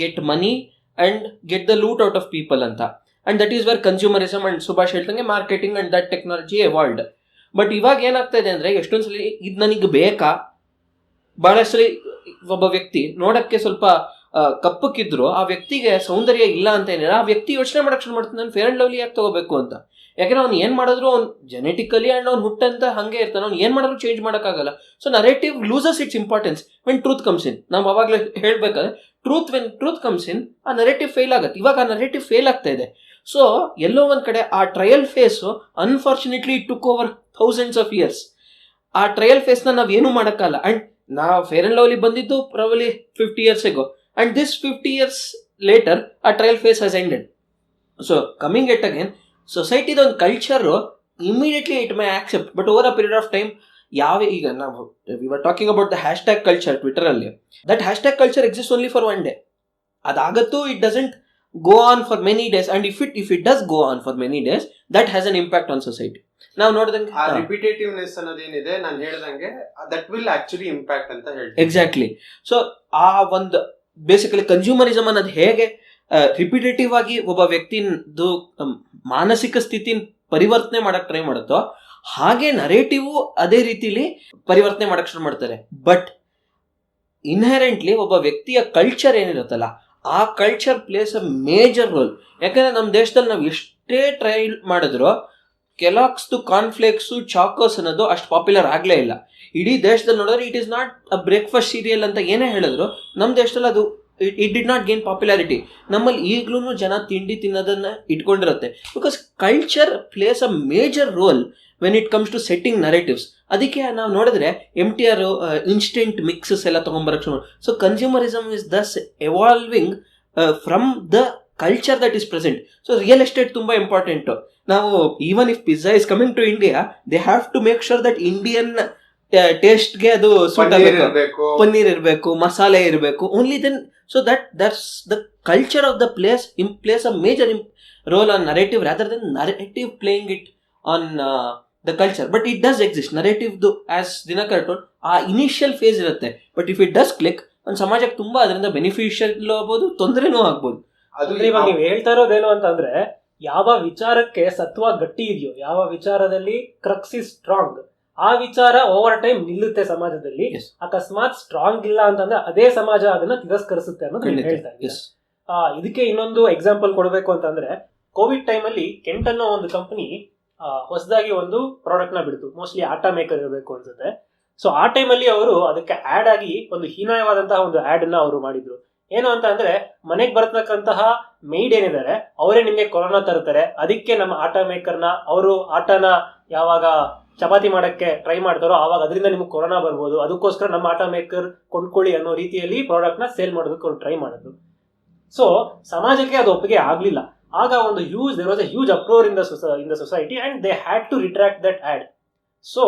get money and get the loot out of people ಅಂತ. And that is where consumerism and Subhash ಹೇಳ್ತಂಗೆ marketing and that technology evolved. But ಇವಾಗ ಏನಾಗ್ತಾ ಇದೆ ಅಂದ್ರೆ, ಎಷ್ಟೊಂದ್ಸಲಿ ಇದು ನನಗೆ ಬೇಕಾ, ಬಹಳಷ್ಟು ಒಬ್ಬ ವ್ಯಕ್ತಿ ನೋಡಕ್ಕೆ ಸ್ವಲ್ಪ ಕಪ್ಪಕ್ಕಿದ್ರು ಆ ವ್ಯಕ್ತಿಗೆ ಸೌಂದರ್ಯ ಇಲ್ಲ ಅಂತ ಏನಿಲ್ಲ, ಆ ವ್ಯಕ್ತಿ ಯೋಚನೆ ಮಾಡಕ್ ಶುರು ಮಾಡ್ತಾನೆ, ನಾನು ಫೇರ್ ಅಂಡ್ ಲವ್ಲಿ ಯಾಕೆ ತಗೋಬೇಕು ಅಂತ. ಯಾಕಂದ್ರೆ ಅವ್ನು ಏನ್ ಮಾಡಿದ್ರು ಅವ್ನು ಜೆನೆಟಿಕಲಿ ಅಂಡ್ ಅವ್ನು ಹುಟ್ಟಂತ ಹಂಗೆ ಇರ್ತಾನೆ, ಅವ್ನು ಏನ್ ಮಾಡಿದ್ರು ಚೇಂಜ್ ಮಾಡೋಕ್ಕಾಗಲ್ಲ. So narrative loses it's importance when truth comes in. ನಾವು ಅವಾಗಲೇ ಹೇಳ್ಬೇಕಾದ್ರೆ ವೆನ್ ಟ್ರೂತ್ ಕಮ್ಸ್ ಇನ್ ಆ ನರೇಟಿವ್ ಫೇಲ್ ಆಗುತ್ತೆ. ಇವಾಗ ಆ ನರೇಟಿವ್ ಫೇಲ್ ಆಗ್ತಾ ಇದೆ. ಸೊ ಎಲ್ಲೋ ಒಂದ್ ಕಡೆ ಆ trial phase unfortunately it took over thousands of years. ಆ ಟ್ರಯಲ್ ಫೇಸ್ನ ನಾವೇನು ಮಾಡೋಕ್ಕಲ್ಲ. ಅಂಡ್ ನಾವು ಫೇರ್ ಅಂಡ್ ಲವ್ಲಿ ಬಂದಿದ್ದು probably 50 years ago. And this 50 years later, a trial phase has ended. So, coming it again, society the culture, immediately it may accept, but over a period of time, ಈಗ ನಾವು we were talking about the hashtag culture Twitter ಅಲ್ಲಿ. That hashtag culture exists only for one day. ಅದಾಗತ್ತೂ it doesn't go on for many days, and if it does go on for many days, that has an impact on society. ನಾವು ನೋಡಿದಂಗೆ ಆ ರಿಪಿಟೇಟಿವ್ನೆಸ್ ಅನ್ನೋದೇನಿದೆ ನಾನು ಹೇಳ್ದಂಗೆ that will actually impact ಅಂತ ಹೇಳ್ತೀನಿ. Exactly. So ಆ ಒಂದು basically consumerism ಅನ್ನೋದು ಹೇಗೆ ರಿಪಿಟೇಟಿವ್ ಆಗಿ ಒಬ್ಬ ವ್ಯಕ್ತಿದು ಮಾನಸಿಕ ಸ್ಥಿತಿ ಪರಿವರ್ತನೆ ಮಾಡಕ್ ಟ್ರೈ ಮಾಡುತ್ತೋ, ಹಾಗೆ ನರೇಟಿವ್ ಅದೇ ರೀತಿಲಿ ಪರಿವರ್ತನೆ ಮಾಡಕ್ ಶುರು ಮಾಡ್ತಾರೆ. ಬಟ್ ಇನ್ಹೆರೆಂಟ್ಲಿ ಒಬ್ಬ ವ್ಯಕ್ತಿಯ ಕಲ್ಚರ್ ಏನಿರುತ್ತಲ್ಲ, ಆ culture plays a major roll. ಯಾಕಂದ್ರೆ ನಮ್ಮ ದೇಶದಲ್ಲಿ ನಾವು ಎಷ್ಟೇ ಟ್ರೈ ಮಾಡಿದ್ರು ಕೆಲಾಕ್ಸ್ದು ಕಾರ್ನ್ಫ್ಲೇಕ್ಸು ಚಾಕೋಸ್ ಅನ್ನೋದು ಅಷ್ಟು ಪಾಪ್ಯುಲರ್ ಆಗಲೇ ಇಲ್ಲ. ಇಡೀ ದೇಶದಲ್ಲಿ ನೋಡಿದ್ರೆ it is not a breakfast cereal ಅಂತ ಏನೇ ಹೇಳಿದ್ರು, ನಮ್ಮ ದೇಶದಲ್ಲಿ ಅದು it did not gain popularity. ನಮ್ಮಲ್ಲಿ ಈಗಲೂ ಜನ ತಿಂಡಿ ತಿನ್ನೋದನ್ನ ಇಟ್ಕೊಂಡಿರುತ್ತೆ. Because culture plays a major role when it comes to setting narratives. ಅದಕ್ಕೆ ನಾವು ನೋಡಿದ್ರೆ MTR ಇನ್ಸ್ಟೆಂಟ್ ಮಿಕ್ಸಸ್ ಎಲ್ಲ ತೊಗೊಂಬರಕ್ಕೆ ಶುರು. So consumerism is thus evolving from the culture that is present. So real estate ತುಂಬ ಇಂಪಾರ್ಟೆಂಟು. ನಾವು even if pizza is coming to India, they have to make sure that Indian ಟೇಸ್ಟ್ಗೆ ಅದು suit ಆಗಬೇಕು, ಪನ್ನೀರ್ ಇರಬೇಕು, ಮಸಾಲೆ ಇರಬೇಕು. Only then so that's the culture of the place plays a major role on narrative rather than narrative playing it on the culture. But it does exist. ನರೇಟಿವ್ದು as Dinakar told ಆ initial phase ಇರುತ್ತೆ. But if it does click, ಒಂದು ಸಮಾಜಕ್ಕೆ ತುಂಬಾ ಅದರಿಂದ beneficial ಆಗ್ಬೋದು, ತೊಂದರೆನೂ ಆಗ್ಬೋದು. ಅದು ಇವಾಗ ನೀವು ಹೇಳ್ತಾ ಇರೋದೇನು ಅಂತಂದ್ರೆ, ಯಾವ ವಿಚಾರಕ್ಕೆ ಸತ್ವ ಗಟ್ಟಿ ಇದೆಯೋ, ಯಾವ ವಿಚಾರದಲ್ಲಿ ಕ್ರಕ್ಸ್ ಇಸ್ ಸ್ಟ್ರಾಂಗ್, ಆ ವಿಚಾರ ಓವರ್ ಟೈಮ್ ನಿಲ್ಲುತ್ತೆ ಸಮಾಜದಲ್ಲಿ. ಅಕಸ್ಮಾತ್ ಸ್ಟ್ರಾಂಗ್ ಇಲ್ಲ ಅಂತಂದ್ರೆ ಅದೇ ಸಮಾಜ ಅದನ್ನ ತಿರಸ್ಕರಿಸುತ್ತೆ ಅನ್ನೋದು ಹೇಳ್ತಾ ಇದ್ದಾರೆ. ಇದಕ್ಕೆ ಇನ್ನೊಂದು ಎಕ್ಸಾಂಪಲ್ ಕೊಡಬೇಕು ಅಂತಂದ್ರೆ, ಕೋವಿಡ್ ಟೈಮಲ್ಲಿ ಕೆಂಟ್ ಅನ್ನೋ ಒಂದು ಕಂಪನಿ ಹೊಸದಾಗಿ ಒಂದು ಪ್ರಾಡಕ್ಟ್ ನ ಬಿಡ್ತು. ಮೋಸ್ಟ್ಲಿ ಆಟಾ ಮೇಕರ್ ಇರಬೇಕು ಅನ್ಸುತ್ತೆ. ಸೊ ಆ ಟೈಮಲ್ಲಿ ಅವರು ಅದಕ್ಕೆ ಆಡ್ ಆಗಿ ಒಂದು ಹೀನಾಯವಾದಂತಹ ಒಂದು ಆಡ್ ಅನ್ನ ಅವರು ಮಾಡಿದ್ರು. ಏನು ಅಂತ ಅಂದ್ರೆ, ಮನೆಗೆ ಬರ್ತಕ್ಕಂತಹ ಮೇಡ್ ಏನಿದ್ದಾರೆ ಅವರೇ ನಿಮ್ಗೆ ಕೊರೋನಾ ತರ್ತಾರೆ, ಅದಕ್ಕೆ ನಮ್ಮ ಆಟಾ ಮೇಕರ್ನ ಅವರು ಆಟಾನ ಯಾವಾಗ ಚಪಾತಿ ಮಾಡಕ್ಕೆ ಟ್ರೈ ಮಾಡ್ತಾರೋ ಆವಾಗ ಅದರಿಂದ ನಿಮ್ಗೆ ಕೊರೋನಾ ಬರ್ಬೋದು, ಅದಕ್ಕೋಸ್ಕರ ನಮ್ಮ ಆಟಾ ಮೇಕರ್ ಕೊಂಡ್ಕೊಳ್ಳಿ ಅನ್ನೋ ರೀತಿಯಲ್ಲಿ ಪ್ರಾಡಕ್ಟ್ ನ ಸೇಲ್ ಮಾಡೋದಕ್ಕೆ ಅವ್ರು ಟ್ರೈ ಮಾಡಿದ್ರು. ಸೊ ಸಮಾಜಕ್ಕೆ ಅದು ಒಪ್ಪಿಗೆ ಆಗ್ಲಿಲ್ಲ. ಆಗ ಒಂದು there was a huge uproar in the society and they had to retract that ad. So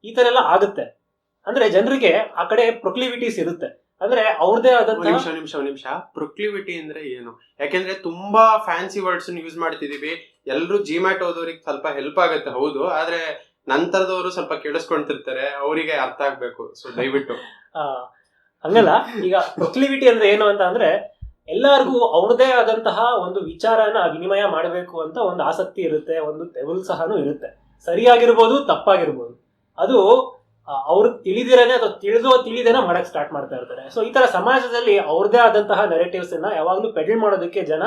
ಈ ತರ ಎಲ್ಲ ಆಗುತ್ತೆ. ಅಂದ್ರೆ ಜನರಿಗೆ ಆ ಕಡೆ ಪ್ರೊಕ್ಲಿವಿಟೀಸ್ ಇರುತ್ತೆ, ಅಂದ್ರೆ ಅವ್ರದೇ ಆದಂತಹ ನಿಮಿಷ ಪ್ರೊಕ್ಲಿವಿಟಿ ಅಂದ್ರೆ ಏನು? ಯಾಕೆಂದ್ರೆ ತುಂಬಾ ಫ್ಯಾನ್ಸಿ ವರ್ಡ್ಸ್ ಯೂಸ್ ಮಾಡ್ತಿದೀವಿ. ಎಲ್ರು ಜಿಮ್ಯಾಟ್ ಓದೋರಿಗೆ ಸ್ವಲ್ಪ ಹೆಲ್ಪ್ ಆಗುತ್ತೆ, ಹೌದು. ಆದ್ರೆ ನಂತರದವರು ಸ್ವಲ್ಪ ಕೇಳಿಸ್ಕೊಂತಿರ್ತಾರೆ, ಅವರಿಗೆ ಅರ್ಥ ಆಗ್ಬೇಕು. ಸೊ ದಯವಿಟ್ಟು ಹಂಗಲ್ಲ. ಈಗ ಪ್ರೊಕ್ಲಿವಿಟಿ ಅಂದ್ರೆ ಏನು ಅಂತ ಅಂದ್ರೆ ಎಲ್ಲರಿಗೂ ಅವ್ರದೇ ಆದಂತಹ ಒಂದು ವಿಚಾರನ ವಿನಿಮಯ ಮಾಡಬೇಕು ಅಂತ ಒಂದು ಆಸಕ್ತಿ ಇರುತ್ತೆ, ಒಂದು ತೆವಲ್ ಸಹನೂ ಇರುತ್ತೆ. ಸರಿಯಾಗಿರ್ಬೋದು, ತಪ್ಪಾಗಿರ್ಬೋದು, ಅದು ಅವ್ರು ತಿಳಿದಿರೇನೆ ಅಥವಾ ತಿಳಿದೇನೆ ಮಾಡಕ್ ಸ್ಟಾರ್ಟ್ ಮಾಡ್ತಾ ಇರ್ತಾರೆ. ಸೊ ಈ ತರ ಸಮಾಜದಲ್ಲಿ ಅವ್ರದೇ ಆದಂತಹ ನೆರೆಟಿವ್ಸ್ ಅನ್ನ ಯಾವಾಗ್ಲೂ ಪೆಡಲ್ ಮಾಡೋದಕ್ಕೆ ಜನ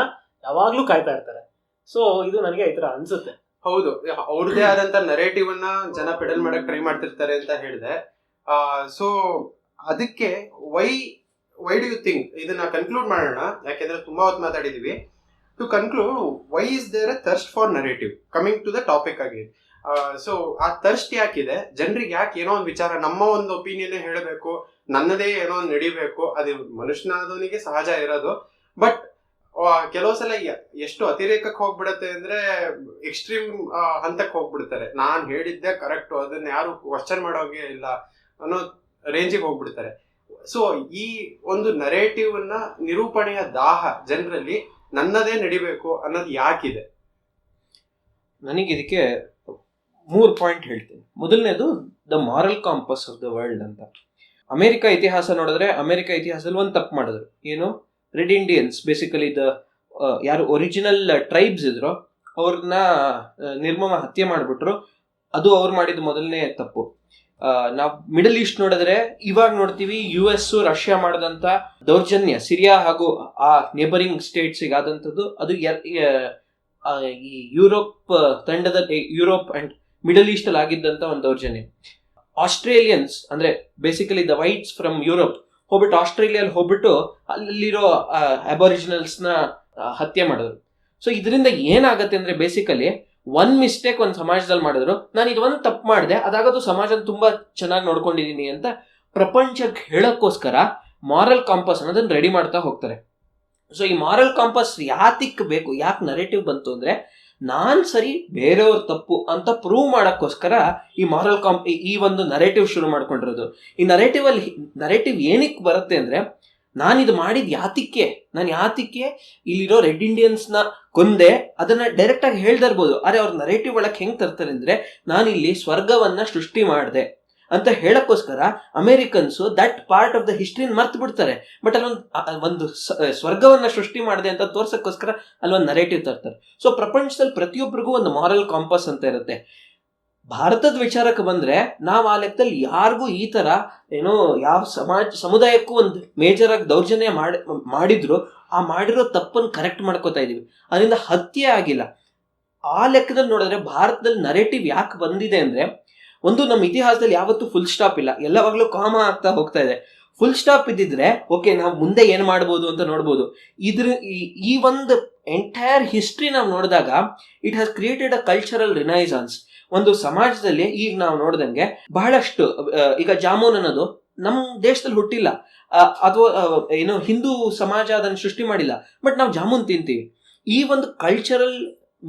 ಯಾವಾಗ್ಲೂ ಕಾಯ್ತಾ ಇರ್ತಾರೆ. ಸೊ ಇದು ನನಗೆ ಈ ತರ ಅನ್ಸುತ್ತೆ. ಹೌದು, ಅವ್ರದೇ ಆದಂತ ನರೇಟಿವ್ ಅನ್ನ ಜನ ಪೆಡಲ್ ಮಾಡಕ್ ಟ್ರೈ ಮಾಡ್ತಿರ್ತಾರೆ ಅಂತ ಹೇಳಿದೆ. ಸೊ ಅದಕ್ಕೆ ವೈ ಡು ಯು ಥಿಂಕ್, ಇದನ್ನ ಕನ್ಕ್ಲೂಡ್ ಮಾಡೋಣ, ಯಾಕೆಂದ್ರೆ ತುಂಬಾ ಹೊತ್ತು ಮಾತಾಡಿದೀವಿ. To conclude, why is there a thirst for narrative? Coming to the topic ಆಗಿ, ಸೊ ಆ ಥರ್ಸ್ಟ್ ಯಾಕಿದೆ ಜನರಿಗೆ? ಯಾಕೆ ಏನೋ ಒಂದು ವಿಚಾರ, ನಮ್ಮ ಒಂದು ಒಪಿನಿಯನ್ ಹೇಳಬೇಕು, ನನ್ನದೇ ಏನೋ ಒಂದು ನಡಿಬೇಕು, ಅದು ಮನುಷ್ಯನಾದವನಿಗೆ ಸಹಜ ಇರೋದು. ಬಟ್ ಕೆಲವು ಸಲ ಎಷ್ಟು ಅತಿರೇಕಕ್ಕೆ ಹೋಗ್ಬಿಡತ್ತೆ ಅಂದ್ರೆ ಎಕ್ಸ್ಟ್ರೀಮ್ ಹಂತಕ್ಕೆ ಹೋಗ್ಬಿಡ್ತಾರೆ. ನಾನ್ ಹೇಳಿದ್ದೆ ಕರೆಕ್ಟ್, ಅದನ್ನ ಯಾರು ಕ್ವಶನ್ ಮಾಡೋಂಗೆ ಇಲ್ಲ ಅನ್ನೋ ರೇಂಜಿಗೆ ಹೋಗ್ಬಿಡ್ತಾರೆ. ಸೊ ಈ ಒಂದು ನರೇಟಿವ್ ಅನ್ನ ನಿರೂಪಣೆಯ ದಾಹ ಜನರಲ್ಲಿ ನನ್ನದೇ ನಡಿಬೇಕು ಅನ್ನೋದು ಯಾಕಿದೆ? ನನಗೆ ಇದಕ್ಕೆ 3 ಪಾಯಿಂಟ್ ಹೇಳ್ತೀನಿ. ಮೊದಲನೇದು the moral campus of the world ಅಂತ. ಅಮೆರಿಕ ಇತಿಹಾಸ ನೋಡಿದ್ರೆ, ಅಮೆರಿಕ ಇತಿಹಾಸದಲ್ಲಿ ಒಂದು ತಪ್ಪು ಮಾಡಿದ್ರು. ಏನು? ರೆಡ್ ಇಂಡಿಯನ್ಸ್, ಬೇಸಿಕಲಿ ಯಾರು ಒರಿಜಿನಲ್ ಟ್ರೈಬ್ಸ್ ಇದ್ರು ಅವ್ರನ್ನ ನಿರ್ಮಮ ಹತ್ಯೆ ಮಾಡಿಬಿಟ್ರು. ಅದು ಅವ್ರು ಮಾಡಿದ ಮೊದಲನೇ ತಪ್ಪು. ನಾವು ಮಿಡಲ್ ಈಸ್ಟ್ ನೋಡಿದ್ರೆ ಇವಾಗ ನೋಡ್ತೀವಿ, US ರಷ್ಯಾ ಮಾಡಿದಂತ ದೌರ್ಜನ್ಯ ಸಿರಿಯಾ ಹಾಗೂ ಆ ನೇಬರಿಂಗ್ ಸ್ಟೇಟ್ಸ್ಗೆ ಆದಂಥದ್ದು, ಅದು ಈ Europe Europe and middle East ಅಲ್ಲಿ ಆಗಿದ್ದಂತ ಒಂದು ದೌರ್ಜನ್ಯ. ಆಸ್ಟ್ರೇಲಿಯನ್ಸ್ ಅಂದ್ರೆ basically the whites from Europe ಹೋಗ್ಬಿಟ್ಟು ಆಸ್ಟ್ರೇಲಿಯಲ್ಲಿ ಹೋಗ್ಬಿಟ್ಟು ಅಲ್ಲಿರೋ ಅಬಾರಿಜಿನಲ್ಸ್ ನ ಹತ್ಯೆ ಮಾಡಿದ್ರು. ಸೊ ಇದರಿಂದ ಏನಾಗತ್ತೆ ಅಂದ್ರೆ ಬೇಸಿಕಲಿ ಒಂದ್ ಮಿಸ್ಟೇಕ್ ಒಂದು ಸಮಾಜದಲ್ಲಿ ಮಾಡಿದ್ರು, ನಾನು ಇದೊಂದು ತಪ್ಪು ಮಾಡಿದೆ, ಅದಾಗದು ಸಮಾಜನ ತುಂಬಾ ಚೆನ್ನಾಗಿ ನೋಡ್ಕೊಂಡಿದೀನಿ ಅಂತ ಪ್ರಪಂಚಕ್ಕೆ ಹೇಳಕ್ಕೋಸ್ಕರ ಮಾರಲ್ ಕಾಂಪಸ್ ಅನ್ನೋದನ್ನ ರೆಡಿ ಮಾಡ್ತಾ ಹೋಗ್ತಾರೆ. ಸೊ ಈ ಮಾರಲ್ ಕಾಂಪಸ್ ಯಾತಿಕ್ ಬೇಕು, ಯಾಕೆ ನರೇಟಿವ್ ಬಂತು ಅಂದ್ರೆ ನಾನ್ ಸರಿ ಬೇರೆಯವ್ರ ತಪ್ಪು ಅಂತ ಪ್ರೂವ್ ಮಾಡಕ್ಕೋಸ್ಕರ ಈ ಮಾರಲ್ ಈ ಒಂದು ನರೇಟಿವ್ ಶುರು ಮಾಡ್ಕೊಂಡಿರೋದು. ಈ ನರೇಟಿವ್ ಏನಕ್ಕೆ ಬರುತ್ತೆ ಅಂದ್ರೆ, ನಾನು ಇದು ಮಾಡಿದ ನಾನು ಯಾತಿಕ್ಕೆ ಇಲ್ಲಿರೋ ರೆಡ್ ಇಂಡಿಯನ್ಸ್ನ ಕೊಂದೆ ಅದನ್ನ ಡೈರೆಕ್ಟ್ ಆಗಿ ಹೇಳ್ತಾ ಇರ್ಬೋದು. ಆದ್ರೆ ಅವ್ರ ನರೇಟಿವ್ ಒಳಗೆ ಹೆಂಗ್ ತರ್ತಾರೆ ಅಂದ್ರೆ, ನಾನಿಲ್ಲಿ ಸ್ವರ್ಗವನ್ನ ಸೃಷ್ಟಿ ಮಾಡಿದೆ ಅಂತ ಹೇಳಕ್ಕೋಸ್ಕರ Americans that part of the ಹಿಸ್ಟ್ರಿನ ಮರ್ತು ಬಿಡ್ತಾರೆ. ಬಟ್ ಅಲ್ಲೊಂದು ಸ್ವರ್ಗವನ್ನ ಸೃಷ್ಟಿ ಮಾಡಿದೆ ಅಂತ ತೋರ್ಸಕ್ಕೋಸ್ಕರ ಅಲ್ಲೊಂದು ನರೇಟಿವ್ ತರ್ತಾರೆ. ಸೊ ಪ್ರಪಂಚದಲ್ಲಿ ಪ್ರತಿಯೊಬ್ಬರಿಗೂ ಒಂದು ಮಾರಲ್ ಕಾಂಪಸ್ ಅಂತ ಇರುತ್ತೆ. ಭಾರತದ ವಿಚಾರಕ್ಕೆ ಬಂದ್ರೆ ನಾವು ಆ ಲೆಕ್ಕದಲ್ಲಿ ಯಾರಿಗೂ ಈ ತರ ಏನೋ ಯಾವ ಸಮುದಾಯಕ್ಕೂ ಒಂದು ಮೇಜರ್ ಆಗಿ ದೌರ್ಜನ್ಯ ಮಾಡಿದ್ರು ಆ ಮಾಡಿರೋ ತಪ್ಪನ್ನು ಕರೆಕ್ಟ್ ಮಾಡ್ಕೋತಾ ಇದೀವಿ, ಅದರಿಂದ ಹತ್ಯೆ ಆಗಿಲ್ಲ. ಆ ಲೆಕ್ಕದಲ್ಲಿ ನೋಡಿದ್ರೆ ಭಾರತದಲ್ಲಿ ನರೇಟಿವ್ ಯಾಕೆ ಬಂದಿದೆ ಅಂದ್ರೆ, ಒಂದು ನಮ್ಮ ಇತಿಹಾಸದಲ್ಲಿ ಯಾವತ್ತೂ ಫುಲ್ ಸ್ಟಾಪ್ ಇಲ್ಲ, ಎಲ್ಲವಾಗ್ಲೂ ಕಾಮ ಆಗ್ತಾ ಹೋಗ್ತಾ ಇದೆ. ಫುಲ್ ಸ್ಟಾಪ್ ಇದ್ದಿದ್ರೆ ಓಕೆ, ನಾವು ಮುಂದೆ ಏನ್ ಮಾಡ್ಬೋದು ಅಂತ ನೋಡ್ಬೋದು. ಈ ಒಂದು ಎಂಟೈರ್ ಹಿಸ್ಟ್ರಿ ನಾವು ನೋಡಿದಾಗ it has created a cultural Renaissance. ಒಂದು ಸಮಾಜದಲ್ಲಿ ಈಗ ನಾವು ನೋಡ್ದಂಗೆ ಬಹಳಷ್ಟು, ಈಗ ಜಾಮೂನ್ ಅನ್ನೋದು ನಮ್ಮ ದೇಶದಲ್ಲಿ ಹುಟ್ಟಿಲ್ಲ, ಅಥವಾ ಏನು ಹಿಂದೂ ಸಮಾಜ ಅದನ್ನು ಸೃಷ್ಟಿ ಮಾಡಿಲ್ಲ, ಬಟ್ ನಾವು ಜಾಮೂನ್ ತಿಂತೀವಿ. ಈ ಒಂದು ಕಲ್ಚರಲ್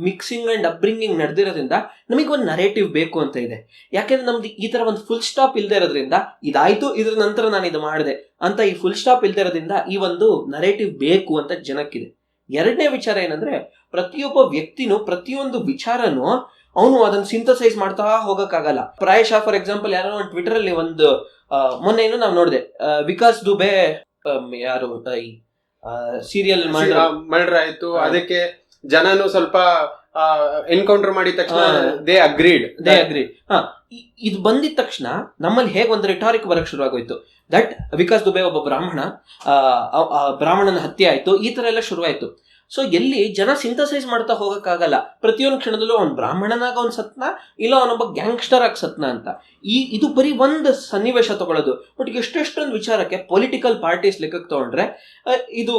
ಮಿಕ್ಸಿಂಗ್ ಅಂಡ್ ಅಪ್ಬ್ರಿಂಗಿಂಗ್ ನಡೆದಿರೋದ್ರಿಂದ ನಮಗೆ ಒಂದು ನರೇಟಿವ್ ಬೇಕು ಅಂತ ಇದೆ. ಯಾಕೆಂದ್ರೆ ನಮ್ದು ಈ ತರ ಒಂದು ಫುಲ್ ಸ್ಟಾಪ್ ಇಲ್ದೇ ಇರೋದ್ರಿಂದ, ಇದಾಯ್ತು ಇದ್ರ ನಂತರ ನಾನು ಇದು ಮಾಡಿದೆ ಅಂತ ಈ ಫುಲ್ ಸ್ಟಾಪ್ ಇಲ್ದೇ ಇರೋದ್ರಿಂದ ಈ ಒಂದು ನರೇಟಿವ್ ಬೇಕು ಅಂತ ಜನಕ್ಕಿದೆ. ಎರಡನೇ ವಿಚಾರ ಏನಂದ್ರೆ, ಪ್ರತಿಯೊಬ್ಬ ವ್ಯಕ್ತಿನೂ ಪ್ರತಿಯೊಂದು ವಿಚಾರನೂ ಅವನು ಅದನ್ನ ಸಿಂಥಸೈಸ್ ಮಾಡ್ತಾ ಹೋಗಕ್ಕಾಗಲ್ಲ. ಪ್ರಾಯಶಃ ಫಾರ್ ಎಕ್ಸಾಂಪಲ್ ಯಾರೋ ಒಂದು ಟ್ವಿಟರ್ ಅಲ್ಲಿ ಒಂದು ಮೊನ್ನೆ ಏನು ನಾವು ನೋಡಿದೆ, ವಿಕಾಸ್ ದುಬೆ ಯಾರು ಈ ಸೀರಿಯಲ್ ಮರ್ಡರ್ ಆಯ್ತು, ಅದಕ್ಕೆ ಜನನು ಸ್ವಲ್ಪ ಎನ್ಕೌಂಟರ್ ಮಾಡಿದ ತಕ್ಷಣ ದೇ ಅಗ್ರೀಡ್. ಇದು ಬಂದಿದ ತಕ್ಷಣ ನಮ್ಮಲ್ಲಿ ಹೇಗೆ ಒಂದು ರಿಟಾರಿಕ್ ಬರಕ್ ಶುರು ಆಗೋಯ್ತು, ದಟ್ ವಿಕಾಸ್ ದುಬೆ ಒಬ್ಬ ಬ್ರಾಹ್ಮಣನ ಹತ್ಯೆ ಆಯ್ತು, ಈ ತರ ಎಲ್ಲ ಶುರುವಾಯ್ತು. ಸೊ ಎಲ್ಲಿ ಜನ ಸಿಂಥಸೈಸ್ ಮಾಡ್ತಾ ಹೋಗಕ್ಕಾಗಲ್ಲ, ಪ್ರತಿಯೊಂದು ಕ್ಷಣದಲ್ಲೂ ಅವ್ನು ಬ್ರಾಹ್ಮಣನಾಗ ಅವ್ನು ಸತ್ನ, ಇಲ್ಲ ಅವನೊಬ್ಬ ಗ್ಯಾಂಗ್ಸ್ಟರ್ ಆಗಿ ಸತ್ನ ಅಂತ. ಇದು ಬರೀ ಒಂದು ಸನ್ನಿವೇಶ ತಗೊಳ್ಳೋದು. ಬಟ್ ಎಷ್ಟೆಷ್ಟೊಂದು ವಿಚಾರಕ್ಕೆ ಪೊಲಿಟಿಕಲ್ ಪಾರ್ಟೀಸ್ ಲೆಕ್ಕಕ್ಕೆ ತಗೊಂಡ್ರೆ ಇದು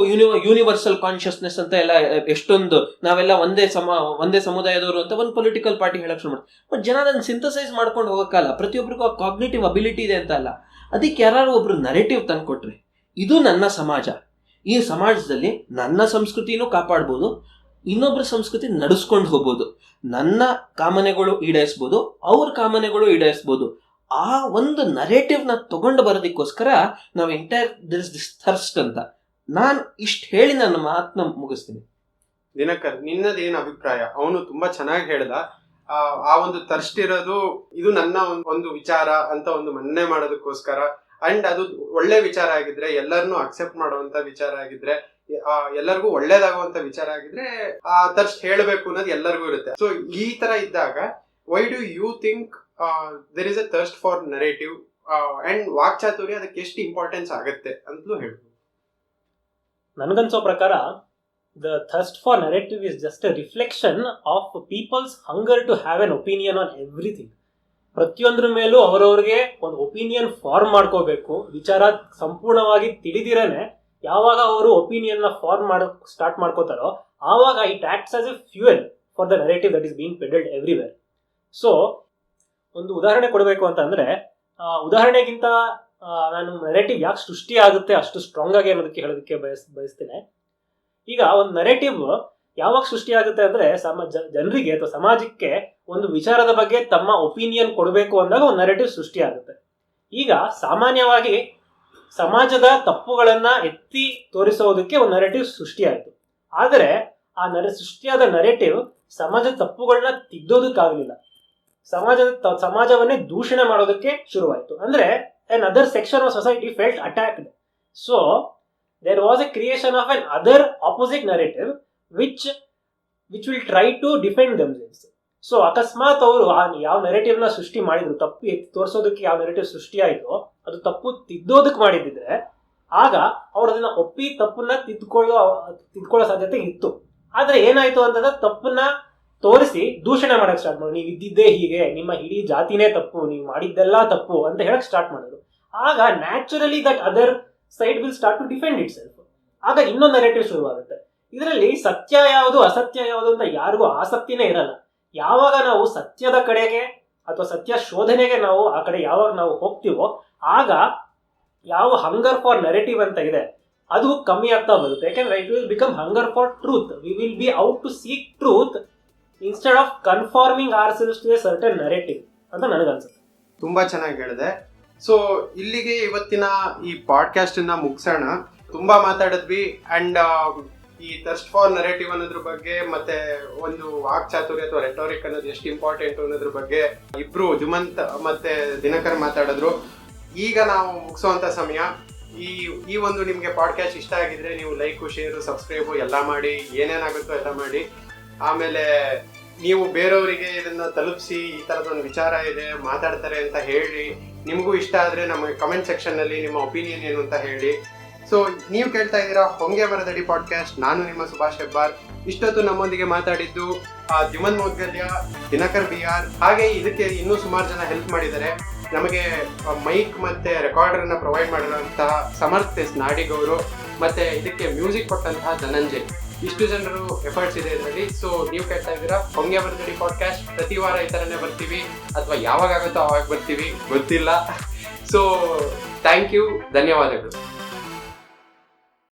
ಯೂನಿವರ್ಸಲ್ ಕಾನ್ಶಿಯಸ್ನೆಸ್ ಅಂತ ಎಲ್ಲ, ಎಷ್ಟೊಂದು ನಾವೆಲ್ಲ ಒಂದೇ ಸಮುದಾಯದವರು ಅಂತ ಒಂದು ಪೊಲಿಟಿಕಲ್ ಪಾರ್ಟಿ ಹೇಳಕ್ ಶುರು ಮಾಡ್ತಾರೆ. ಬಟ್ ಜನ ಅದನ್ನು ಸಿಂಥಸೈಸ್ ಮಾಡ್ಕೊಂಡು ಹೋಗಕ್ಕಲ್ಲ, ಪ್ರತಿಯೊಬ್ಬರಿಗೂ ಆ ಕಾಗ್ನಿಟಿವ್ ಅಬಿಲಿಟಿ ಇದೆ ಅಂತ ಅಲ್ಲ. ಅದಕ್ಕೆ ಯಾರು ಒಬ್ರು ನರೇಟಿವ್ ತಂದ್ಕೊಟ್ರೆ, ಇದು ನನ್ನ ಸಮಾಜ, ಈ ಸಮಾಜದಲ್ಲಿ ನನ್ನ ಸಂಸ್ಕೃತಿನೂ ಕಾಪಾಡ್ಬೋದು, ಇನ್ನೊಬ್ಬರ ಸಂಸ್ಕೃತಿ ನಡೆಸ್ಕೊಂಡು ಹೋಗ್ಬೋದು, ನನ್ನ ಕಾಮನೆಗಳು ಈಡೇರಿಸ್ಬೋದು, ಅವ್ರ ಕಾಮನೆಗಳು ಈಡೇರಿಸ್ಬೋದು. ಆ ಒಂದು ನರೇಟಿವ್ನ ತಗೊಂಡು ಬರೋದಕ್ಕೋಸ್ಕರ ನಾವು ಎಂಟೈರ್ ದಿಸ್ ಥರ್ಸ್ಟ್ ಅಂತ ನಾನು ಇಷ್ಟು ಹೇಳಿ ನನ್ನ ಮಾತನ್ನ ಮುಗಿಸ್ತೀನಿ. ದಿನಕರ್, ನಿನ್ನದೇನು ಅಭಿಪ್ರಾಯ? ಅವನು ತುಂಬಾ ಚೆನ್ನಾಗಿ ಹೇಳ್ದ. ಆ ಒಂದು ಥರ್ಸ್ಟ್ ಇರೋದು ಇದು ನನ್ನ ಒಂದು ವಿಚಾರ ಅಂತ ಒಂದು ಮನ್ನೆ ಮಾಡೋದಕ್ಕೋಸ್ಕರ, ಅಂಡ್ ಅದು ಒಳ್ಳೆ ವಿಚಾರ ಆಗಿದ್ರೆ, ಎಲ್ಲರನ್ನು ಅಕ್ಸೆಪ್ಟ್ ಮಾಡುವಂತ ವಿಚಾರ ಆಗಿದ್ರೆ, ಎಲ್ಲರಿಗೂ ಒಳ್ಳೇದಾಗುವಂತ ವಿಚಾರ ಆಗಿದ್ರೆ ಆ ಥರ್ಸ್ಟ್ ಹೇಳಬೇಕು ಅನ್ನೋದು ಎಲ್ಲರಿಗೂ ಇರುತ್ತೆ. ಸೊ ಈ ತರ ಇದ್ದಾಗ why do you think there is a thirst for narrative and ವಾಕ್ಚಾತುರ್ಯ ಅದಕ್ಕೆ ಎಷ್ಟು ಇಂಪಾರ್ಟೆನ್ಸ್ ಆಗುತ್ತೆ ಅಂತಲೂ ಹೇಳ್ಬೋದು. ನನಗನ್ಸೋ ಪ್ರಕಾರ the thirst for narrative is just a reflection of people's hunger to have an opinion on everything. ಪ್ರತಿಯೊಂದ್ರ ಮೇಲೂ ಅವರವ್ರಿಗೆ ಒಂದು ಒಪಿನಿಯನ್ ಫಾರ್ಮ್ ಮಾಡ್ಕೋಬೇಕು. ವಿಚಾರ ಸಂಪೂರ್ಣವಾಗಿ ತಿಳಿದಿರನೆ ಯಾವಾಗ ಅವರು ಒಪಿನಿಯನ್ನ ಫಾರ್ಮ್ ಮಾಡೋಕೆ ಸ್ಟಾರ್ಟ್ ಮಾಡ್ಕೋತಾರೋ ಆವಾಗ it acts as a fuel for the narrative that is being peddled everywhere. So ಒಂದು ಉದಾಹರಣೆ ಕೊಡಬೇಕು ಅಂತಂದ್ರೆ, ಉದಾಹರಣೆಗಿಂತ ನಾನು ನರೇಟಿವ್ ಯಾಕೆ ಸೃಷ್ಟಿ ಆಗುತ್ತೆ ಅಷ್ಟು ಸ್ಟ್ರಾಂಗ್ ಆಗಿ ಅನ್ನೋದಕ್ಕೆ ಹೇಳೋದಕ್ಕೆ ಬಯಸ್ತೇನೆ. ಈಗ ಒಂದು ನರೇಟಿವ್ ಯಾವಾಗ ಸೃಷ್ಟಿ ಆಗುತ್ತೆ ಅಂದ್ರೆ, ಜನರಿಗೆ ಅಥವಾ ಸಮಾಜಕ್ಕೆ ಒಂದು ವಿಚಾರದ ಬಗ್ಗೆ ತಮ್ಮ ಒಪಿನಿಯನ್ ಕೊಡಬೇಕು ಅಂದಾಗ ಒಂದು ನರೇಟಿವ್ ಸೃಷ್ಟಿ ಆಗುತ್ತೆ. ಈಗ ಸಾಮಾನ್ಯವಾಗಿ ಸಮಾಜದ ತಪ್ಪುಗಳನ್ನ ಎತ್ತಿ ತೋರಿಸೋದಕ್ಕೆ ಒಂದು ನರೇಟಿವ್ ಸೃಷ್ಟಿ ಆಯಿತು. ಆದರೆ ಆ ಸೃಷ್ಟಿಯಾದ ನರೇಟಿವ್ ಸಮಾಜದ ತಪ್ಪುಗಳನ್ನ ತಿದ್ದೋದಕ್ಕಾಗಲಿಲ್ಲ, ಸಮಾಜವನ್ನೇ ದೂಷಣೆ ಮಾಡೋದಕ್ಕೆ ಶುರುವಾಯಿತು. ಅಂದ್ರೆ an other section of society felt attacked. So there was a creation of an other opposite narrative which will try to defend themselves. So ಅಕಸ್ಮಾತ್ ಅವರು ಯಾವ ನೆರೇಟಿವ್ ನ ಸೃಷ್ಟಿ ಮಾಡಿದ್ರು, ತಪ್ಪು ಎತ್ತಿ ತೋರಿಸೋದಕ್ಕೆ ಯಾವ ನೆರೇಟಿವ್ ಸೃಷ್ಟಿ ಆಯಿತು ಅದು ತಪ್ಪು ತಿದ್ದೋದಕ್ಕೆ ಮಾಡಿದ್ರೆ ಆಗ ಅವ್ರು ಅದನ್ನ ಒಪ್ಪಿ ತಪ್ಪನ್ನ ತಿದ್ಕೊಳ್ಳೋ ಸಾಧ್ಯತೆ ಇತ್ತು. ಆದ್ರೆ ಏನಾಯ್ತು ಅಂತಂದ್ರೆ ತಪ್ಪನ್ನ ತೋರಿಸಿ ದೂಷಣೆ ಮಾಡಕ್ ಸ್ಟಾರ್ಟ್ ಮಾಡಿದ್ರು. ನೀವು ಇದ್ದಿದ್ದೇ ಹೀಗೆ, ನಿಮ್ಮ ಇಡೀ ಜಾತಿನೇ ತಪ್ಪು, ನೀವು ಮಾಡಿದ್ದೆಲ್ಲ ತಪ್ಪು ಅಂತ ಹೇಳಕ್ ಸ್ಟಾರ್ಟ್ ಮಾಡಿದ್ರು. ಆಗ naturally that other side will start to defend itself. ಆಗ ಇನ್ನೊಂದು ನರೇಟಿವ್ ಶುರುವಾಗುತ್ತೆ. ಇದರಲ್ಲಿ ಸತ್ಯ ಯಾವುದು ಅಸತ್ಯ ಯಾವುದು ಅಂತ ಯಾರಿಗೂ ಆಸಕ್ತಿನೇ ಇರಲ್ಲ. ಯಾವಾಗ ನಾವು ಸತ್ಯದ ಕಡೆಗೆ ಅಥವಾ ಸತ್ಯ ಶೋಧನೆಗೆ ನಾವು ಆ ಕಡೆ ಯಾವಾಗ ನಾವು ಹೋಗ್ತೀವೋ ಆಗ ಯಾವ ಹಂಗರ್ ಫಾರ್ ನರೇಟಿವ್ ಅಂತ ಇದೆ ಅದು ಕಮ್ಮಿ ಆಗ್ತಾ ಬರುತ್ತೆ. ಯಾಕೆಂದ್ರೆ it will become hunger for truth. We will be out to seek truth instead of conforming ourselves to a certain narrative ಅಂತ ನನಗನ್ಸುತ್ತೆ. ತುಂಬಾ ಚೆನ್ನಾಗಿ ಹೇಳಿದೆ. ಸೊ ಇಲ್ಲಿಗೆ ಇವತ್ತಿನ ಈ ಪಾಡ್ಕಾಸ್ಟ್ ಅನ್ನ ಮುಗಿಸೋಣ. ತುಂಬಾ ಮಾತಾಡಿದ್ವಿ ಅಂಡ್ ಈ ಥರ್ಸ್ಟ್ ಫಾರ್ ನರೇಟಿವ್ ಅನ್ನೋದ್ರ ಬಗ್ಗೆ ಮತ್ತೆ ಒಂದು ವಾಕ್ಚಾತುರ್ಯ ಅಥವಾ ರೆಟೋರಿಕ್ ಅನ್ನೋದು ಎಷ್ಟು ಇಂಪಾರ್ಟೆಂಟ್ ಅನ್ನೋದ್ರ ಬಗ್ಗೆ ಇಬ್ರು ಜುಮಂತ್ ಮತ್ತೆ ದಿನಕರ್ ಮಾತಾಡಿದ್ರು. ಈಗ ನಾವು ಮುಗಿಸೋಂಥ ಸಮಯ. ಈ ಒಂದು ನಿಮಗೆ ಪಾಡ್ಕಾಸ್ಟ್ ಇಷ್ಟ ಆಗಿದ್ರೆ ನೀವು ಲೈಕ್, ಶೇರು, ಸಬ್ಸ್ಕ್ರೈಬು ಎಲ್ಲ ಮಾಡಿ, ಏನೇನಾಗುತ್ತೋ ಎಲ್ಲ ಮಾಡಿ. ಆಮೇಲೆ ನೀವು ಬೇರೆಯವರಿಗೆ ಇದನ್ನ ತಲುಪಿಸಿ, ಈ ಥರದೊಂದು ವಿಚಾರ ಇದೆ ಮಾತಾಡ್ತಾರೆ ಅಂತ ಹೇಳಿ. ನಿಮಗೂ ಇಷ್ಟ ಆದರೆ ನಮಗೆ ಕಮೆಂಟ್ ಸೆಕ್ಷನ್ನಲ್ಲಿ ನಿಮ್ಮ ಒಪಿನಿಯನ್ ಏನು ಅಂತ ಹೇಳಿ. ಸೊ ನೀವು ಕೇಳ್ತಾ ಇದ್ದೀರಾ ಹೊಂಗೆ ಬರದಡಿ ಪಾಡ್ಕಾಸ್ಟ್. ನಾನು ನಿಮ್ಮ ಸುಭಾಷ್ ಹೆಬ್ಬಾರ್. ಇಷ್ಟೊತ್ತು ನಮ್ಮೊಂದಿಗೆ ಮಾತಾಡಿದ್ದು ಜುಮನ್ ಮೌದ್ಗಲ್ಯ, ದಿನಕರ್ BR. ಹಾಗೆ ಇದಕ್ಕೆ ಇನ್ನೂ ಸುಮಾರು ಜನ ಹೆಲ್ಪ್ ಮಾಡಿದ್ದಾರೆ. ನಮಗೆ ಮೈಕ್ ಮತ್ತೆ ರೆಕಾರ್ಡರ್ನ ಪ್ರೊವೈಡ್ ಮಾಡಿರುವಂತಹ ಸಮರ್ಥ ನಾಡಿಗ್ ಅವರು, ಮತ್ತೆ ಇದಕ್ಕೆ ಮ್ಯೂಸಿಕ್ ಕೊಟ್ಟಂತಹ ಧನಂಜಯ್. ಇಷ್ಟು ಜನರು ಎಫರ್ಟ್ಸ್ ಇದೆ ಇದರಲ್ಲಿ. ಸೊ ನೀವು ಕೇಳ್ತಾ ಇದ್ದೀರಾ ಹೊಂಗೆ ಬರದಡಿ ಪಾಡ್ಕಾಸ್ಟ್. ಪ್ರತಿ ವಾರ ಈ ಥರನೇ ಬರ್ತೀವಿ, ಅಥವಾ ಯಾವಾಗ ಆಗುತ್ತೋ ಅವಾಗ ಬರ್ತೀವಿ, ಗೊತ್ತಿಲ್ಲ. ಸೊ ಥ್ಯಾಂಕ್ ಯು, ಧನ್ಯವಾದಗಳು.